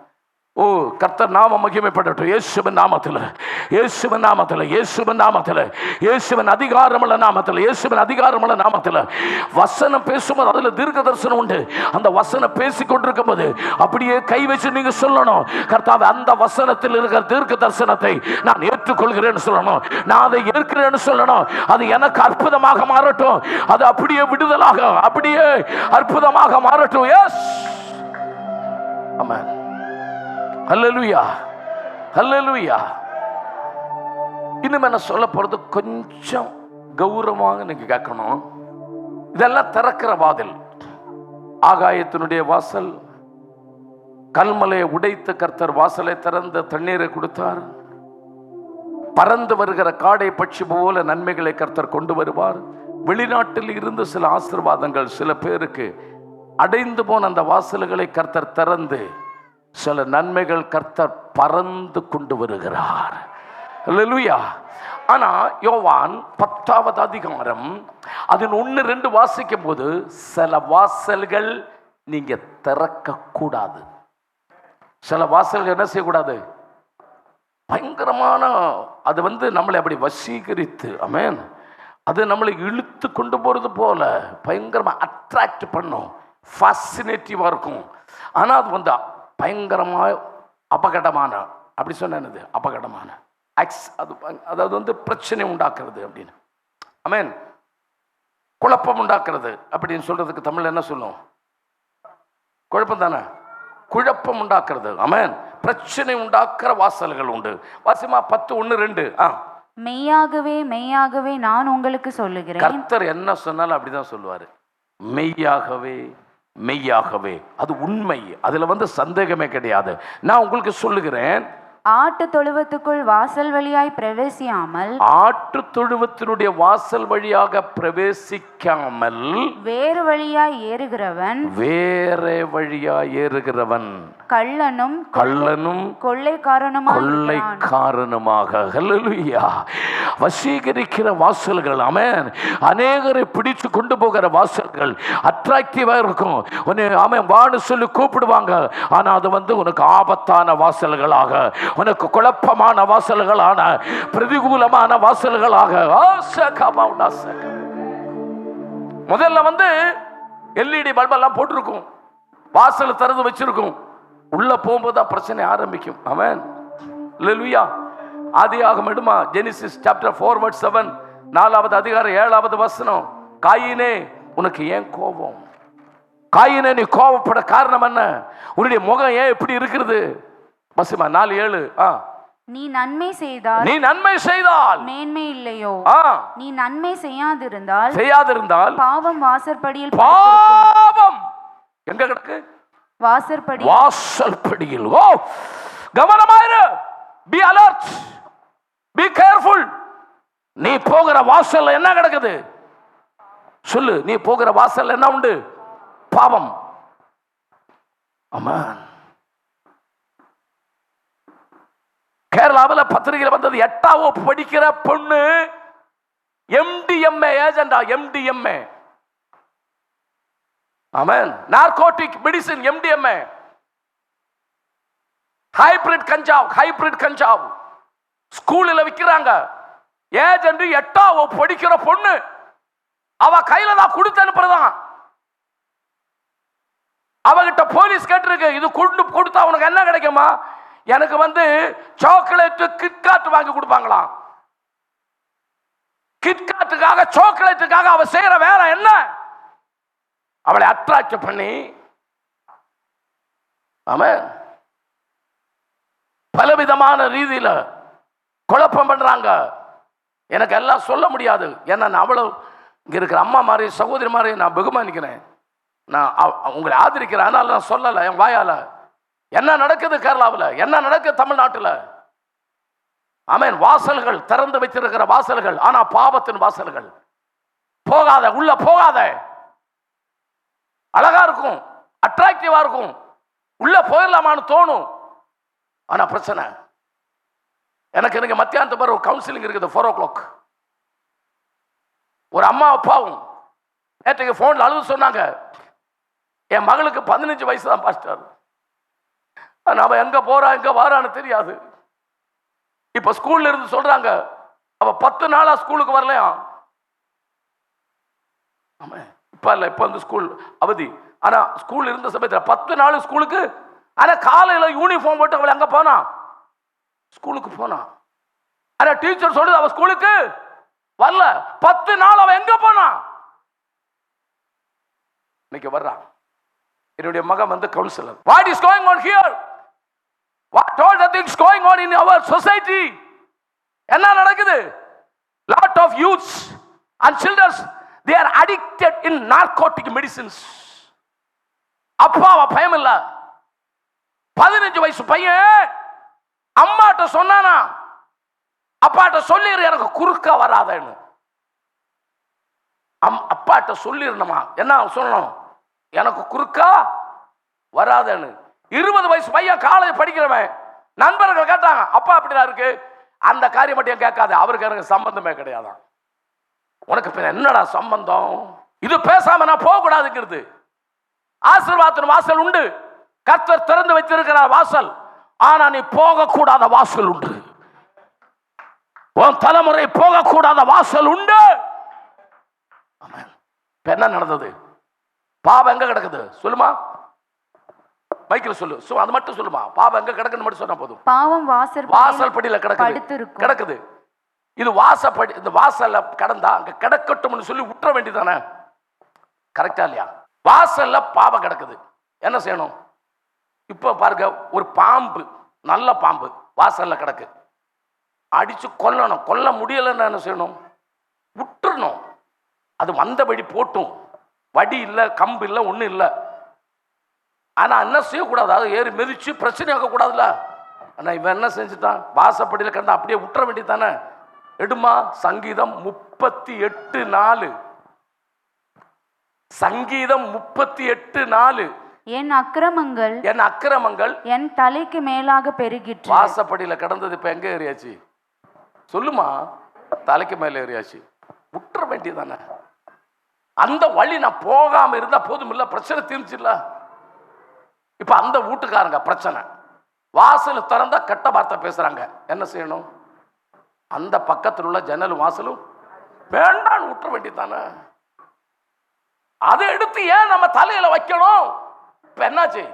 ஓ, கர்த்தர் நாம மகிமைப்படட்டும். இயேசுவின் நாமத்தில், இயேசுவின் நாமத்தில், இயேசுவின் நாமத்தில், இயேசுவின் அதிகாரமுள்ள நாமத்தில், இயேசுவின் அதிகாரமுள்ள நாமத்தில். வசனம் பேசும்போது அதுல தீர்க்க தரிசனம் உண்டு. அந்த வசனம் பேசி கொண்டிருக்கும் போது அப்படியே கை வச்சு நீங்க சொல்லணும், கர்த்தாவே அந்த வசனத்தில் இருக்கிற தீர்க்க தரிசனத்தை நான் ஏற்றுக்கொள்கிறேன்னு சொல்லணும். நான் அதை ஏற்கிறேன்னு சொல்லணும். அது எனக்கு அற்புதமாக மாறட்டும். அது அப்படியே விடுதலாக, அப்படியே அற்புதமாக மாறட்டும். எஸ், ஆமென். ஹல்லேலூயா, ஹல்லேலூயா. இன்னும் என்ன சொல்ல போறது, கொஞ்சம் கௌரவமாக நீங்க கேட்கணும். இதெல்லாம் திறக்கிற வாதில், ஆகாயத்தினுடைய வாசல். கல்மலையை உடைத்து கர்த்தர் வாசலை திறந்த தண்ணீரை கொடுத்தார். பறந்து வருகிற காடை பட்சி போல நன்மைகளை கர்த்தர் கொண்டு வருவார். வெளிநாட்டில் இருந்து சில ஆசீர்வாதங்கள் சில பேருக்கு அடைந்து போன அந்த வாசல்களை கர்த்தர் திறந்து சில நன்மைகள் கர்த்தர் பறந்து கொண்டு வருகிறார். அல்லேலூயா. ஆனா யோவான் 10வது அதிகாரம் அதன் 1-2 வாசிக்கும் போது சில வாசல்கள் நீங்க திறக்க கூடாது. சில வாசல்கள் என்ன செய்யக்கூடாது? பயங்கரமான, அது நம்மளை அப்படி வசீகரித்து, ஆமென், அது நம்மளை இழுத்து கொண்டு போறது போல பயங்கரமா அட்ராக்ட் பண்ணும், ஃபாசினேட்டிவா இருக்கும். ஆனா அது பயங்கரமா அபகடமான, அப்படி சொன்னது அபகடமான, அதாவது பிரச்சனை உண்டாக்குறது அப்படின்னு, ஆமென், குழப்பம் உண்டாக்குறது அப்படின்னு சொல்றதுக்கு தமிழ் என்ன சொல்லும்? குழப்பம் தானே, குழப்பம் உண்டாக்குறது, ஆமென், பிரச்சனை உண்டாக்குற வாசல்கள் உண்டு. வாசிமா 10:1-2. மெய்யாகவே மெய்யாகவே நான் உங்களுக்கு சொல்லுகிறேன். கர்த்தர் என்ன சொன்னாலும் அப்படிதான் சொல்லுவாரு. மெய்யாகவே மெய்யாகவே, அது உண்மை, அதுல சந்தேகமே கிடையாது. நான் உங்களுக்கு சொல்லுகிறேன், ஆட்டு தொழுவத்துக்குள் வாசல் வழியாய் பிரவேசியாமல், ஆட்டு தொழுவத்தினுடைய வாசல் வழியாக பிரவேசிக்காமல் வேறு வழியாய் ஏறுகிறவன், வேற வழியாய் ஏறுகிறவன் கள்ளனும் கொள்ளைக்காரனுமாக. ஹல்லேலூயா. வசீகரிக்கிற வாசல்கள், ஆமென், அநேகரை பிடிச்சு கொண்டு போகிற வாசல்கள் அட்ராக்டிவா இருக்கும். ஆமென், வான்னு சொல்லி கூப்பிடுவாங்க. ஆனா அது உனக்கு ஆபத்தான வாசல்களாக, உனக்கு குழப்பமான வாசல்களான, பிரதிகூலமான வாசல்களாக. முதல்ல எல்இடி பல்பெல்லாம் போட்டிருக்கும், வாசல் திறந்து வச்சிருக்கும். உள்ள போகும்போது தான் பிரச்சனை ஆரம்பிக்கும். ஆமென், அல்லேலூயா. ஆதியாகமம் எடுமா, ஜெனிசிஸ் சாப்டர் 4:7, 4வது அதிகாரம் 7வது வசனம். காயினே, உனக்கு ஏன் கோபம்? காயினே, நீ கோபப்பட காரணம் என்ன? உன்னுடைய முகம் ஏன் இப்படி இருக்கிறது? வசமா 4:7. நீ நன்மை செய்தால் மேன்மை இல்லையோ? நீ நன்மை செய்யாதிருந்தால் பாவம் வாசற்படியில், பாவம் எங்க கிடக்கு? வாசற்படியில். ஓ, கவனமாயிரு. Be alert, be careful. நீ போகிற வாசல்ல என்ன கிடக்குது சொல்லு. நீ போகிற வாசல்ல என்ன உண்டு? பாவம். ஆமென். கேரளாவில் பத்திரிகையில் வந்தது, 8ஆம் வகுப்பு படிக்கிற பொண்ணு MDMA ஏஜெண்டா, MDMA, ஆமென், நார்கோட்டிக் மெடிசின், MDMA, ஹைபிரிட் கஞ்சாவ் ஸ்கூலில் விற்கிறாங்க. ஏஜெண்ட் 8ஆம் வகுப்பு படிக்கிற பொண்ணு, அவ கையில தான் கொடுத்து அனுப்புறதான். அவகிட்ட போலீஸ் கேட்டிருக்கு, இது கொடுத்தா உனக்கு என்ன கிடைக்குமா? எனக்கு சாக்லேட் கிட்காட் வாங்கி கொடுப்பாங்களாம். கிட்காட்டுக்காக, சாக்லேட்டுக்காக அவ செய்யற வேலை என்ன? அவளை அட்ராக்ட் பண்ணி, ஆமென், பலவிதமான ரீதியில குழப்பம் பண்றாங்க. எனக்கு எல்லாம் சொல்ல முடியாது. ஏன்னா நான் அவ்வளவு இங்க இருக்கிற அம்மா மாதிரி, சகோதரி மாதிரி நான் பகுமானிக்கிறேன். நான் உங்களை ஆதரிக்கிறேன். அதனால நான் சொல்லல என் வாயால. என்ன நடக்குது கேரளாவில், என்ன நடக்குது தமிழ்நாட்டில்? ஆமென். வாசல்கள் திறந்து வைத்திருக்கிற வாசல்கள், ஆனா பாவத்தின் வாசல்கள். போகாத, உள்ள போகாத. அழகா இருக்கும், அட்ராக்டிவா இருக்கும், உள்ள போயிடலாமான்னு தோணும். ஆனா பிரச்சனை, எனக்கு மத்தியானத்து பிறகு ஒரு கவுன்சிலிங் இருக்குது 4 o'clock. ஒரு அம்மா அப்பாவும் நேற்றுக்கு போன்ல அழுது சொன்னாங்க, என் மகளுக்கு 15 வயசு தான் பாஸ்டர், நாம எங்க போறோம் எங்க வாரான்னு தெரியாது. இப்ப ஸ்கூல்ல இருந்து சொல்றாங்க அவ 10 நாளா ஸ்கூலுக்கு வரலையா. ஆமா, இப்ப இல்ல, இப்ப வந்து ஸ்கூல் அவதி. ஆனா ஸ்கூல் இருந்த சமயத்தில் 10 நாள் ஸ்கூலுக்கு. ஆனா காலையில யூனிஃபார்ம் போட்டு அவளை எங்க போனா, ஸ்கூலுக்கு போனா. ஆனா டீச்சர் சொல்லுது அவ ஸ்கூலுக்கு வரல. 10 நாள் அவ எங்க போனா. இன்னைக்கு வர்றான். என்னுடைய மகன் வந்து councillor. What is going on here? What all the things going on in our society? என்ன நடக்குது? Lot of youths and children, they are addicted in narcotic medicines. அப்பாவ பயம் இல்ல. 15 வயசு பையன் அம்மாட்ட சொன்னானா, அப்பாட்ட சொல்லிரு எனக்கு குறுக்க வராதேன்னு. அப்பாட்ட சொல்லிருந்தமா, என்ன சொல்லணும், எனக்கு குறுக்கா வராதேன்னு. 20 வயசு பையன் காலேஜ் படிக்கிறவன். நண்பர்கள் கேட்டாங்க, அப்பா அப்படிதான் இருக்கு, அந்த காரியம் மட்டும் கேட்காது, அவருக்கு எனக்கு சம்பந்தமே கிடையாதான். உனக்கு என்னடா சம்பந்தம்? இது பேசாம நான் போக கூடாதுங்கிறது. ஆசீர்வாதத்தின் வாசல் உண்டு, கர்த்தர் திறந்து வைத்திருக்கிறார் வாசல். ஆனா நீ போக கூடாத வாசல் உண்டு. உன் தலைமுறை போக கூடாத வாசல் உண்டு. என்ன நடந்தது? பாவம் எங்க கிடக்குது சொல்லுமா, மைக்கில் சொல்லு, அது மட்டும் சொல்லுமா. பாவம் எங்க கிடக்குன்னு மட்டும் சொன்னா போதும். பாவம் வாசல் படியில கிடக்குது. இது வாசப்படி, இந்த வாசல்ல கடந்தா அங்க கிடக்கட்டும்னு சொல்லி விட்டுற வேண்டியதானே, கரெக்டா இல்லையா? வாசல்ல பாவம் கிடக்குது, என்ன செய்யணும்? இப்ப பாருங்க, ஒரு பாம்பு, நல்ல பாம்பு வாசல்ல கிடக்கு, அடிச்சு கொல்லணும். கொல்ல முடியலன்னு என்ன செய்யணும்? விட்டுறணும். அது வந்தபடி போட்டும், வடி இல்லை, கம்பு இல்லை, ஒன்றும் இல்லை. ஆனா என்ன செய்யக்கூடாது? அதை ஏறி மிதிச்சு பிரச்சனை ஆக கூடாதுல்ல. ஆனா இவன் என்ன செஞ்சுட்டான்? வாசப்படியில் கிடந்தா அப்படியே விட்டுற வேண்டியதானே. எடுமா, சங்கீதம் 38:4. சங்கீதம் 38:4. என் அக்கிரமங்கள் என் தலைக்கு மேலாக பெருகிற்று. வாசப்படியில கடந்தது இப்ப எங்க ஏறியாச்சு சொல்லுமா? தலைக்கு மேல ஏறியாச்சு. விட்டுற வேண்டியதானே. அந்த வழி நான் போகாம இருந்தா போதும் இல்ல, பிரச்சனை தீர்ந்துச்சுல்ல. இப்ப அந்த வீட்டுக்காரங்க பிரச்சனை, வாசல் திறந்தா கெட்ட வார்த்தை பேசுறாங்க, என்ன செய்யணும்? அந்த பக்கத்தில் உள்ள ஜன்னலும் வாசலும் வேண்டான்னு விட்டுற வேண்டியதானே. அதை எடுத்து ஏன் நம்ம தலையில வைக்கணும்? இப்ப என்னாச்சு?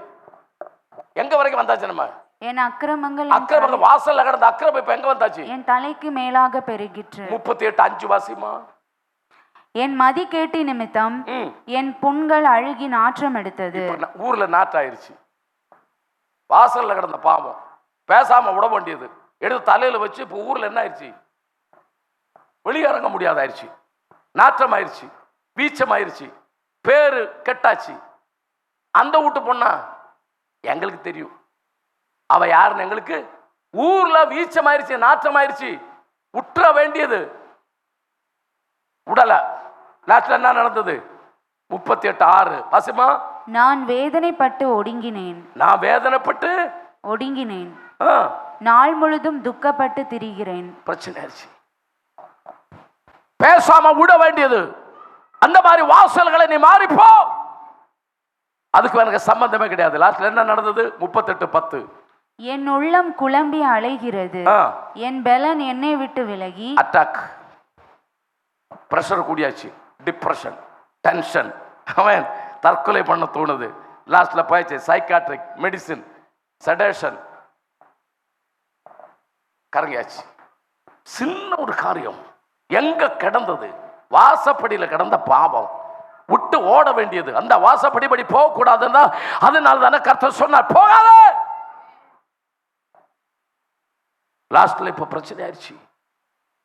எங்க வரைக்கும் வந்தாச்சு? நம்ம என் அக்கிரமங்கள் வாசல்ல கிடந்த அக்கிரமம் இப்ப எங்க வந்தாச்சு? என் தலைக்கு மேலாக பெருகிற்று. 38:5 வாசிமா. என் மதிகேட்டு நிமித்தம் என் புண்கள் அழுகி நாற்றம் எடுத்தது. ஊர்ல நாற்றாயிருச்சு. வாசல்ல கிடந்த பாவம் பேசாம விட வேண்டியது எடுத்து தலையில வச்சு இப்ப ஊர்ல என்ன ஆயிடுச்சு? வெளியிறங்க முடியாதாயிருச்சு, நாற்றம் ஆயிடுச்சு, வீச்சம் ஆயிடுச்சு, பேரு கெட்டாச்சு. அந்த வீட்டு பொண்ணா எங்களுக்கு தெரியும், அவ யாருன்னு எங்களுக்கு. ஊர்ல வீச்சம் ஆயிடுச்சு, நாற்றம் ஆயிடுச்சு, உற்ற வேண்டியது உடல. லாஸ்ட்ல என்ன நடந்தது? 38:6 வாசிமா. நான் வேதனைப்பட்டு ஒடுங்கினேன். நாள் முழுதும் துக்கப்பட்டு திரிகிறேன். பிரச்சனை ஆயிடுச்சு. பேசாம விட வேண்டியது. அந்த மாதிரி வாசல்களை நீ மாறிப்போ, அதுக்கு எனக்கு சம்பந்தமே கிடையாது. லாஸ்ட்ல என்ன நடந்தது? 38:10. என் உள்ளம் குழம்பி அலைகிறது, என் பலன் என்னை விட்டு விலகி. அட்டாக், பிரஷர் கூடியாச்சு, டிப்ரெஷன், டென்ஷன், அவன் தற்கொலை பண்ண தோணுது. லாஸ்ட்ல போயிடுச்சு சைக்காட்ரிக் மெடிசின், செடேஷன், கரங்கியாச்சு. சின்ன ஒரு காரியம் எங்க கிடந்தது? வாசப்படியில கிடந்த பாவம் விட்டு ஓட வேண்டியது. அந்த வாசப்படி போக கூடாதுன்னா அதனால தானே கர்த்தர் சொன்னார் போகாத. லாஸ்ட்ல இப்ப பிரச்சனை ஆயிடுச்சு.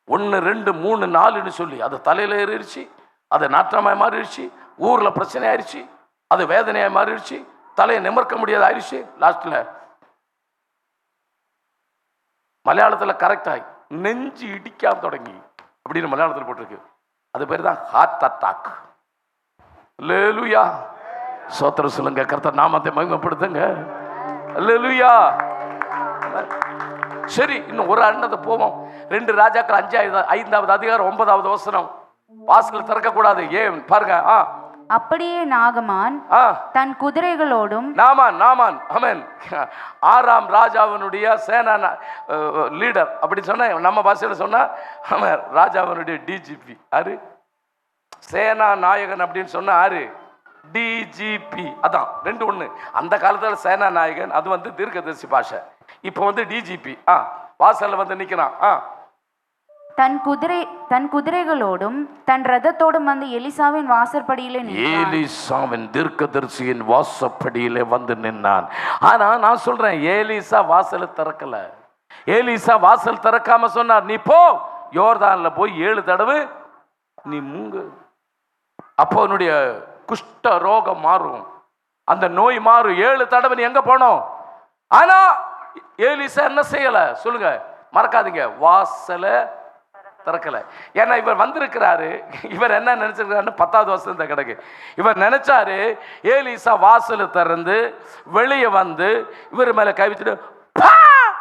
1, 2, 3, 4ன்னு சொல்லி அது தலையில ஏறிடுச்சு, அது நாற்றமாய் மாறிடுச்சு, ஊர்ல பிரச்சனை ஆயிடுச்சு, அது வேதனையாய் மாறிடுச்சு, தலையை நிமிர்க்க முடியாது ஆயிடுச்சு. லாஸ்ட்ல மலையாளத்தில் கரெக்டாய் நெஞ்சு இடிக்காம தொடங்கி அப்படின்னு மலையாளத்தில் போட்டிருக்கு. அது பேர் தான் ஹார்ட் அட்டாக். அல்லேலூயா, சோத்திரம் சொல்லுங்க, கர்த்தர் நாமத்தை மகிமைப்படுத்துங்க. அல்லேலூயா. சரி, இன்னும் ஒரு அண்ணத்தை போவோம். 2 ராஜாக்கள் 5வது அதிகாரம் 9வது வசனம். வாசல் திறக்க கூடாது. ஏன் பாருங்க, அப்படியே நாகமான் தன் குதிரைகளோடும் நாமான் ஆமென், ஆறாம் ராஜாவினுடைய சேனா லீடர் அப்படி சொன்ன, நம்ம பாஷையில் சொன்னா ஆமாம், ராஜாவினுடைய டிஜிபி யாரு, சேனா நாயகன் அப்படின்னு சொன்னா யாரு, டிஜிபி. அதான் ரெண்டு ஒண்ணு. அந்த காலத்துல சேனா நாயகன் அது வந்து தீர்க்கதரிசி பாஷை, இப்போ வந்து டிஜிபி. வாசல்ல வந்து நிக்கிறான். தன் குதிரைகளோடும் தன் ரதத்தோடும் வந்து எலிசாவின் வாசற்படியிலே நின்றான். எலிசாவின் தீர்க்கதரிசியின் வாசப்படியிலே வந்து நின்னான். ஆனா நான் சொல்றேன், ஏலிசா வாசலை திறக்கல. ஏலிசா வாசல் திறக்காம சொன்னார், நீ போ யோர்தான்ல போய் 7 தடவை நீ மூங்கு, அப்போ உன்னுடைய குஷ்ட ரோகம் மாறும், அந்த நோய் மாறும். 7 தடவை நீ எங்க போனோம். ஆனா ஏலிசா என்ன செய்யல சொல்லுங்க, மறக்காதீங்க, வாசல திறக்கல. ஏன்னா இவர் வந்திருக்கிறாரு, இவர் என்ன நினைச்சிருக்காருன்னு 10வது வருஷம் கிடக்கு. இவர் நினைச்சாரு ஏலிசா வாசல திறந்து வெளியே வந்து இவர் மேல கை வச்சுட்டு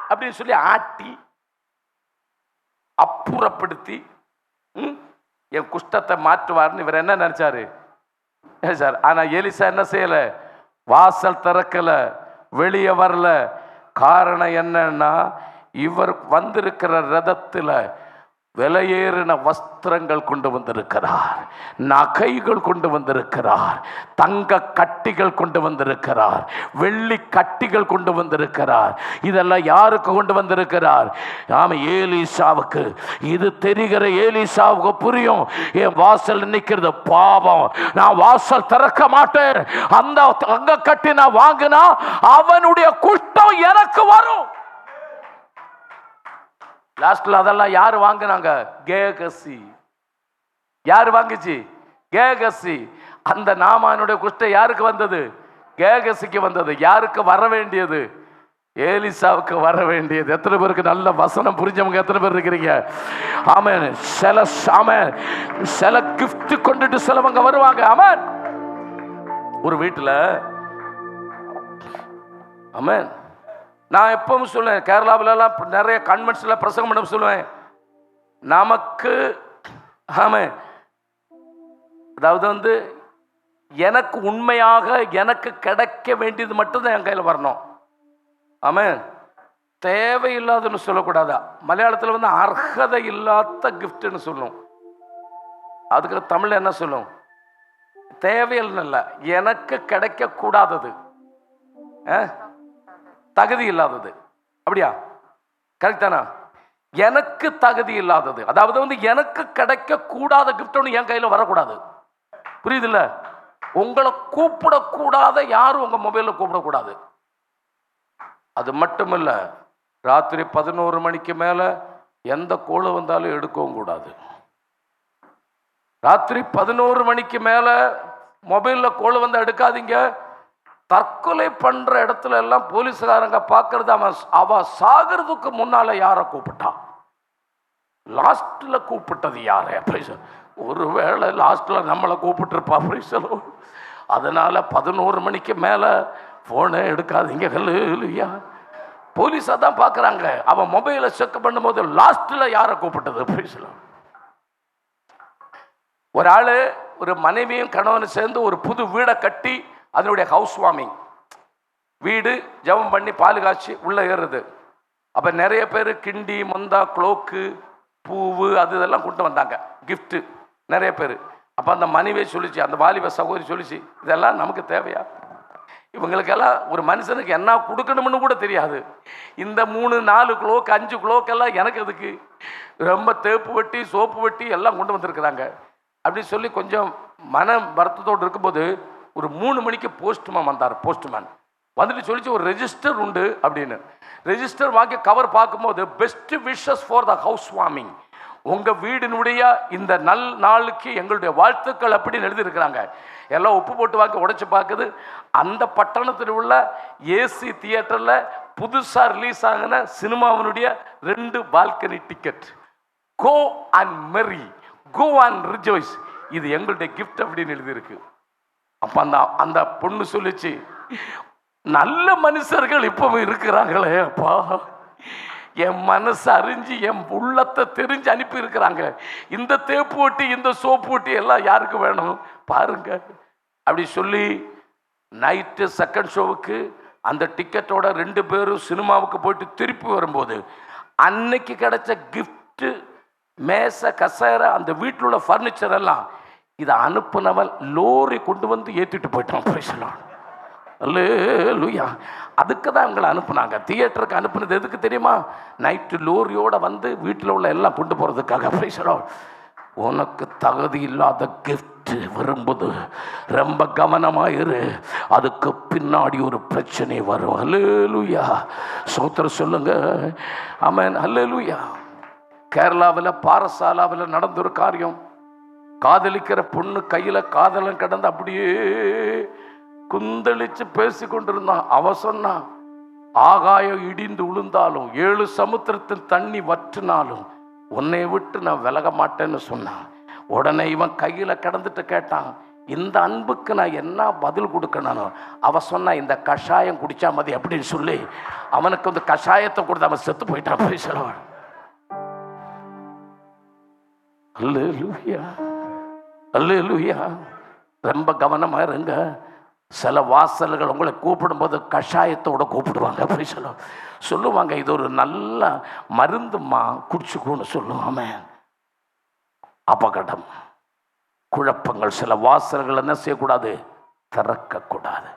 அப்படின்னு சொல்லி ஆட்டி அப்புறப்படுத்தி என் குஷ்டத்தை மாற்றுவார்னு இவர் என்ன நினைச்சாரு சார். ஆனா எலிசா என்ன செய்யல, வாசல் திறக்கல, வெளியே வரல. காரணம் என்னன்னா, இவர் வந்திருக்கிற ரதத்துல விலையேறின வஸ்திரங்கள் கொண்டு வந்திருக்கிறார், நகைகள் கொண்டு வந்திருக்கிறார், தங்க கட்டிகள் கொண்டு வந்திருக்கிறார், வெள்ளி கட்டிகள் கொண்டு வந்திருக்கிறார். இதெல்லாம் யாருக்கு கொண்டு வந்திருக்கிறார்? ஆமா, ஏலிசாவுக்கு. இது தெரிகிற ஏலிசாவுக்கு புரியும், என் வாசல் நிற்கிறது பாவம், நான் வாசல் திறக்க மாட்டேன். அந்த தங்க கட்டி நான் வாங்கினா அவனுடைய குஷ்டம் எனக்கு வரும். லாஸ்ட்ல அதெல்லாம் யாரு வாங்கினாங்க? கேகசி. யாரு வாங்குச்சு? கேகசி. அந்த நாமானுடைய குஷ்டம் யாருக்கு வந்தது? கேகசிக்கு வந்தது. யாருக்கு வர வேண்டியது? ஏலிசாவுக்கு வர வேண்டியது. எத்தனை பேருக்கு நல்ல வசனம் புரிஞ்சவங்க எத்தனை பேர் இருக்கிறீங்க? ஆமென். சில கிஃப்ட் கொண்டுட்டு சிலவங்க வருவாங்க. ஆமென். ஒரு வீட்டுல ஆமென், நான் எப்பவும் சொல்லுவேன், கேரளாவிலலாம் நிறைய கன்வென்ஷன்ல பிரசங்கம் பண்ண சொல்லுவேன், நமக்கு ஆமென், அதாவது வந்து எனக்கு உண்மையாக எனக்கு கிடைக்க வேண்டியது மட்டும்தான் என் கையில் வரணும். ஆமென். தேவையில்லாதுன்னு சொல்லக்கூடாதா? மலையாளத்தில் வந்து அர்ஹதை இல்லாத கிஃப்ட்னு சொல்லும். அதுக்கு தமிழ்ல என்ன சொல்லும்? தேவையில்லை, எனக்கு கிடைக்க கூடாதது, தகுதி இல்லாதது. அப்படியா? கரெக்ட் தானா? எனக்கு தகுதி இல்லாதது, அதாவது வந்து எனக்கு கிடைக்க கூடாத கிஃப்ட் ஒன்று என் கையில் வரக்கூடாது. புரியுதுல்ல? உங்களை கூப்பிடக்கூடாத யாரும் உங்க மொபைலில் கூப்பிடக்கூடாது. அது மட்டும் இல்லை, ராத்திரி 11 மணிக்கு மேலே எந்த கோளு வந்தாலும் எடுக்கவும் கூடாது. ராத்திரி 11 மணிக்கு மேலே மொபைலில் கோளு வந்தால் எடுக்காதீங்க. தற்கொலை பண்ற இடத்துல எல்லாம் போலீஸ்காரங்க பார்க்கறது, அவன் சாகிறதுக்கு முன்னால யாரை கூப்பிட்டான், லாஸ்ட்ல கூப்பிட்டது யாரை? ஒருவேளை லாஸ்ட்ல நம்மளை கூப்பிட்டுருப்பா. அதனால 11 மணிக்கு மேல போனை எடுக்காதீங்க. இல்லையா? போலீஸ் அதான் பார்க்குறாங்க. அவன் மொபைலை செக் பண்ணும்போது லாஸ்ட்ல யாரை கூப்பிட்டது? ஒரு ஆளு ஒரு மனைவியும் கணவனும் சேர்ந்து ஒரு புது வீடை கட்டி அதனுடைய ஹவுஸ் வார்மிங், வீடு ஜெபம் பண்ணி பால் காய்ச்சி உள்ள ஏறுது. அப்ப நிறைய பேர் கிண்டி மொந்தா குளோக்கு பூவு அது இதெல்லாம் கொண்டு வந்தாங்க கிஃப்ட் நிறைய பேர். அப்ப அந்த மனைவியை சொல்லிச்சு, அந்த வாலிப சகோதரி சொல்லிச்சு, இதெல்லாம் நமக்கு தேவையா? இவங்களுக்கெல்லாம் ஒரு மனுஷனுக்கு என்ன கொடுக்கணும்னு கூட தெரியாது. இந்த 3-4 கிலோக்கு 5 கிலோக்கெல்லாம் எனக்கு எதுக்கு? ரொம்ப தேப்பு வெட்டி சோப்பு வெட்டி எல்லாம் கொண்டு வந்திருக்கிறாங்க அப்படின்னு சொல்லி கொஞ்சம் மன வருத்தத்தோடு இருக்கும்போது ஒரு 3 மணிக்கு போஸ்ட்மேன் வந்தார். போஸ்ட்மேன் வந்துட்டு சொல்லிச்சு, ஒரு ரெஜிஸ்டர் உண்டு அப்படின்னு. ரெஜிஸ்டர் வாங்கி கவர் பார்க்கும்போது best wishes for the house warming, உங்க வீடினுடைய இந்த நாளுக்கு எங்களுடைய வாழ்த்துக்கள் அப்படின்னு எழுதியிருக்கிறாங்க. எல்லாம் உப்பு போட்டு வாங்கி உடைச்சு பார்க்குது. அந்த பட்டணத்தில் உள்ள ஏசி தியேட்டர்ல புதுசா ரிலீஸ் ஆகின சினிமாவினுடைய 2 balcony ticket. Go and merry, go and rejoice, இது எங்களுடைய கிஃப்ட் அப்படின்னு எழுதியிருக்கு. அப்ப அந்த பொண்ணு சொல்லிச்சு, நல்ல மனுஷர்கள் இப்பவும் இருக்கிறாங்களே அப்பா, என் மனசு அறிஞ்சு என் உள்ளத்தை தெரிஞ்சு அனுப்பி இருக்கிறாங்க. இந்த தேப்பு ஒட்டி இந்த சோப்பு ஒட்டி எல்லாம் யாருக்கு வேணும் பாருங்க. அப்படி சொல்லி நைட்டு செகண்ட் ஷோவுக்கு அந்த டிக்கெட்டோட 2 பேரும் சினிமாவுக்கு போயிட்டு திருப்பி வரும்போது அன்னைக்கு கிடைச்ச கிஃப்ட், மேசை, கசேரை, அந்த வீட்டில் உள்ள ஃபர்னிச்சர் எல்லாம் இதை அனுப்புனவன் லோரி கொண்டு வந்து ஏற்றிட்டு போயிட்டான். பேசலாம் அல்லேலூயா. அதுக்கு தான் அவங்களை அனுப்புனாங்க. தியேட்டருக்கு அனுப்புனது எதுக்கு தெரியுமா? நைட்டு லோரியோட வந்து வீட்டில் உள்ள எல்லாம் கொண்டு போகிறதுக்காக. பேசலாம். உனக்கு தகுதி இல்லாத கிஃப்ட் வரும்போது ரொம்ப கவனமாயிரு, அதுக்கு பின்னாடி ஒரு பிரச்சனை வரும். அல்லேலூயா. சோத்திரம் சொல்லுங்க. ஆமென். அல்லேலூயா. கேரளாவில் பாரசாலாவில் நடந்த ஒரு காரியம். காதலிக்கிற பொண்ணு கையில் காதலன் கிடந்து அப்படியே குந்தளிச்சு பேசி கொண்டிருந்தான். அவ சொன்னா, ஆகாயம் இடிந்து விழுந்தாலும் 7 சமுத்திரத்தின் தண்ணி வற்றினாலும் உன்னை விட்டு நான் விலக மாட்டேன்னு சொன்னான். உடனே இவன் கையில் கிடந்துட்டு கேட்டான், இந்த அன்புக்கு நான் என்ன பதில் கொடுக்கணும்? அவ சொன்னா, இந்த கஷாயம் குடிச்சா மதி அப்படின்னு சொல்லி அவனுக்கு வந்து கஷாயத்தை கொடுத்து அவன் செத்து போயிட்டான். பேசலாம். அல்லேலூயா. அல்லேலூயா. ரொம்ப கவனமா இருங்க. சில வாசல்கள் உங்களை கூப்பிடும்போது கஷாயத்தோட கூப்பிடுவாங்க. அப்படி சொல்லுவாங்க, இது ஒரு நல்ல மருந்துமா, குடிச்சுக்கோன்னு சொல்லுவாம. அபகடம், குழப்பங்கள், சில வாசல்கள் என்ன செய்யக்கூடாது? திறக்கக்கூடாது.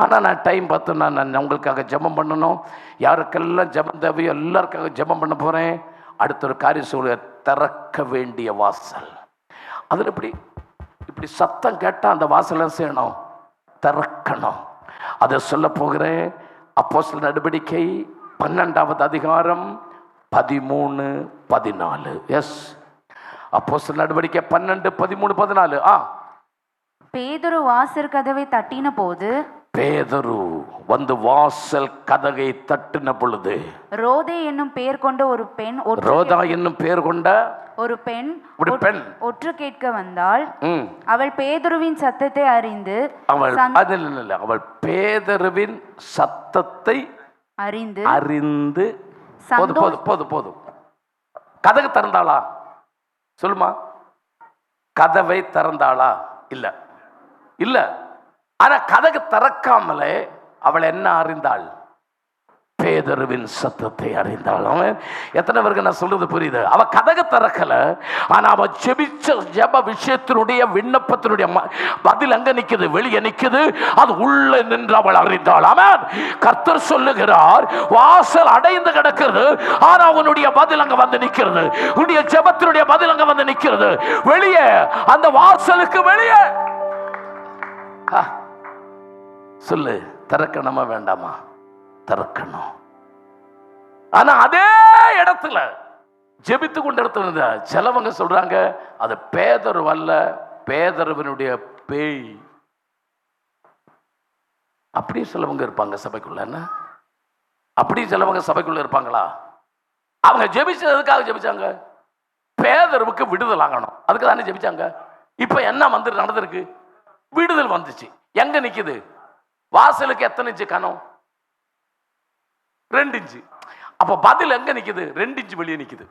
ஆனால் நான் டைம் பார்த்து நான் உங்களுக்காக ஜெபம் பண்ணணும். யாருக்கெல்லாம் ஜெபம் தேவையோ எல்லாருக்காக ஜெபம் பண்ண போகிறேன். அடுத்த ஒரு காரியம் சொல்ல, திறக்க வேண்டிய வாசல். அதில் இப்படி சத்தம் கேட்டால் அந்த வாசலை செய்யணும், திறக்கணும். அதை சொல்ல போகிறேன். அப்போஸ்தலர் நடவடிக்கை 12வது அதிகாரம் 13, 14. எஸ், அப்போஸ்தலர் நடவடிக்கை 12, 13, 14. பேதுரு வாசல் கதவை தட்டின போது, பேதுரு வந்து வாசல் கதவை தட்டின பொழுது, ரோதே என்னும் பெயர் கொண்ட ஒரு பெண், ரோதா என்னும் பெயர் கொண்ட ஒரு பெண் ஒற்று கேட்க வந்தாள். அவள் பேதுருவின் சத்தத்தை அறிந்து, அவள் பேதுருவின் சத்தத்தை அறிந்து போதும் கதவை திறந்தாளா? சொல்லுமா, கதவை திறந்தாளா? இல்ல இல்ல. ஆனா கதவை திறக்காமலே அவள் என்ன அறிந்தாள்? பேதுருவின் சத்தத்தை அறிந்தாள். எத்தனை பேருக்கு நான் சொல்றது புரியுது? அவ கதவை திறக்கல, ஆனா அவ ஜெபிச்ச ஜெப விஷயத்தினுடைய விண்ணப்பத்தினுடைய பதில் அங்க நிக்குது, வெளியே நிக்குது. அது உள்ள நின்று அவள் அறிந்தாள். ஆமென். கர்த்தர் சொல்லுகிறார், வாசல் அடைந்து கிடக்கிறது, ஆனா உன்னுடைய பதில் அங்க வந்து நிக்கிறது. உன்னுடைய ஜெபத்தினுடைய பதில் அங்க வந்து நிக்கிறது. வெளியே, அந்த வாசலுக்கு வெளியே சொல்லு, திறக்கணுமா வேண்டாமா? திறக்கணும். ஆனா அதே இடத்துல ஜெபித்து கொண்டு இடத்துல சிலவங்க சொல்றாங்க, அது பேதுரு அல்ல, பேதுருவினுடைய பேய். அப்படி சிலவங்க இருப்பாங்க சபைக்குள்ள. என்ன அப்படி சிலவங்க சபைக்குள்ள இருப்பாங்களா? அவங்க ஜெபிச்சதுக்காக ஜெபிச்சாங்க, பேதுருவுக்கு விடுதல் ஆகணும், அதுக்கு தானே ஜெபிச்சாங்க. இப்ப என்ன வந்து நடந்திருக்கு? விடுதல் வந்துச்சு. எங்க நிக்குது? வாசலுக்கு எத்தனை இன்ச்சு கனம்? 2 இன்ச்சு. அப்ப பதில் எங்க நிக்குது? 2 இன்ச்சு வெளியே நிக்குது.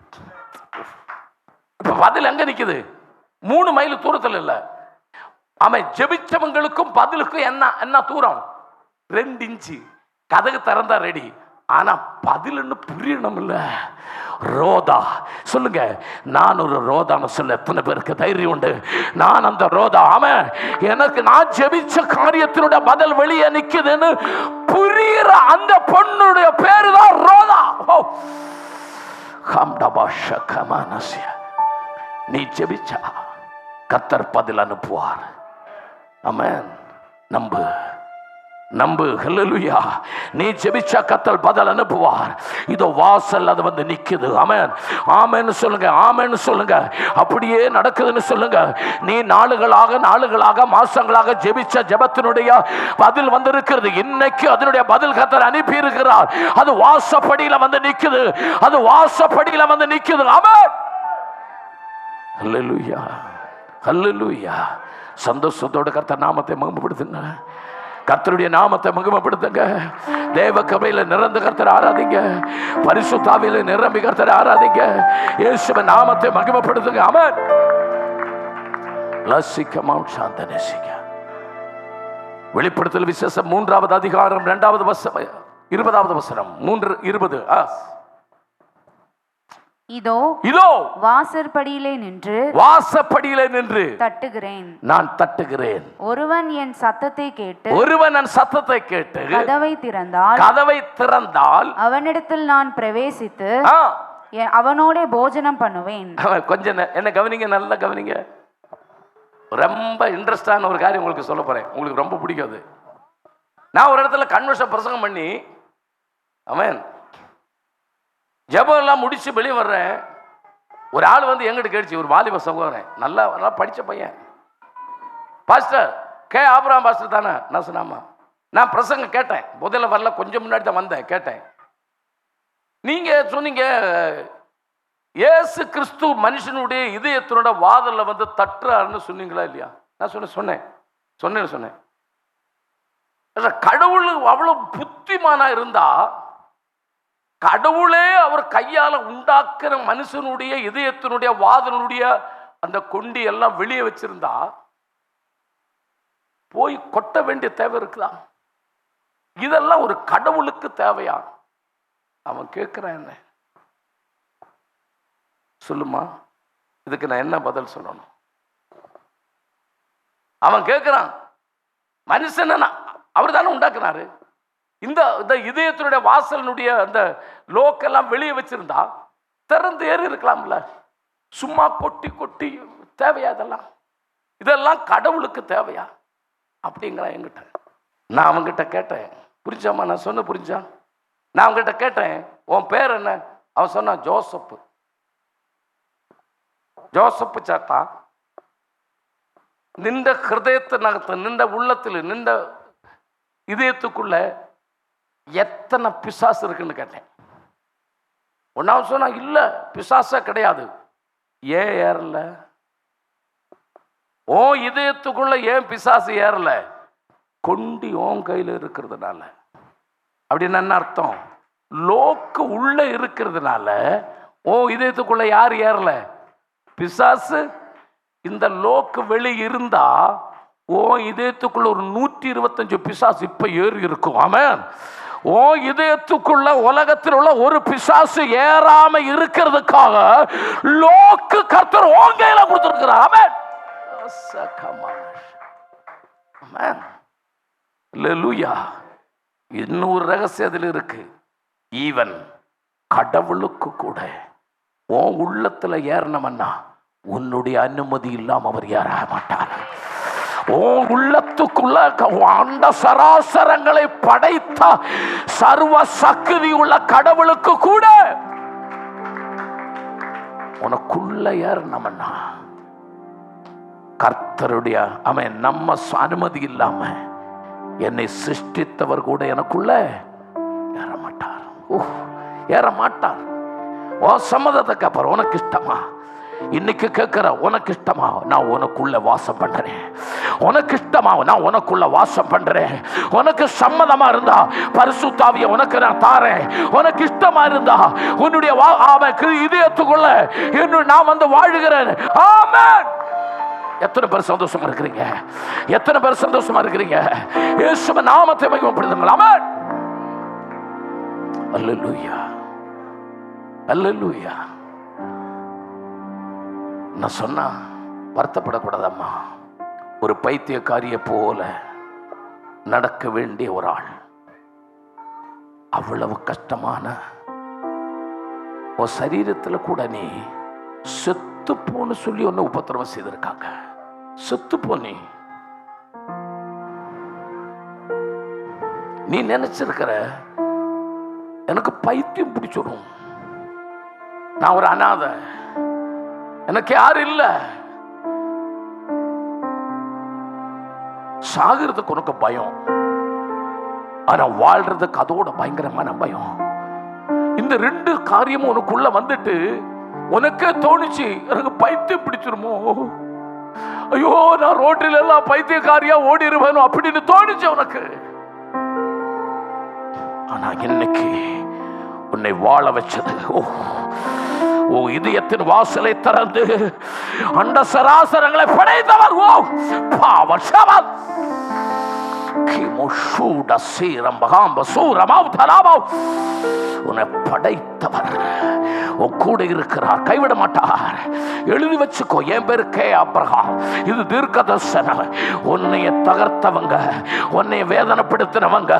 இப்ப பதில் எங்க நிக்குது? 3 மைல் தூரத்தில் இல்ல. அவன் ஜெபிச்சவங்களுக்கும் பதிலுக்கும் என்ன தூரம்? 2 இன்ச்சு. கதவு திறந்தா ரெடி. ஆனா பதில்னு புரியணும் இல்ல. ரோதா சொல்லுங்க, நான் ஒரு ரோதான்னு சொல்ல எத்தனை பேருக்கு தைரியம் உண்டு? நான் அந்த ரோதா. ஆமென். எனக்கு நான் ஜெபிச்ச காரியத்தினுடைய பதில் வெளியே நிக்குதுன்னு புரியுற அந்த பொண்ணுடைய பேரு தான் ரோதா. நீ ஜெபிச்சா கர்த்தர் பதில் அனுப்புவார். ஆமென். நம்பு. ஹல்லேலூயா. நீ ஜெபிச்சா கர்த்தர் பதில் அனுப்புவார். இதோ வாசல் அது வந்து நிக்குது. ஆமென். ஆமென் சொல்லுங்க. ஆமென் சொல்லுங்க. அப்படியே நடக்குதுன்னு சொல்லுங்க. நீ நாளுகளாக மாசங்களாக ஜெபிச்ச ஜெபத்தினுடைய பதில் வந்து இருக்கிறது. இன்னைக்கு அதனுடைய பதில் கர்த்தர் அனுப்பி இருக்கிறார். அது வாசப்படியில வந்து நிக்குது. ஆமென். ஹல்லேலூயா. ஹல்லேலூயா. சந்தோஷத்தோட கர்த்தர் நாமத்தை மகிமைப்படுத்துங்க. கர்த்தருடைய நாமத்தை மகிமைப்படுத்துங்க. தேவ கிருபையில நிரந்த கர்த்தரை ஆராதிங்க. பரிசுத்த ஆவியில நிரம்பி கர்த்தரை ஆராதிங்க. இயேசுவின் நாமத்தை மகிமைப்படுத்துங்க. ஆமென். லசிக்க மௌட் சாந்தனேசிக்க வெளிப்படுத்தல் விசேஷம் 3வது அதிகாரம் 2வது வசனம் 20வது வசனம் 3:20. இதோ இதோ வாசற்படியிலே நின்று தட்டுகிறேன். நான் தட்டுகிறேன். ஒருவன் என் சத்தத்தை கேட்டு கதவை திறந்தால் அவனிடத்தில் நான் பிரவேசித்து அவனோட போஜனம் பண்ணுவேன். கொஞ்சம் என்ன கவனிங்க, நல்லா கவனிங்க. ரொம்ப இன்ட்ரெஸ்டான ஒரு காரியம் உங்களுக்கு சொல்ல போறேன். உங்களுக்கு ரொம்ப பிடிக்காது. நான் ஒரு இடத்துல கன்வென்ஷன் பிரசங்கம் பண்ணி அவன் ஜெபம் எல்லாம் முடிச்சு வெளியே வர்றேன். ஒரு ஆள் வந்து எங்கிட்ட கேட்டுச்சு, ஒரு வாலிப சகோதரன், நல்லா நல்லா படித்த பையன். பாஸ்டர் கே ஆபிரகாம் பாஸ்டர் தானே? நான் சொன்னாமா. நான் பிரசங்கம் கேட்டேன். முதல்ல வரல, கொஞ்சம் முன்னாடி தான் வந்தேன். கேட்டேன், நீங்கள் சொன்னீங்க இயேசு கிறிஸ்து மனுஷனுடைய இதயத்தினோட வாதல்ல வந்து தட்டுறாருன்னு சொன்னீங்களா இல்லையா? நான் சொன்னேன். கடவுள் அவ்வளவு புத்திமானா இருந்தா, கடவுளே அவர் கையால உண்டாக்குற மனுஷனுடைய இதயத்தினுடைய வாதனுடைய அந்த கொண்டி எல்லாம் வெளியே வச்சிருந்தா போய் கொட்ட வேண்டிய தேவை இருக்குதா? இதெல்லாம் ஒரு கடவுளுக்கு தேவையா? அவன் கேட்கிறான், என்ன சொல்லுமா, இதுக்கு நான் என்ன பதில் சொல்லணும்? அவன் கேட்கிறான், மனுஷன் அவர் தானே உண்டாக்குனாரு. இந்த இதயத்தினுடைய வாசலினுடைய அந்த லோக்கெல்லாம் வெளியே வச்சிருந்தா திறந்து ஏறி இருக்கலாம்ல. சும்மா கொட்டி தேவையா? இதெல்லாம் கடவுளுக்கு தேவையா அப்படிங்கிறான் என்கிட்ட. நான் அவன்கிட்ட கேட்டேன், புரிஞ்சாமா? நான் சொன்ன புரிஞ்சா? நான் அவன்கிட்ட கேட்டேன், உன் பேர் என்ன? அவன் சொன்னான், ஜோசப்பு. ஜோசப்பு சாத்தா, நின்ற ஹிருதயத்தை நகர்த்த, நின்ற உள்ளத்தில், நின்ற இதயத்துக்குள்ள எத்தனை பிசாசு இருக்குன்னு கேட்டேன். ஒன்னாவது சொன்னா, இல்ல பிசாச கிடையாது. ஏன் ஏறல? ஓ இதயத்துக்குள்ள ஏன் பிசாசு ஏறல? கொண்டி ஓன் கையில் இருக்கிறதுனால. அப்படின்னு என்ன அர்த்தம்? லோக்கு உள்ள இருக்கிறதுனால ஓ இதயத்துக்குள்ள யார் ஏறல? பிசாசு. இந்த லோக்கு வெளி இருந்தா ஓ இதயத்துக்குள்ள ஒரு 125 பிசாசு இப்ப ஏறி இருக்கும். ஆமென். ஓ இதயத்துக்குள்ள உலகத்தில் உள்ள ஒரு பிசாசு ஏறாம இருக்கிறதுக்காக லோக்கு கர்த்தர் உன் கையில கொடுத்திருக்கிறார். ஆமென். ஆமென். அல்லேலூயா. இன்னொரு ரகசியம் அதில் இருக்கு. ஈவன் கடவுளுக்கு கூட உன் உள்ளத்துல ஏறணும்னா உன்னுடைய அனுமதி இல்லாம அவர் ஏற மாட்டார். உன் உள்ளத்துக்குள்ள அந்த சராசரங்களை படைத்த சர்வ சக்தி உள்ள கடவுளுக்கு கூட உனக்குள்ள ஏறணும்னா கர்த்தருடைய அவன் நம்ம அனுமதி இல்லாம என்னை சிருஷ்டித்தவர் கூட எனக்குள்ள ஏற மாட்டார். உன் சம்மதத்துக்கு அப்புறம் உனக்கு இஷ்டமா? இன்னைக்கு கேட்கிற, உனக்கு இஷ்டமா? நான் உனக்குள்ள வாசம் பண்றேன். உனக்கு இஷ்டமா? நான் உனக்குள்ள வாசம் பண்றேன். உனக்கு சம்மதமா இருந்தா பரிசுத்த ஆவியை உனக்கு நான் தாரேன். உனக்கு இஷ்டமா இருந்தா உன்னுடைய இதயத்துக்குள்ள நான் வந்து வாழுகிறேன். ஆமென். எத்தனை பேர் சந்தோஷமா இருக்கிறீங்க? எத்தனை பேர் சந்தோஷமா இருக்கிறீங்க? இயேசுவின் நாமத்தை மகிமைப்படுத்துங்கள். ஆமென். அல்லேலூயா, அல்லேலூயா. நான் சொன்னா வருத்தப்படக்கூடாதம்மா. ஒரு பைத்தியக்காரிய போல நடக்க வேண்டிய ஒரு ஆள், அவ்வளவு கஷ்டமான உன் சரீரத்துல கூட நீ செத்து போன்னு சொல்லி ஒன்னு உபத்திரவம் செய்திருக்காங்க. செத்து போனி நீ நினைச்சிருக்கிற எனக்கு பைத்தியம் பிடிச்சிடும், நான் ஒரு அனாதை, எனக்கு யாரு இல்ல. சாகிறதுக்கு உனக்கு பயம், ஆனா வாழ்றதுக்கு அதோட பயங்கரமான பயம். இந்த ரெண்டு காரியமும் உனக்குள்ள வந்துட்டு உனக்கே தோணுச்சு, எனக்கு பைத்தியம் பிடிச்சிருமோ, ஐயோ நான் ரோட்டில் எல்லாம் பைத்தியக்காரியா ஓடிடுவேன் அப்படின்னு தோணுச்சு உனக்கு. ஆனா இன்னைக்கு உன்னை வாழ வச்சது ஓ இதயத்தின் வாசலை திறந்து அண்ட சராசரங்களை படைத்தவர் ஓ பாவசவன் உன்னை படைத்தவர் உன் கூட இருக்கிறார், கைவிட மாட்டார். எழுதி வச்சுக்கோ, என் பேரு கே ஆபிரகாம். இது தீர்க்க தரிசனம். உன்னைய தகர்த்தவங்க, உன்னை வேதனைப்படுத்தினவங்க,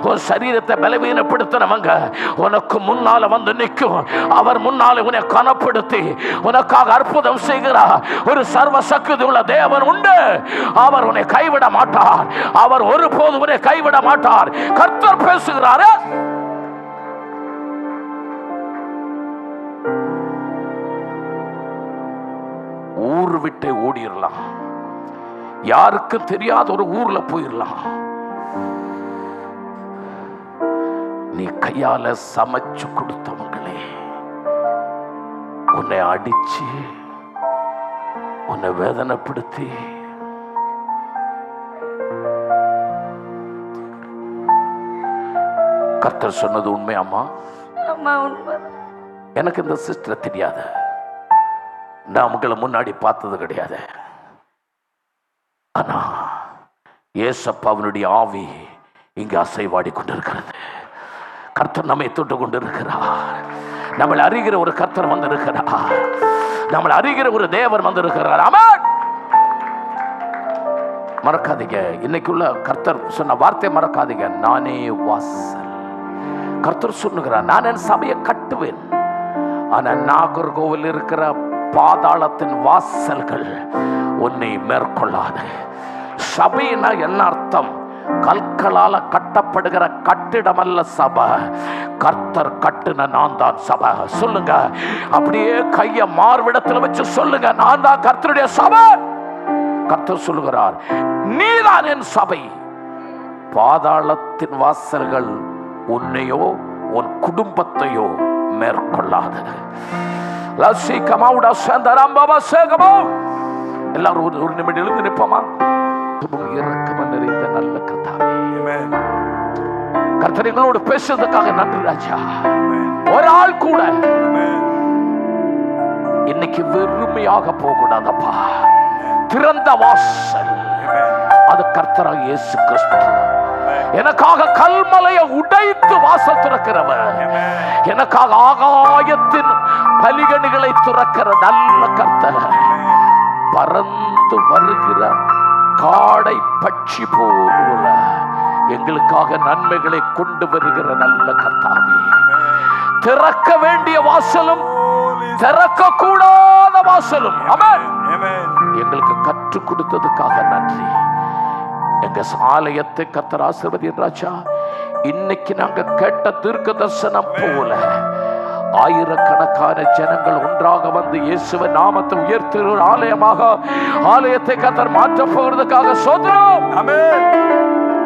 உன் சரீரத்தை பலவீனப்படுத்தினவங்க உனக்கு முன்னால வந்து நிற்கும். அவர் முன்னால உன்னை கனப்படுத்தி உனக்காக அற்புதம் செய்கிறார். ஒரு சர்வ சக்தி உள்ள தேவன் உண்டு. அவர் உன்னை கைவிட மாட்டார். அவர் ஒருபோது உன்னை கைவிட மாட்டார். கர்த்தர் பேசுகிறாரே. ஊர் விட்டு ஓடிடலாம், யாருக்கு தெரியாத ஒரு ஊர்ல போயிடலாம். நீ கையால சமைச்சு கொடுத்தவங்களே உன்னை அடிச்சு உன்னை வேதனைப்படுத்தி கர்த்தர் சொன்னது உண்மையாமா? எனக்கு இந்த சிஸ்டர் தெரியாது, நான் உங்களை முன்னாடி பார்த்தது கிடையாது. ஆனா ஏசப்பாவினுடைய ஆவி இங்கு அசைவாடி கொண்டிருக்கிறது. கர்த்தர் நம்மை தொட்டு கொண்டிருக்கிறார். நம்மளை அறிகிற ஒரு கர்த்தர் வந்திருக்கிறார். நம்மளை அறிகிற ஒரு தேவர் வந்திருக்கிறார். ஆமென். மறக்காதீங்க, இன்னைக்குள்ள கர்த்தர் சொன்ன வார்த்தை மறக்காதீங்க. நானே வாசல். கர்த்தர் சொல்லுகிறார், நான் என் சபையை கட்டுவேன். ஆனா நாகர்கோவில் இருக்கிற பாதாளத்தின் வாசல்கள் உன்னை மேற்கொள்ளாது. சபைனா என்ன அர்த்தம்? கற்களால கட்டப்படுகிற கட்டிடம் அல்ல சபை. கர்த்தர் கட்டுன நான் தான் சபை. சொல்லுங்க, அப்படியே கைய மார்விடத்தில் வச்சு சொல்லுங்க, நான் தான் கர்த்தருடைய சபை. கர்த்தர் சொல்லுகிறார், நீதான் என் சபை. பாதாளத்தின் வாசல்கள் உன்னையோ உன் குடும்பத்தையோ மேற்கொள்ளாது. எல்லாரும் ஒரு நிமிடம் எழுந்து நிற்போமா? இரக்கம் நிறைந்த நல்ல கர்த்தாவே, கர்த்தர் எங்களோடு பேசுறதுக்காக நன்றி ராஜா. ஒரு ஆள் கூட இன்னைக்கு வெறுமையாக போகக்கூடாதப்பா. திறந்த வாசல் அது கர்த்தராக இயேசு கிறிஸ்து. எனக்காக கல்மலையை உடைத்து வாசல் திறக்கிறவர், எனக்காக ஆகாயத்தின் பலிகணிகளை திறக்கிற நல்ல கர்த்தர், பறந்து வருகிற காடை பட்சி போல எங்களுக்காக நன்மைகளை கொண்டு வருகிற நல்ல கர்த்தாவே, திறக்க வேண்டிய வாசலும் திறக்க கூடாத வாசலும் ஆமென் எங்களுக்கு கற்றுக் கொடுத்ததுக்காக நன்றி. எங்க ஆலயத்தை கர்த்தர் ஆசீர்வதிங்க ராஜா. இன்னைக்கு நாங்க கேட்ட தீர்க்க தரிசனம் போல ஆயிரக்கணக்கான ஜனங்கள் ஒன்றாக வந்து இயேசுவின் நாமத்தை உயர்த்துகிற ஆலயமாக ஆலயத்தை கர்த்தர் மாற்ற போகிறதுக்காக சோதரம். ஆமென்.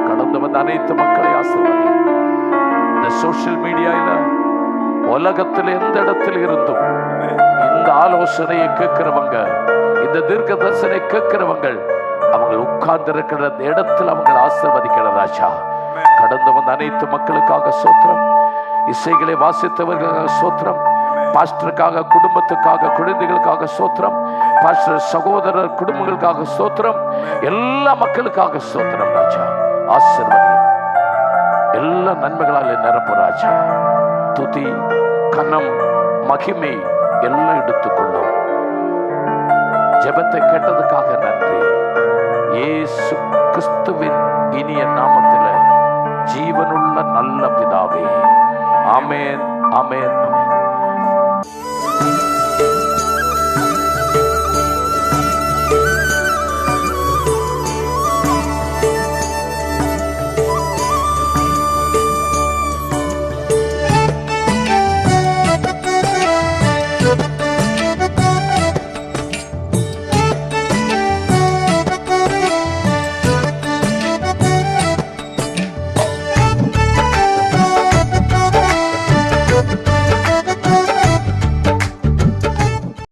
கடந்து வந்த அனைத்து மக்களை ஆசீர்வதி. இந்த சோஷியல் மீடியால உலகத்தில் எந்த இடத்தில் இருந்தும் இந்த ஆலோசனையை கேட்கிறவங்க, இந்த தீர்க்க தரிசனை கேட்கிறவங்க, அவங்க உட்கார்ந்து இருக்கிற இடத்துல அவங்க ஆசீர்வதிக்கிற ராஜா. கடந்து வந்த அனைத்து மக்களுக்காக சோத்திரம். இசைகளை வாசித்தவர்களுக்காக சோத்திரம். பாஸ்டருக்காக, குடும்பத்துக்காக, குழந்தைகளுக்காக சோத்திரம். பாஸ்டர் சகோதரர் குடும்பங்களுக்காக சோத்திரம். எல்லா மக்களுக்காக சோத்திரம் ராஜா. ஆசீர்வதி. எல்லா நன்மைகளால் நிரப்பு ராஜா. துதி, கனம், மகிமை எல்லாம் எடுத்துக்கொள்ளும். ஜெபத்தை கேட்டதுக்காக நன்றி. இயேசு கிறிஸ்துவின் இனிய நாமத்தில் ஜீவனுள்ள நல்ல பிதாவே. ஆமென், ஆமென், ஆமென்.